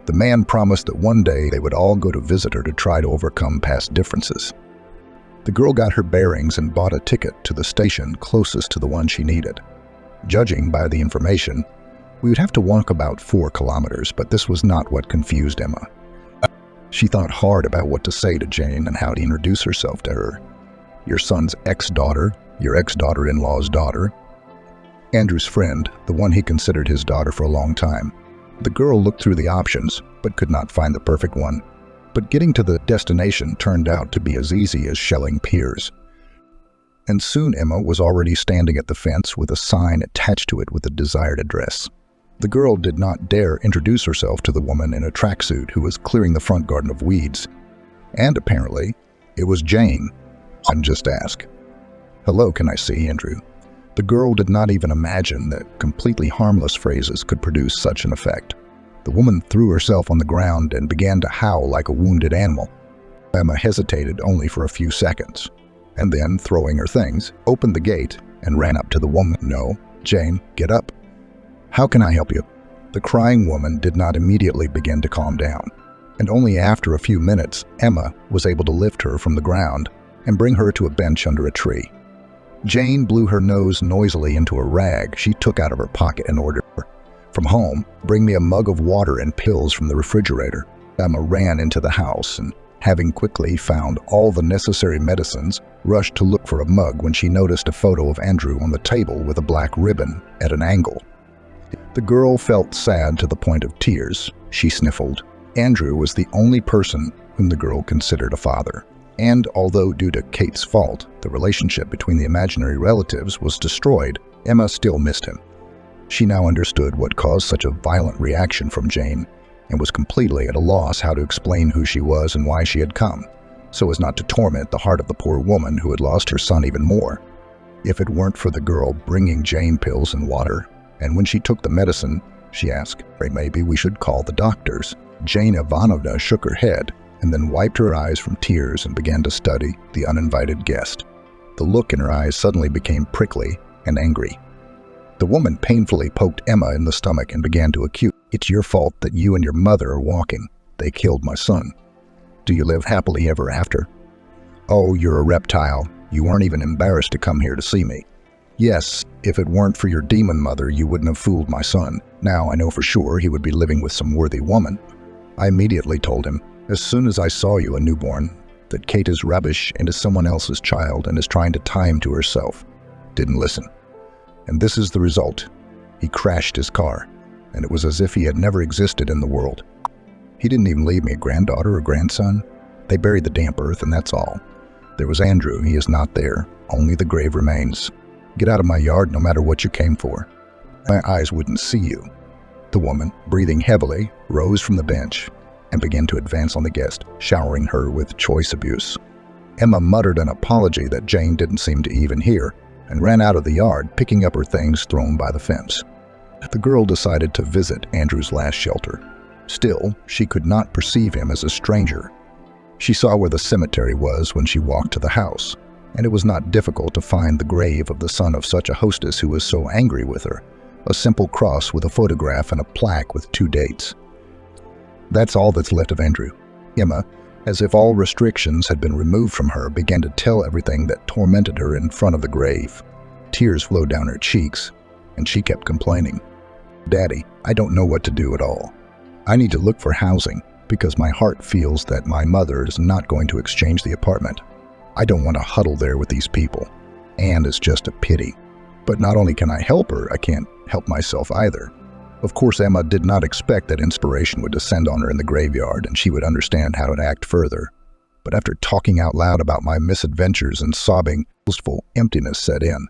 The man promised that one day they would all go to visit her to try to overcome past differences. The girl got her bearings and bought a ticket to the station closest to the one she needed. Judging by the information, we would have to walk about 4 kilometers, but this was not what confused Emma. She thought hard about what to say to Jane and how to introduce herself to her. Your son's ex-daughter, your ex-daughter-in-law's daughter, Andrew's friend, the one he considered his daughter for a long time. The girl looked through the options, but could not find the perfect one. But getting to the destination turned out to be as easy as shelling piers. And soon Emma was already standing at the fence with a sign attached to it with the desired address. The girl did not dare introduce herself to the woman in a tracksuit who was clearing the front garden of weeds. And apparently, it was Jane. And just ask, "Hello, can I see Andrew?" The girl did not even imagine that completely harmless phrases could produce such an effect. The woman threw herself on the ground and began to howl like a wounded animal. Emma hesitated only for a few seconds, and then, throwing her things, opened the gate and ran up to the woman. "No, Jane, get up. How can I help you?" The crying woman did not immediately begin to calm down, and only after a few minutes, Emma was able to lift her from the ground and bring her to a bench under a tree. Jane blew her nose noisily into a rag she took out of her pocket and ordered, "From home, bring me a mug of water and pills from the refrigerator." Emma ran into the house and, having quickly found all the necessary medicines, rushed to look for a mug when she noticed a photo of Andrew on the table with a black ribbon at an angle. The girl felt sad to the point of tears. She sniffled. Andrew was the only person whom the girl considered a father. And although due to Kate's fault, the relationship between the imaginary relatives was destroyed, Emma still missed him. She now understood what caused such a violent reaction from Jane, and was completely at a loss how to explain who she was and why she had come, so as not to torment the heart of the poor woman who had lost her son even more. If it weren't for the girl bringing Jane pills and water, and when she took the medicine, she asked, maybe we should call the doctors. Jane Ivanovna shook her head, and then wiped her eyes from tears and began to study the uninvited guest. The look in her eyes suddenly became prickly and angry. The woman painfully poked Emma in the stomach and began to accuse, "It's your fault that you and your mother are walking. They killed my son. Do you live happily ever after? Oh, you're a reptile. You weren't even embarrassed to come here to see me. Yes, if it weren't for your demon mother, you wouldn't have fooled my son. Now I know for sure he would be living with some worthy woman. I immediately told him, as soon as I saw you a newborn, that Kate is rubbish and is someone else's child and is trying to tie him to herself. Didn't listen. And this is the result. He crashed his car, and it was as if he had never existed in the world. He didn't even leave me a granddaughter or grandson. They buried the damp earth, and that's all. There was Andrew. He is not there. Only the grave remains. Get out of my yard no matter what you came for. My eyes wouldn't see you." The woman, breathing heavily, rose from the bench and began to advance on the guest, showering her with choice abuse. Emma muttered an apology that Jane didn't seem to even hear, and ran out of the yard, picking up her things thrown by the fence. The girl decided to visit Andrew's last shelter. Still, she could not perceive him as a stranger. She saw where the cemetery was when she walked to the house, and it was not difficult to find the grave of the son of such a hostess who was so angry with her, a simple cross with a photograph and a plaque with 2 dates. That's all that's left of Andrew. Emma, as if all restrictions had been removed from her, began to tell everything that tormented her in front of the grave. Tears flowed down her cheeks, and she kept complaining. "Daddy, I don't know what to do at all. I need to look for housing because my heart feels that my mother is not going to exchange the apartment. I don't want to huddle there with these people. And it's just a pity. But not only can I help her, I can't help myself either." Of course, Emma did not expect that inspiration would descend on her in the graveyard and she would understand how to act further. But after talking out loud about my misadventures and sobbing, wistful emptiness set in.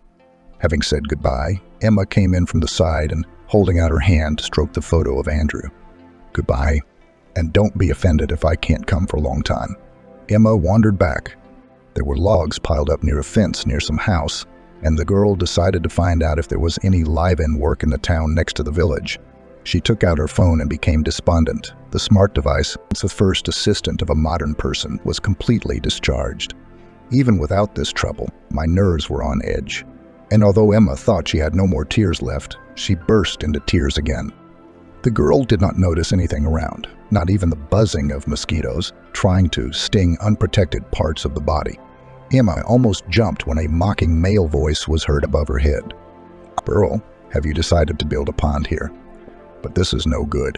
Having said goodbye, Emma came in from the side and, holding out her hand, stroked the photo of Andrew. "Goodbye, and don't be offended if I can't come for a long time." Emma wandered back. There were logs piled up near a fence near some house, and the girl decided to find out if there was any live-in work in the town next to the village. She took out her phone and became despondent. The smart device, the first assistant of a modern person, was completely discharged. Even without this trouble, my nerves were on edge. And although Emma thought she had no more tears left, she burst into tears again. The girl did not notice anything around, not even the buzzing of mosquitoes trying to sting unprotected parts of the body. Emma almost jumped when a mocking male voice was heard above her head. "Pearl, have you decided to build a pond here? But this is no good.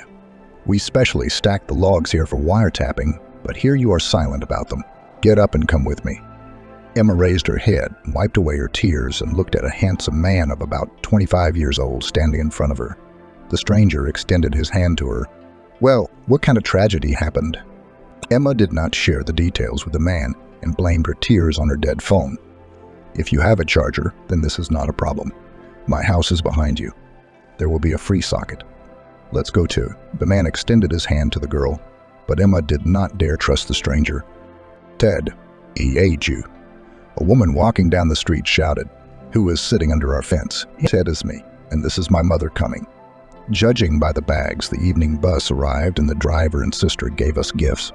We specially stacked the logs here for wiretapping, but here you are silent about them. Get up and come with me." Emma raised her head, wiped away her tears, and looked at a handsome man of about 25 years old standing in front of her. The stranger extended his hand to her. "Well, what kind of tragedy happened?" Emma did not share the details with the man and blamed her tears on her dead phone. "If you have a charger, then this is not a problem. My house is behind you. There will be a free socket. Let's go too." The man extended his hand to the girl, but Emma did not dare trust the stranger. "Ted, he ate you." A woman walking down the street shouted, "Who is sitting under our fence?" "Ted is me, and this is my mother coming." Judging by the bags, the evening bus arrived and the driver and sister gave us gifts.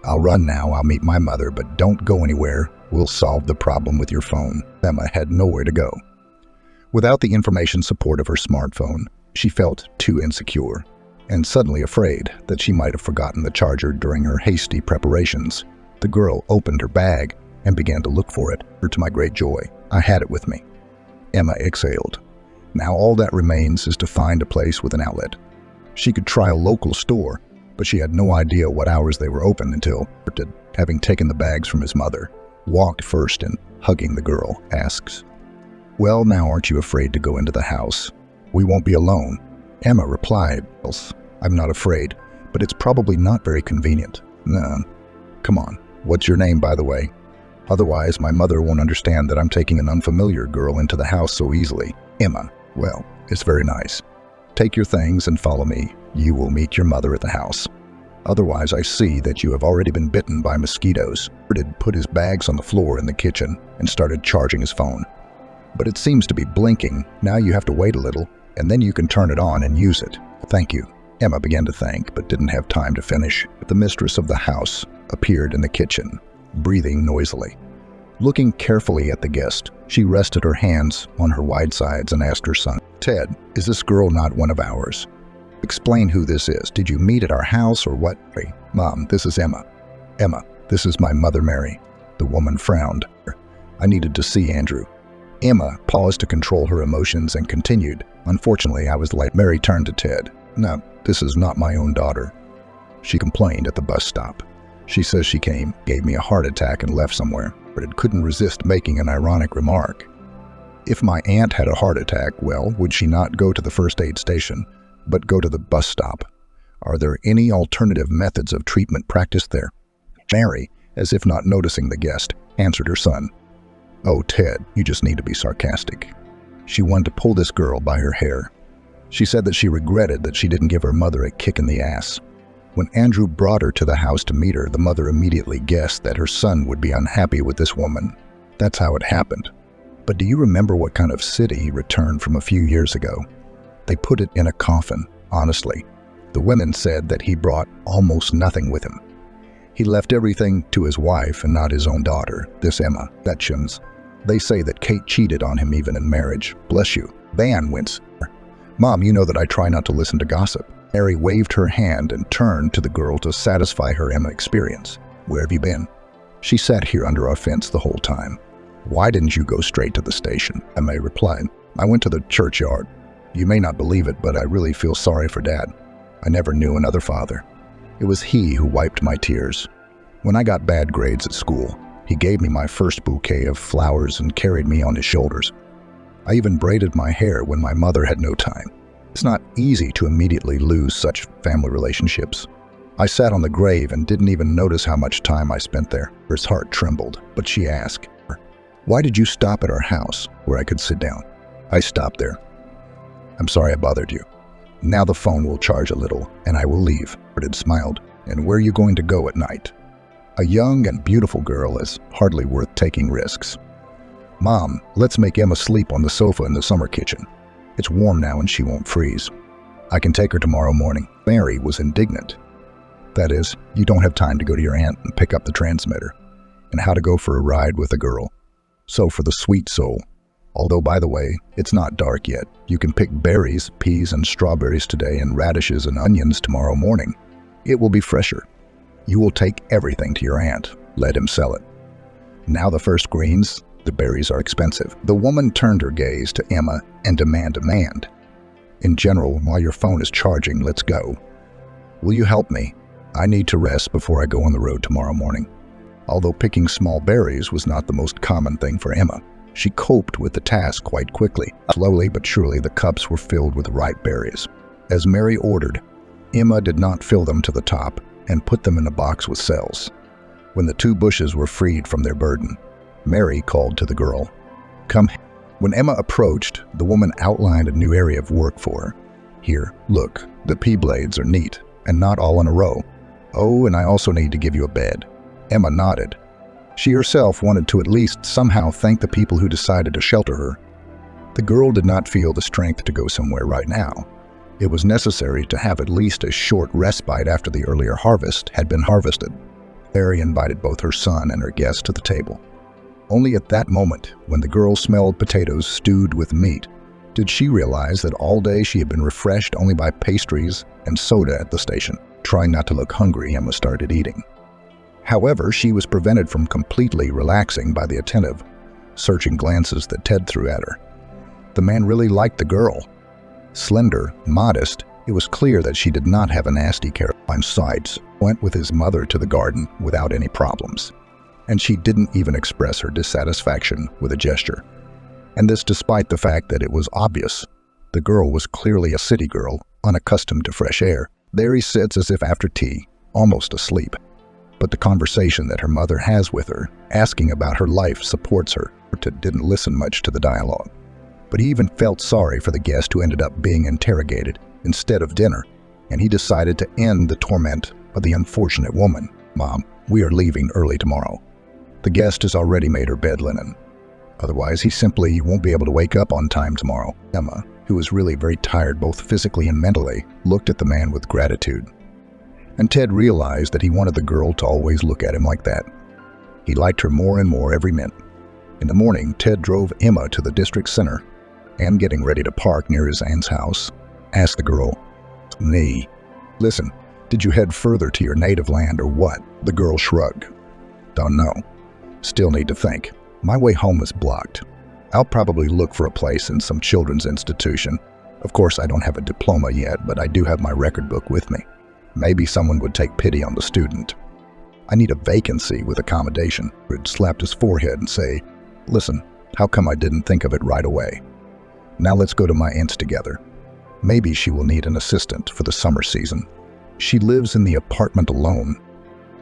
"I'll run now, I'll meet my mother, but don't go anywhere. We'll solve the problem with your phone." Emma had nowhere to go. Without the information support of her smartphone, she felt too insecure, and suddenly afraid that she might have forgotten the charger during her hasty preparations. The girl opened her bag and began to look for it. To my great joy, I had it with me. Emma exhaled. Now all that remains is to find a place with an outlet. She could try a local store, but she had no idea what hours they were open until, having taken the bags from his mother, walked first and, hugging the girl, asks, "Well, now aren't you afraid to go into the house? We won't be alone." Emma replied, "I'm not afraid, but it's probably not very convenient. Nah, come on. What's your name, by the way? Otherwise, my mother won't understand that I'm taking an unfamiliar girl into the house so easily. Emma. Well, it's very nice. Take your things and follow me. You will meet your mother at the house. Otherwise, I see that you have already been bitten by mosquitoes. Fred put his bags on the floor in the kitchen and started charging his phone. But it seems to be blinking. Now you have to wait a little, and then you can turn it on and use it. Thank you. Emma began to thank, but didn't have time to finish. The mistress of the house appeared in the kitchen, breathing noisily. Looking carefully at the guest, she rested her hands on her wide sides and asked her son, Ted, is this girl not one of ours? Explain who this is. Did you meet at our house or what? Mom, this is Emma. Emma, this is my mother, Mary. The woman frowned. I needed to see Andrew. Emma paused to control her emotions and continued. Unfortunately, I was late. Mary turned to Ted. No, this is not my own daughter. She complained at the bus stop. She says she gave me a heart attack and left somewhere, but it couldn't resist making an ironic remark. If my aunt had a heart attack, well, would she not go to the first aid station, but go to the bus stop? Are there any alternative methods of treatment practiced there? Mary, as if not noticing the guest, answered her son. Oh, Ted, you just need to be sarcastic. She wanted to pull this girl by her hair. She said that she regretted that she didn't give her mother a kick in the ass. When Andrew brought her to the house to meet her, the mother immediately guessed that her son would be unhappy with this woman. That's how it happened. But do you remember what kind of city he returned from a few years ago? They put it in a coffin, honestly. The women said that he brought almost nothing with him. He left everything to his wife and not his own daughter, this Emma, Betchins. They say that Kate cheated on him even in marriage. Bless you. Van winced. Mom, you know that I try not to listen to gossip. Mary waved her hand and turned to the girl to satisfy her Emma experience. Where have you been? She sat here under our fence the whole time. Why didn't you go straight to the station? Emma replied. I went to the churchyard. You may not believe it, but I really feel sorry for Dad. I never knew another father. It was he who wiped my tears. When I got bad grades at school, he gave me my first bouquet of flowers and carried me on his shoulders. I even braided my hair when my mother had no time. It's not easy to immediately lose such family relationships. I sat on the grave and didn't even notice how much time I spent there. Her heart trembled, but she asked, Why did you stop at our house where I could sit down? I stopped there. I'm sorry I bothered you. Now the phone will charge a little, and I will leave. Fred smiled. And where are you going to go at night? A young and beautiful girl is hardly worth taking risks. Mom, let's make Emma sleep on the sofa in the summer kitchen. It's warm now and she won't freeze. I can take her tomorrow morning. Mary was indignant. That is, you don't have time to go to your aunt and pick up the transmitter, and how to go for a ride with a girl. So for the sweet soul. Although, by the way, it's not dark yet. You can pick berries, peas, and strawberries today and radishes and onions tomorrow morning. It will be fresher. You will take everything to your aunt. Let him sell it. Now the first greens, the berries are expensive. The woman turned her gaze to Emma and demand. In general, while your phone is charging, let's go. Will you help me? I need to rest before I go on the road tomorrow morning. Although picking small berries was not the most common thing for Emma, she coped with the task quite quickly. Slowly but surely, the cups were filled with ripe berries. As Mary ordered, Emma did not fill them to the top and put them in a box with cells. When the two bushes were freed from their burden, Mary called to the girl, Come. When Emma approached, the woman outlined a new area of work for her. Here, look, the pea blades are neat and not all in a row. Oh, and I also need to give you a bed. Emma nodded. She herself wanted to at least somehow thank the people who decided to shelter her. The girl did not feel the strength to go somewhere right now. It was necessary to have at least a short respite after the earlier harvest had been harvested. Mary invited both her son and her guest to the table. Only at that moment, when the girl smelled potatoes stewed with meat, did she realize that all day she had been refreshed only by pastries and soda at the station. Trying not to look hungry, Emma started eating. However, she was prevented from completely relaxing by the attentive, searching glances that Ted threw at her. The man really liked the girl. Slender, modest, it was clear that she did not have a nasty Caroline sides. Went with his mother to the garden without any problems. And she didn't even express her dissatisfaction with a gesture. And this despite the fact that it was obvious. The girl was clearly a city girl, unaccustomed to fresh air. There he sits as if after tea, almost asleep. But the conversation that her mother has with her, asking about her life, supports her. Ted didn't listen much to the dialogue, but he even felt sorry for the guest who ended up being interrogated instead of dinner, and he decided to end the torment of the unfortunate woman. "Mom, we are leaving early tomorrow. The guest has already made her bed linen. Otherwise, he simply won't be able to wake up on time tomorrow." Emma, who was really very tired both physically and mentally, looked at the man with gratitude. And Ted realized that he wanted the girl to always look at him like that. He liked her more and more every minute. In the morning, Ted drove Emma to the district center, and getting ready to park near his aunt's house, asked the girl, "Nee, listen, did you head further to your native land or what?" The girl shrugged. "Don't know. Still need to think. My way home is blocked. I'll probably look for a place in some children's institution. Of course, I don't have a diploma yet, but I do have my record book with me. Maybe someone would take pity on the student. I need a vacancy with accommodation." He'd slapped his forehead and say, "Listen, how come I didn't think of it right away? Now let's go to my aunt's together. Maybe she will need an assistant for the summer season. She lives in the apartment alone."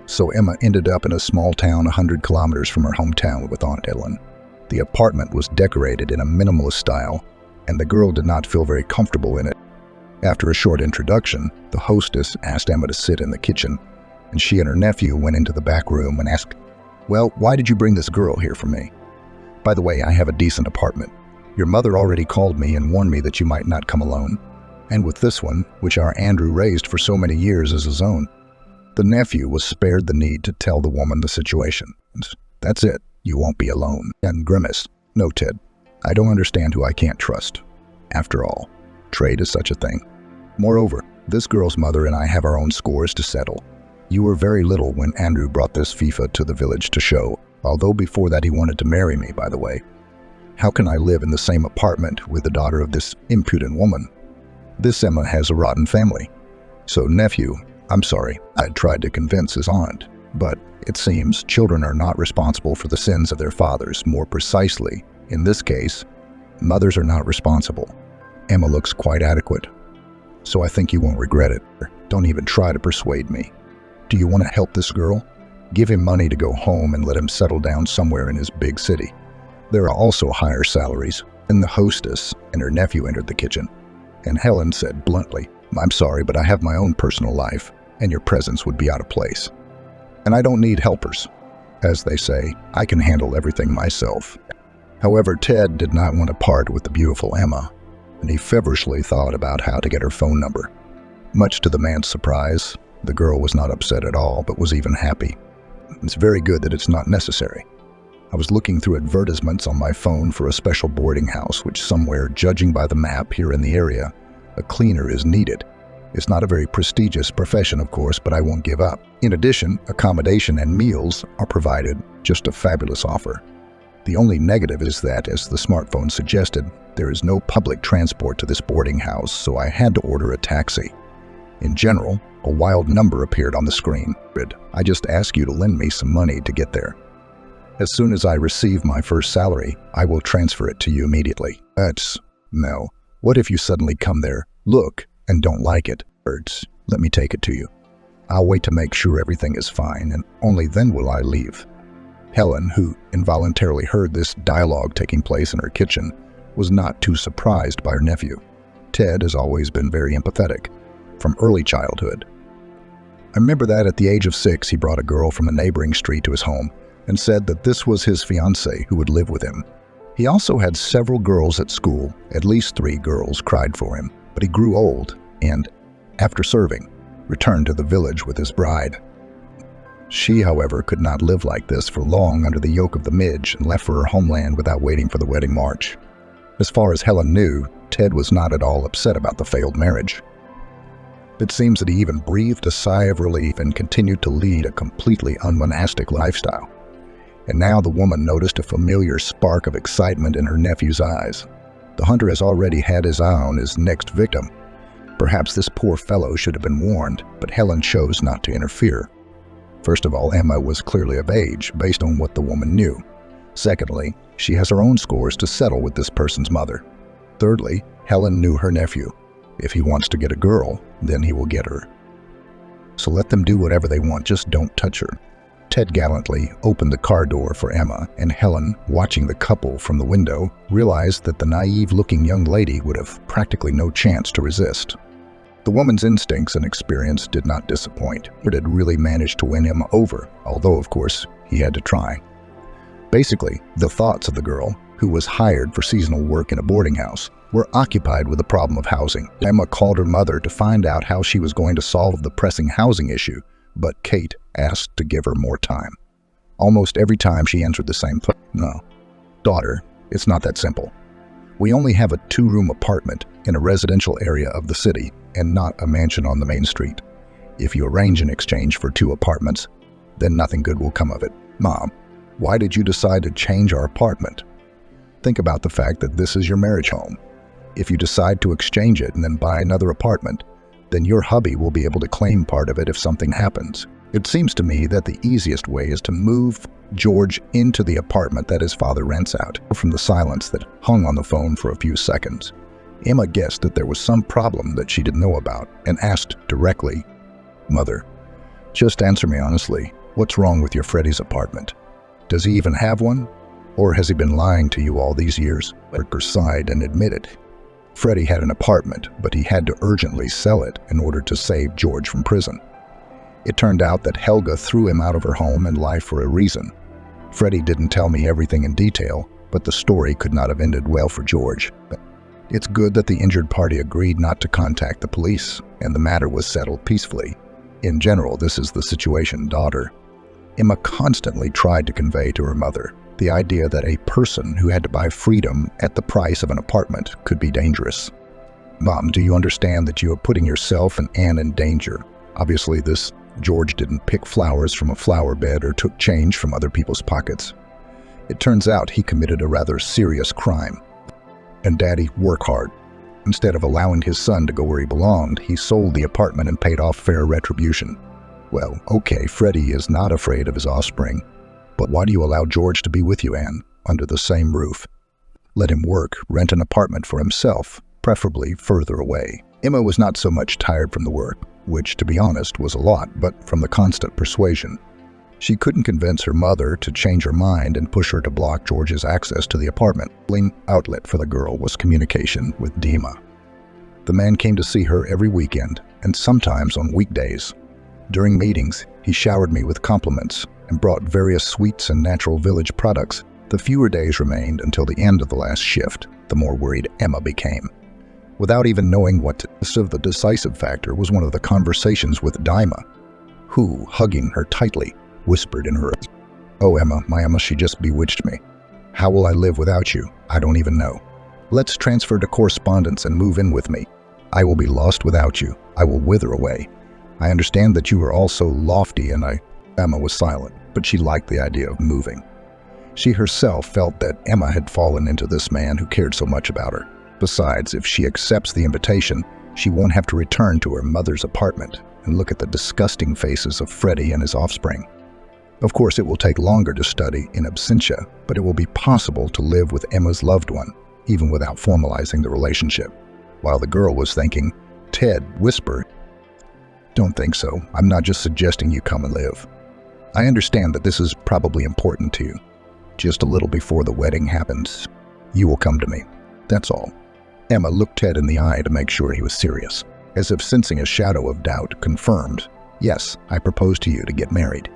So Emma ended up in a small town 100 kilometers from her hometown with Aunt Ellen. The apartment was decorated in a minimalist style, and the girl did not feel very comfortable in it. After a short introduction, the hostess asked Emma to sit in the kitchen, and she and her nephew went into the back room and asked, "Well, why did you bring this girl here for me? By the way, I have a decent apartment. Your mother already called me and warned me that you might not come alone. And with this one, which our Andrew raised for so many years as his own." The nephew was spared the need to tell the woman the situation. "That's it. You won't be alone." And grimaced, "No, Ted. I don't understand who I can't trust. After all, trade is such a thing. Moreover, this girl's mother and I have our own scores to settle. You were very little when Andrew brought this FIFA to the village to show, although before that he wanted to marry me, by the way. How can I live in the same apartment with the daughter of this impudent woman? This Emma has a rotten family. So, nephew, I'm sorry, I tried to convince his aunt, but it seems children are not responsible for the sins of their fathers. More precisely, in this case, mothers are not responsible. Emma looks quite adequate, so I think you won't regret it. Don't even try to persuade me. Do you want to help this girl? Give him money to go home and let him settle down somewhere in his big city. There are also higher salaries." And the hostess and her nephew entered the kitchen, and Helen said bluntly, "I'm sorry, but I have my own personal life, and your presence would be out of place. And I don't need helpers. As they say, I can handle everything myself." However, Ted did not want to part with the beautiful Emma, and he feverishly thought about how to get her phone number. Much to the man's surprise, the girl was not upset at all, but was even happy. "It's very good that it's not necessary. I was looking through advertisements on my phone for a special boarding house, which somewhere, judging by the map here in the area, a cleaner is needed. It's not a very prestigious profession, of course, but I won't give up. In addition, accommodation and meals are provided. Just a fabulous offer. The only negative is that, as the smartphone suggested, there is no public transport to this boarding house, so I had to order a taxi. In general, a wild number appeared on the screen. I just ask you to lend me some money to get there. As soon as I receive my first salary, I will transfer it to you immediately." No. What if you suddenly come there, look, and don't like it? Let me take it to you. I'll wait to make sure everything is fine, and only then will I leave." Helen, who involuntarily heard this dialogue taking place in her kitchen, was not too surprised by her nephew. Ted has always been very empathetic, from early childhood. I remember that at the age of 6, he brought a girl from a neighboring street to his home and said that this was his fiancée who would live with him. He also had several girls at school. At least 3 girls cried for him, but he grew old and, after serving, returned to the village with his bride. She, however, could not live like this for long under the yoke of the Midge and left for her homeland without waiting for the wedding march. As far as Helen knew, Ted was not at all upset about the failed marriage. It seems that he even breathed a sigh of relief and continued to lead a completely unmonastic lifestyle. And now the woman noticed a familiar spark of excitement in her nephew's eyes. The hunter has already had his eye on his next victim. Perhaps this poor fellow should have been warned, but Helen chose not to interfere. First of all, Emma was clearly of age, based on what the woman knew. Secondly, she has her own scores to settle with this person's mother. Thirdly, Helen knew her nephew. If he wants to get a girl, then he will get her. so let them do whatever they want, just don't touch her. Ted gallantly opened the car door for Emma, and Helen, watching the couple from the window, realized that the naive-looking young lady would have practically no chance to resist. The woman's instincts and experience did not disappoint. It had really managed to win Emma over, although, of course, he had to try. Basically, the thoughts of the girl, who was hired for seasonal work in a boarding house, were occupied with the problem of housing. Emma called her mother to find out how she was going to solve the pressing housing issue, but Kate asked to give her more time. Almost every time she answered the same thing. No, daughter, it's not that simple. We only have a 2-room apartment in a residential area of the city and not a mansion on the main street. If you arrange an exchange for 2 apartments, then nothing good will come of it. Mom, why did you decide to change our apartment? Think about the fact that this is your marriage home. If you decide to exchange it and then buy another apartment, then your hubby will be able to claim part of it if something happens. It seems to me that the easiest way is to move George into the apartment that his father rents out. From the silence that hung on the phone for a few seconds, Emma guessed that there was some problem that she didn't know about and asked directly, "Mother, just answer me honestly, what's wrong with your Freddie's apartment? Does he even have one? Or has he been lying to you all these years?" Parker sighed and admitted. Freddie had an apartment, but he had to urgently sell it in order to save George from prison. It turned out that Helga threw him out of her home and life for a reason. Freddie didn't tell me everything in detail, but the story could not have ended well for George. It's good that the injured party agreed not to contact the police, and the matter was settled peacefully. In general, this is the situation, daughter. Emma constantly tried to convey to her mother the idea that a person who had to buy freedom at the price of an apartment could be dangerous. Mom, do you understand that you are putting yourself and Anne in danger? Obviously, George didn't pick flowers from a flower bed or took change from other people's pockets. It turns out he committed a rather serious crime. And Daddy, work hard. Instead of allowing his son to go where he belonged, he sold the apartment and paid off fair retribution. Well, okay, Freddie is not afraid of his offspring, but why do you allow George to be with you, Anne, under the same roof? Let him work, rent an apartment for himself, preferably further away. Emma was not so much tired from the work, which, to be honest, was a lot, but from the constant persuasion. She couldn't convince her mother to change her mind and push her to block George's access to the apartment. The only outlet for the girl was communication with Dima. The man came to see her every weekend, and sometimes on weekdays. During meetings, he showered me with compliments and brought various sweets and natural village products. The fewer days remained until the end of the last shift, the more worried Emma became. Without even knowing what to say, the decisive factor was one of the conversations with Dima, who, hugging her tightly, whispered in her ear, "Oh, Emma, my Emma, she just bewitched me. How will I live without you? I don't even know. Let's transfer to correspondence and move in with me. I will be lost without you. I will wither away. I understand that you are all so lofty," and Emma was silent, but she liked the idea of moving. She herself felt that Emma had fallen into this man who cared so much about her. Besides, if she accepts the invitation, she won't have to return to her mother's apartment and look at the disgusting faces of Freddie and his offspring. Of course, it will take longer to study in absentia, but it will be possible to live with Emma's loved one, even without formalizing the relationship. While the girl was thinking, Ted whispered, "Don't think so. I'm not just suggesting you come and live. I understand that this is probably important to you. Just a little before the wedding happens, you will come to me. That's all." Emma looked Ted in the eye to make sure he was serious. As if sensing a shadow of doubt, confirmed, "Yes, I propose to you to get married.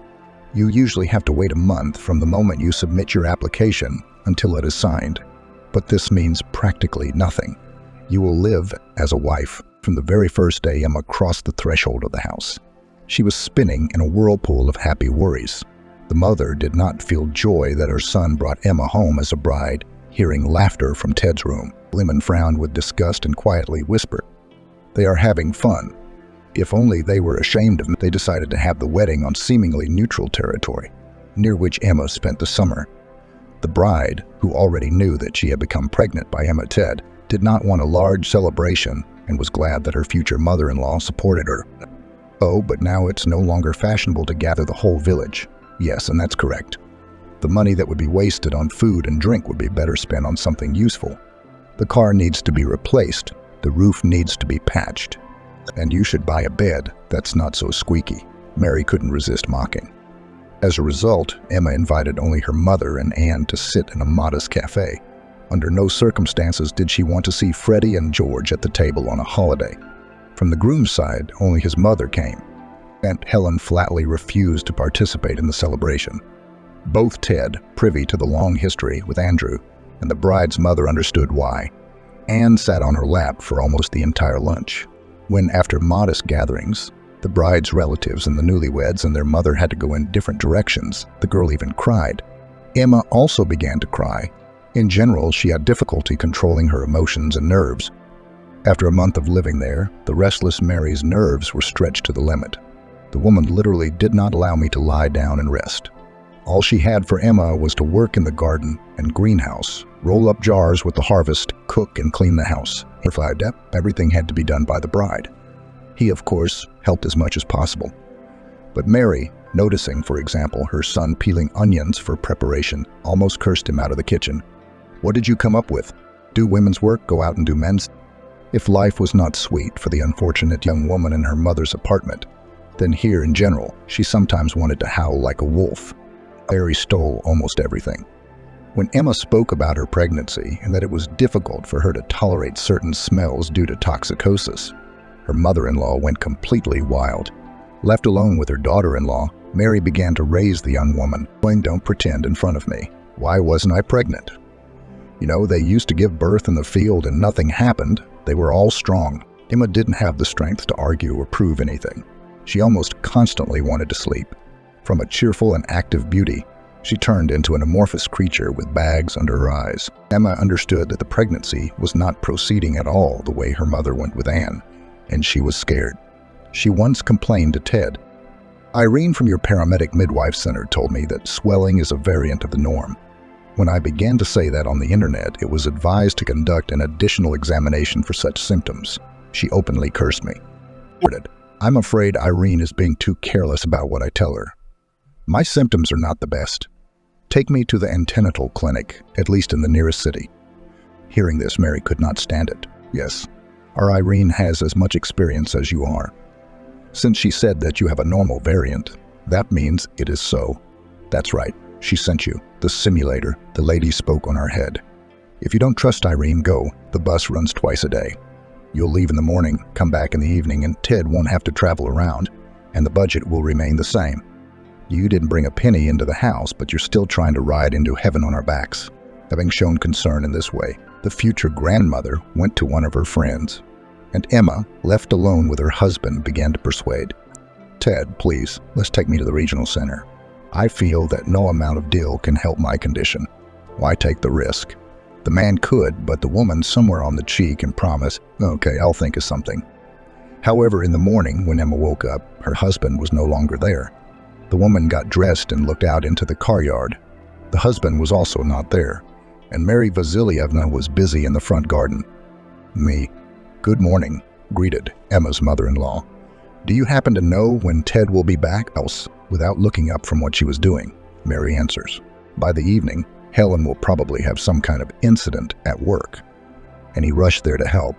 You usually have to wait a month from the moment you submit your application until it is signed. But this means practically nothing. You will live as a wife." From the very first day Emma crossed the threshold of the house, she was spinning in a whirlpool of happy worries. The mother did not feel joy that her son brought Emma home as a bride, hearing laughter from Ted's room. Lemon frowned with disgust and quietly whispered, "They are having fun. If only they were ashamed of me." They decided to have the wedding on seemingly neutral territory, near which Emma spent the summer. The bride, who already knew that she had become pregnant by Emma Ted, did not want a large celebration and was glad that her future mother-in-law supported her. "Oh, but now it's no longer fashionable to gather the whole village." "Yes, and that's correct. The money that would be wasted on food and drink would be better spent on something useful. The car needs to be replaced, the roof needs to be patched, and you should buy a bed. That's not so squeaky. Mary couldn't resist mocking. As a result, Emma invited only her mother and Anne to sit in a modest cafe. Under no circumstances did she want to see Freddie and George at the table on a holiday. From the groom's side, only his mother came. Aunt Helen flatly refused to participate in the celebration. Both Ted, privy to the long history with Andrew, and the bride's mother understood why. Anne sat on her lap for almost the entire lunch. When, after modest gatherings, the bride's relatives and the newlyweds and their mother had to go in different directions, the girl even cried. Emma also began to cry. In general, she had difficulty controlling her emotions and nerves. After a month of living there, the restless Mary's nerves were stretched to the limit. The woman literally did not allow me to lie down and rest. All she had for Emma was to work in the garden and greenhouse, roll up jars with the harvest, cook and clean the house. Everything had to be done by the bride. He, of course, helped as much as possible. But Mary, noticing, for example, her son peeling onions for preparation, almost cursed him out of the kitchen. What did you come up with? Do women's work, go out and do men's? If life was not sweet for the unfortunate young woman in her mother's apartment, then here in general, she sometimes wanted to howl like a wolf. Mary stole almost everything. When Emma spoke about her pregnancy and that it was difficult for her to tolerate certain smells due to toxicosis, her mother-in-law went completely wild. Left alone with her daughter-in-law, Mary began to raise the young woman. Don't pretend in front of me. Why wasn't I pregnant? You know, they used to give birth in the field and nothing happened. They were all strong. Emma didn't have the strength to argue or prove anything. She almost constantly wanted to sleep. From a cheerful and active beauty, she turned into an amorphous creature with bags under her eyes. Emma understood that the pregnancy was not proceeding at all the way her mother went with Anne, and she was scared. She once complained to Ted. Irene from your paramedic midwife center told me that swelling is a variant of the norm. When I began to say that on the internet, it was advised to conduct an additional examination for such symptoms. She openly cursed me. I'm afraid Irene is being too careless about what I tell her. My symptoms are not the best. Take me to the antenatal clinic, at least in the nearest city. Hearing this, Mary could not stand it. Yes, our Irene has as much experience as you are. Since she said that you have a normal variant, that means it is so. That's right, she sent you. The simulator, the lady spoke on our head. If you don't trust Irene, go. The bus runs twice a day. You'll leave in the morning, come back in the evening, and Ted won't have to travel around, and the budget will remain the same. You didn't bring a penny into the house, but you're still trying to ride into heaven on our backs. Having shown concern in this way, the future grandmother went to one of her friends, and Emma, left alone with her husband, began to persuade. Ted, please, let's take me to the regional center. I feel that no amount of dill can help my condition. Why take the risk? The man could, but the woman somewhere on the cheek and promise, okay, I'll think of something. However, in the morning, when Emma woke up, her husband was no longer there. The woman got dressed and looked out into the car yard. The husband was also not there, and Mary Vasilievna was busy in the front garden. Me. Good morning, greeted Emma's mother-in-law. Do you happen to know when Ted will be back? Else, without looking up from what she was doing, Mary answers. By the evening, Helen will probably have some kind of incident at work. And he rushed there to help.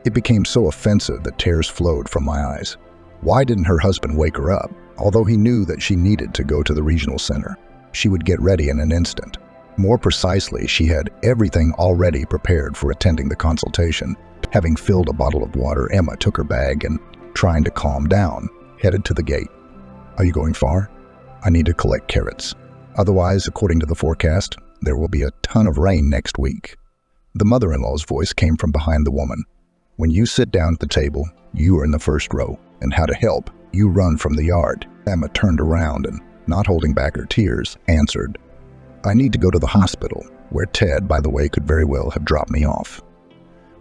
It became so offensive that tears flowed from my eyes. Why didn't her husband wake her up? Although he knew that she needed to go to the regional center, she would get ready in an instant. More precisely, she had everything already prepared for attending the consultation. Having filled a bottle of water, Emma took her bag and, trying to calm down, headed to the gate. Are you going far? I need to collect carrots. Otherwise, according to the forecast, there will be a ton of rain next week. The mother-in-law's voice came from behind the woman. When you sit down at the table, you are in the first row, and how to help, you run from the yard. Emma turned around and, not holding back her tears, answered, I need to go to the hospital, where Ted, by the way, could very well have dropped me off.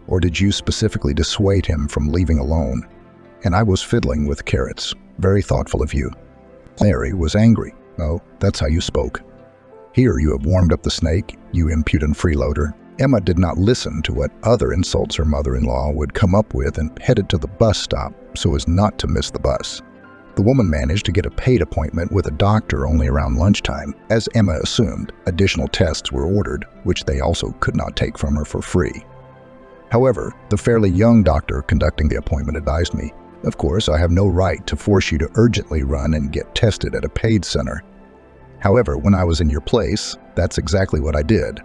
Or did you specifically dissuade him from leaving alone? And I was fiddling with carrots. Very thoughtful of you. Mary was angry. Oh, that's how you spoke. Here you have warmed up the snake, you impudent freeloader. Emma did not listen to what other insults her mother-in-law would come up with and headed to the bus stop so as not to miss the bus. The woman managed to get a paid appointment with a doctor only around lunchtime. As Emma assumed, additional tests were ordered, which they also could not take from her for free. However, the fairly young doctor conducting the appointment advised me, Of course, I have no right to force you to urgently run and get tested at a paid center. However, when I was in your place, that's exactly what I did.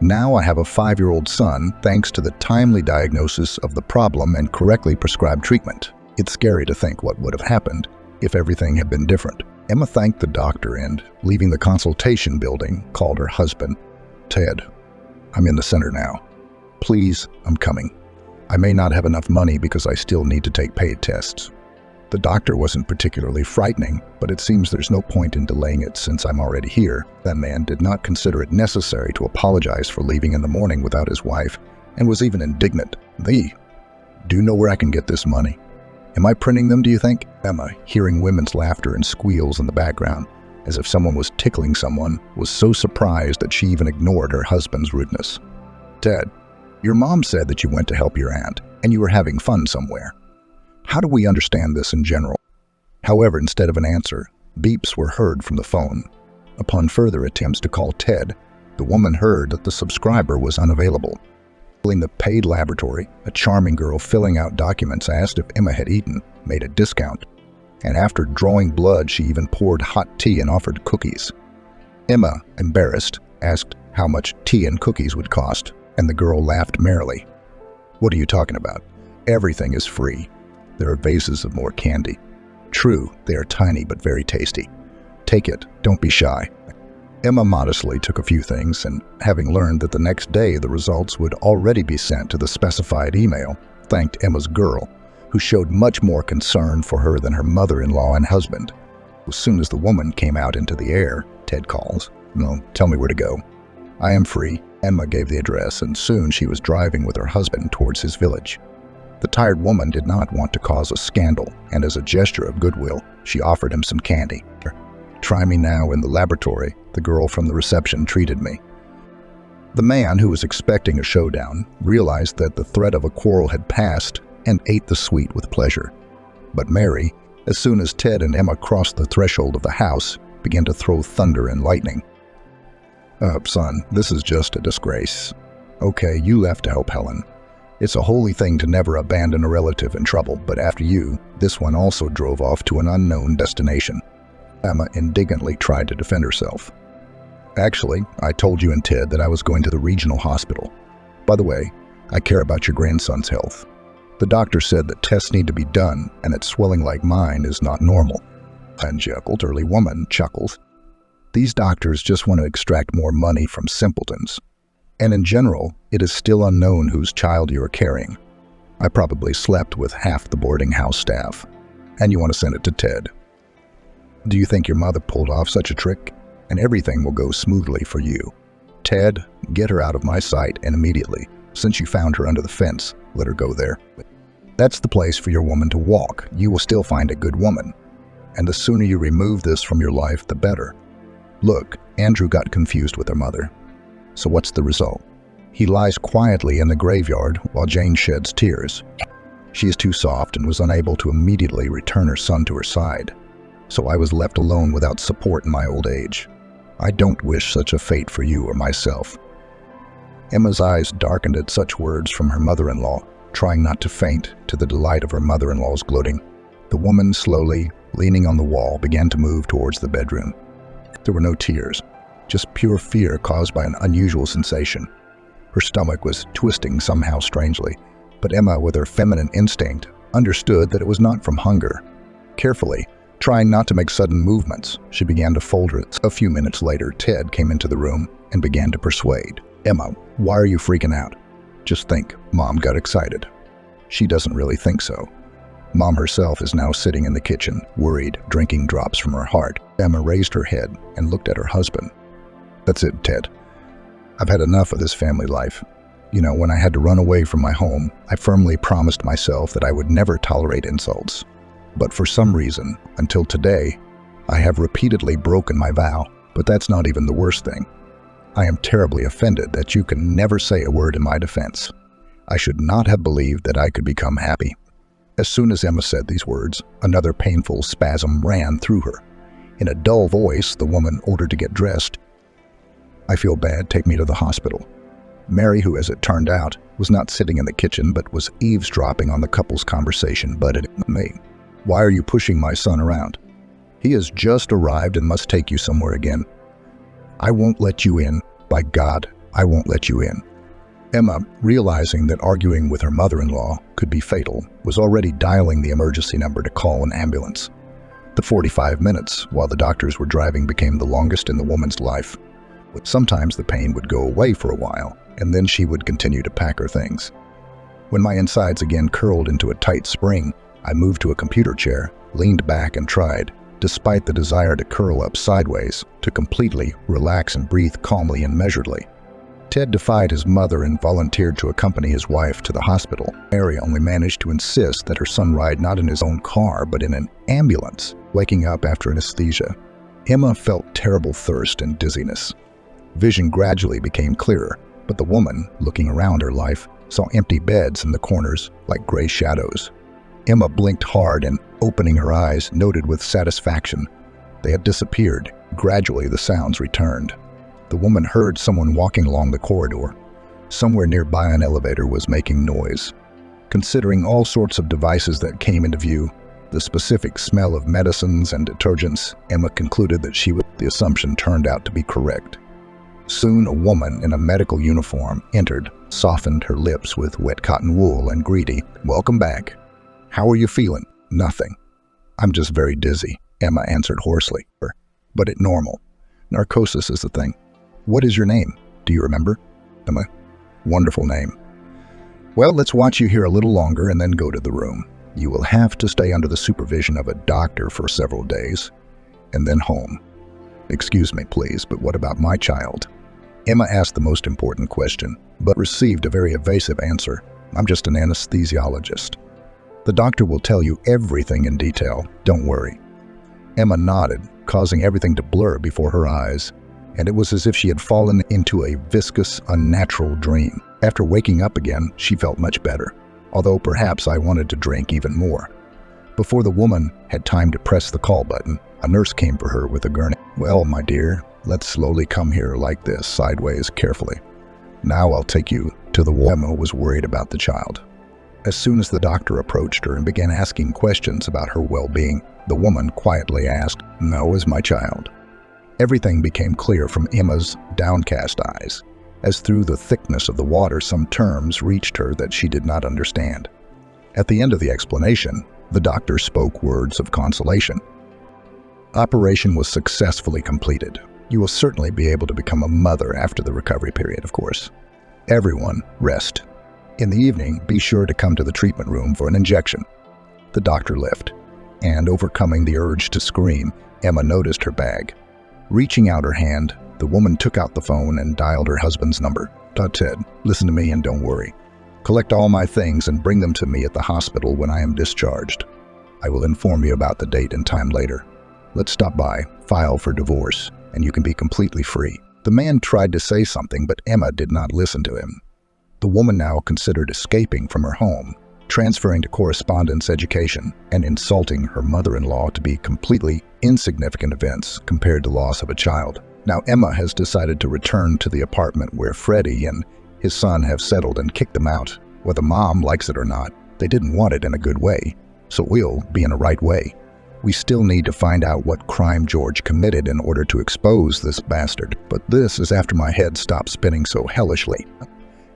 Now I have a 5-year-old son thanks to the timely diagnosis of the problem and correctly prescribed treatment. It's scary to think what would have happened if everything had been different. Emma thanked the doctor and, leaving the consultation building, called her husband. Ted, I'm in the center now. Please, I'm coming. I may not have enough money because I still need to take paid tests. The doctor wasn't particularly frightening, but it seems there's no point in delaying it since I'm already here. That man did not consider it necessary to apologize for leaving in the morning without his wife, and was even indignant. Do you know where I can get this money? Am I printing them, do you think? Emma, hearing women's laughter and squeals in the background, as if someone was tickling someone, was so surprised that she even ignored her husband's rudeness. Ted, your mom said that you went to help your aunt, and you were having fun somewhere. How do we understand this in general? However, instead of an answer, beeps were heard from the phone. Upon further attempts to call Ted, the woman heard that the subscriber was unavailable. In the paid laboratory, a charming girl filling out documents asked if Emma had eaten, made a discount, and after drawing blood, she even poured hot tea and offered cookies. Emma, embarrassed, asked how much tea and cookies would cost, and the girl laughed merrily. What are you talking about? Everything is free. There are vases of more candy. True, they are tiny but very tasty. Take it, don't be shy. Emma modestly took a few things, and having learned that the next day the results would already be sent to the specified email, thanked Emma's girl, who showed much more concern for her than her mother-in-law and husband. As soon as the woman came out into the air, Ted calls. No, tell me where to go. I am free. Emma gave the address, and soon she was driving with her husband towards his village. The tired woman did not want to cause a scandal, and as a gesture of goodwill, she offered him some candy. Try me now in the laboratory, the girl from the reception treated me. The man, who was expecting a showdown, realized that the threat of a quarrel had passed and ate the sweet with pleasure. But Mary, as soon as Ted and Emma crossed the threshold of the house, began to throw thunder and lightning. Son, this is just a disgrace. Okay, you left to help Helen. It's a holy thing to never abandon a relative in trouble, but after you, this one also drove off to an unknown destination. Emma indignantly tried to defend herself. Actually, I told you and Ted that I was going to the regional hospital. By the way, I care about your grandson's health. The doctor said that tests need to be done and that swelling like mine is not normal. And the elderly woman chuckles. These doctors just want to extract more money from simpletons. And in general, it is still unknown whose child you are carrying. I probably slept with half the boarding house staff. And you want to send it to Ted. Do you think your mother pulled off such a trick? And everything will go smoothly for you. Ted, get her out of my sight and immediately. Since you found her under the fence, let her go there. That's the place for your woman to walk. You will still find a good woman. And the sooner you remove this from your life, the better. Look, Andrew got confused with her mother. So what's the result? He lies quietly in the graveyard while Jane sheds tears. She is too soft and was unable to immediately return her son to her side. So I was left alone without support in my old age. I don't wish such a fate for you or myself. Emma's eyes darkened at such words from her mother-in-law, trying not to faint to the delight of her mother-in-law's gloating. The woman, slowly, leaning on the wall, began to move towards the bedroom. There were no tears, just pure fear caused by an unusual sensation. Her stomach was twisting somehow strangely, but Emma, with her feminine instinct, understood that it was not from hunger. Carefully, trying not to make sudden movements, she began to fold her. A few minutes later, Ted came into the room and began to persuade. Emma, why are you freaking out? Just think, Mom got excited. She doesn't really think so. Mom herself is now sitting in the kitchen, worried, drinking drops from her heart. Emma raised her head and looked at her husband. That's it, Ted. I've had enough of this family life. You know, when I had to run away from my home, I firmly promised myself that I would never tolerate insults. But for some reason, until today, I have repeatedly broken my vow. But that's not even the worst thing. I am terribly offended that you can never say a word in my defense. I should not have believed that I could become happy. As soon as Emma said these words, another painful spasm ran through her. In a dull voice, the woman ordered to get dressed. I feel bad, take me to the hospital. Mary, who, as it turned out, was not sitting in the kitchen but was eavesdropping on the couple's conversation, butted at me. "Why are you pushing my son around? He has just arrived and must take you somewhere again. I won't let you in. By God, I won't let you in." Emma, realizing that arguing with her mother-in-law could be fatal, was already dialing the emergency number to call an ambulance. The 45 minutes while the doctors were driving became the longest in the woman's life. Sometimes the pain would go away for a while, and then she would continue to pack her things. When my insides again curled into a tight spring, I moved to a computer chair, leaned back and tried, despite the desire to curl up sideways, to completely relax and breathe calmly and measuredly. Ted defied his mother and volunteered to accompany his wife to the hospital. Mary only managed to insist that her son ride not in his own car, but in an ambulance, waking up after anesthesia. Emma felt terrible thirst and dizziness. Vision gradually became clearer, but the woman, looking around her life, saw empty beds in the corners like gray shadows. Emma blinked hard and, opening her eyes, noted with satisfaction they had disappeared. Gradually the sounds returned. The woman heard someone walking along the corridor. Somewhere nearby an elevator was making noise. Considering all sorts of devices that came into view, the specific smell of medicines and detergents, Emma concluded that the assumption turned out to be correct. Soon a woman in a medical uniform entered, softened her lips with wet cotton wool and greedy. "Welcome back. How are you feeling?" "Nothing. I'm just very dizzy," Emma answered hoarsely. "But it's normal. Narcosis is the thing. What is your name? Do you remember?" "Emma." "Wonderful name. Well, let's watch you here a little longer and then go to the room. You will have to stay under the supervision of a doctor for several days, and then home." "Excuse me, please, but what about my child?" Emma asked the most important question, but received a very evasive answer. "I'm just an anesthesiologist. The doctor will tell you everything in detail. Don't worry." Emma nodded, causing everything to blur before her eyes, and it was as if she had fallen into a viscous, unnatural dream. After waking up again, she felt much better, although perhaps I wanted to drink even more. Before the woman had time to press the call button, a nurse came for her with a gurney. "Well, my dear, let's slowly come here like this, sideways, carefully. Now I'll take you to the ward." Emma was worried about the child. As soon as the doctor approached her and began asking questions about her well-being, the woman quietly asked, "How is my child?" Everything became clear from Emma's downcast eyes, as through the thickness of the water some terms reached her that she did not understand. At the end of the explanation, the doctor spoke words of consolation. "Operation was successfully completed. You will certainly be able to become a mother after the recovery period, of course. Everyone, rest. In the evening, be sure to come to the treatment room for an injection." The doctor left, and overcoming the urge to scream, Emma noticed her bag. Reaching out her hand, the woman took out the phone and dialed her husband's number. "Ted, listen to me and don't worry. Collect all my things and bring them to me at the hospital when I am discharged. I will inform you about the date and time later. Let's stop by, file for divorce, and you can be completely free." The man tried to say something, but Emma did not listen to him. The woman now considered escaping from her home, transferring to correspondence education, and insulting her mother-in-law to be completely insignificant events compared to loss of a child. Now Emma has decided to return to the apartment where Freddie and his son have settled and kicked them out. Whether mom likes it or not, they didn't want it in a good way, so it will be in a right way. We still need to find out what crime George committed in order to expose this bastard, but this is after my head stopped spinning so hellishly.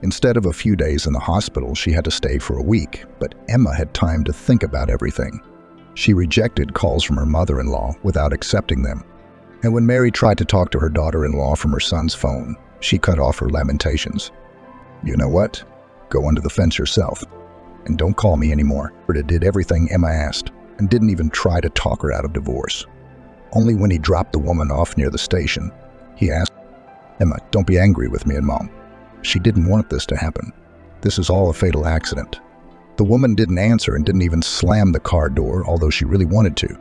Instead of a few days in the hospital, she had to stay for a week, but Emma had time to think about everything. She rejected calls from her mother-in-law without accepting them. And when Mary tried to talk to her daughter-in-law from her son's phone, she cut off her lamentations. "You know what? Go under the fence yourself. And don't call me anymore." Berta did everything Emma asked, and didn't even try to talk her out of divorce. Only when he dropped the woman off near the station, he asked, "Emma, don't be angry with me and Mom. She didn't want this to happen. This is all a fatal accident." The woman didn't answer and didn't even slam the car door, although she really wanted to.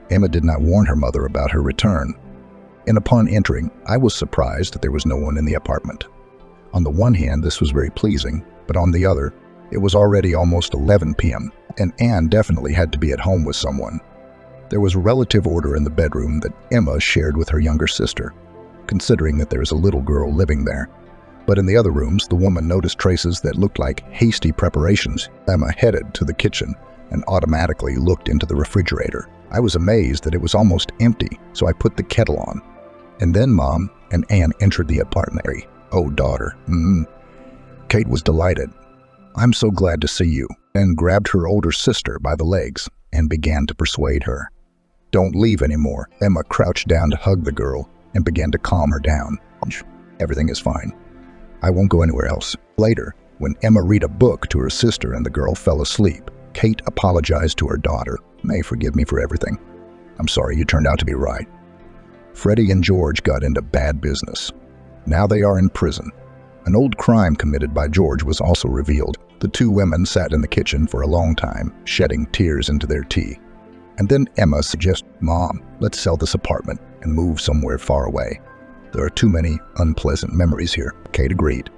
Emma did not warn her mother about her return. And upon entering, I was surprised that there was no one in the apartment. On the one hand, this was very pleasing, but on the other, it was already almost 11 p.m., and Anne definitely had to be at home with someone. There was relative order in the bedroom that Emma shared with her younger sister, considering that there is a little girl living there. But in the other rooms, the woman noticed traces that looked like hasty preparations. Emma headed to the kitchen and automatically looked into the refrigerator. I was amazed that it was almost empty, so I put the kettle on. And then Mom and Anne entered the apartment. "Oh, daughter." Kate was delighted. "I'm so glad to see you," and grabbed her older sister by the legs and began to persuade her. "Don't leave anymore." Emma crouched down to hug the girl and began to calm her down. "Everything is fine. I won't go anywhere else." Later, when Emma read a book to her sister and the girl fell asleep, Kate apologized to her daughter. "May forgive me for everything. I'm sorry, you turned out to be right." Freddie and George got into bad business. Now they are in prison. An old crime committed by George was also revealed. The two women sat in the kitchen for a long time, shedding tears into their tea. And then Emma suggested, "Mom, let's sell this apartment and move somewhere far away. There are too many unpleasant memories here." Kate agreed.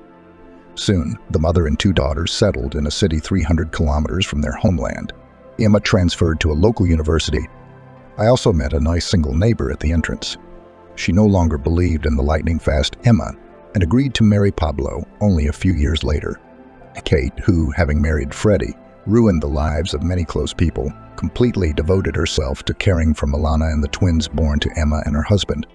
Soon, the mother and two daughters settled in a city 300 kilometers from their homeland. Emma transferred to a local university. I also met a nice single neighbor at the entrance. She no longer believed in the lightning-fast Emma and agreed to marry Pablo only a few years later. Kate, who, having married Freddie, ruined the lives of many close people, completely devoted herself to caring for Milana and the twins born to Emma and her husband.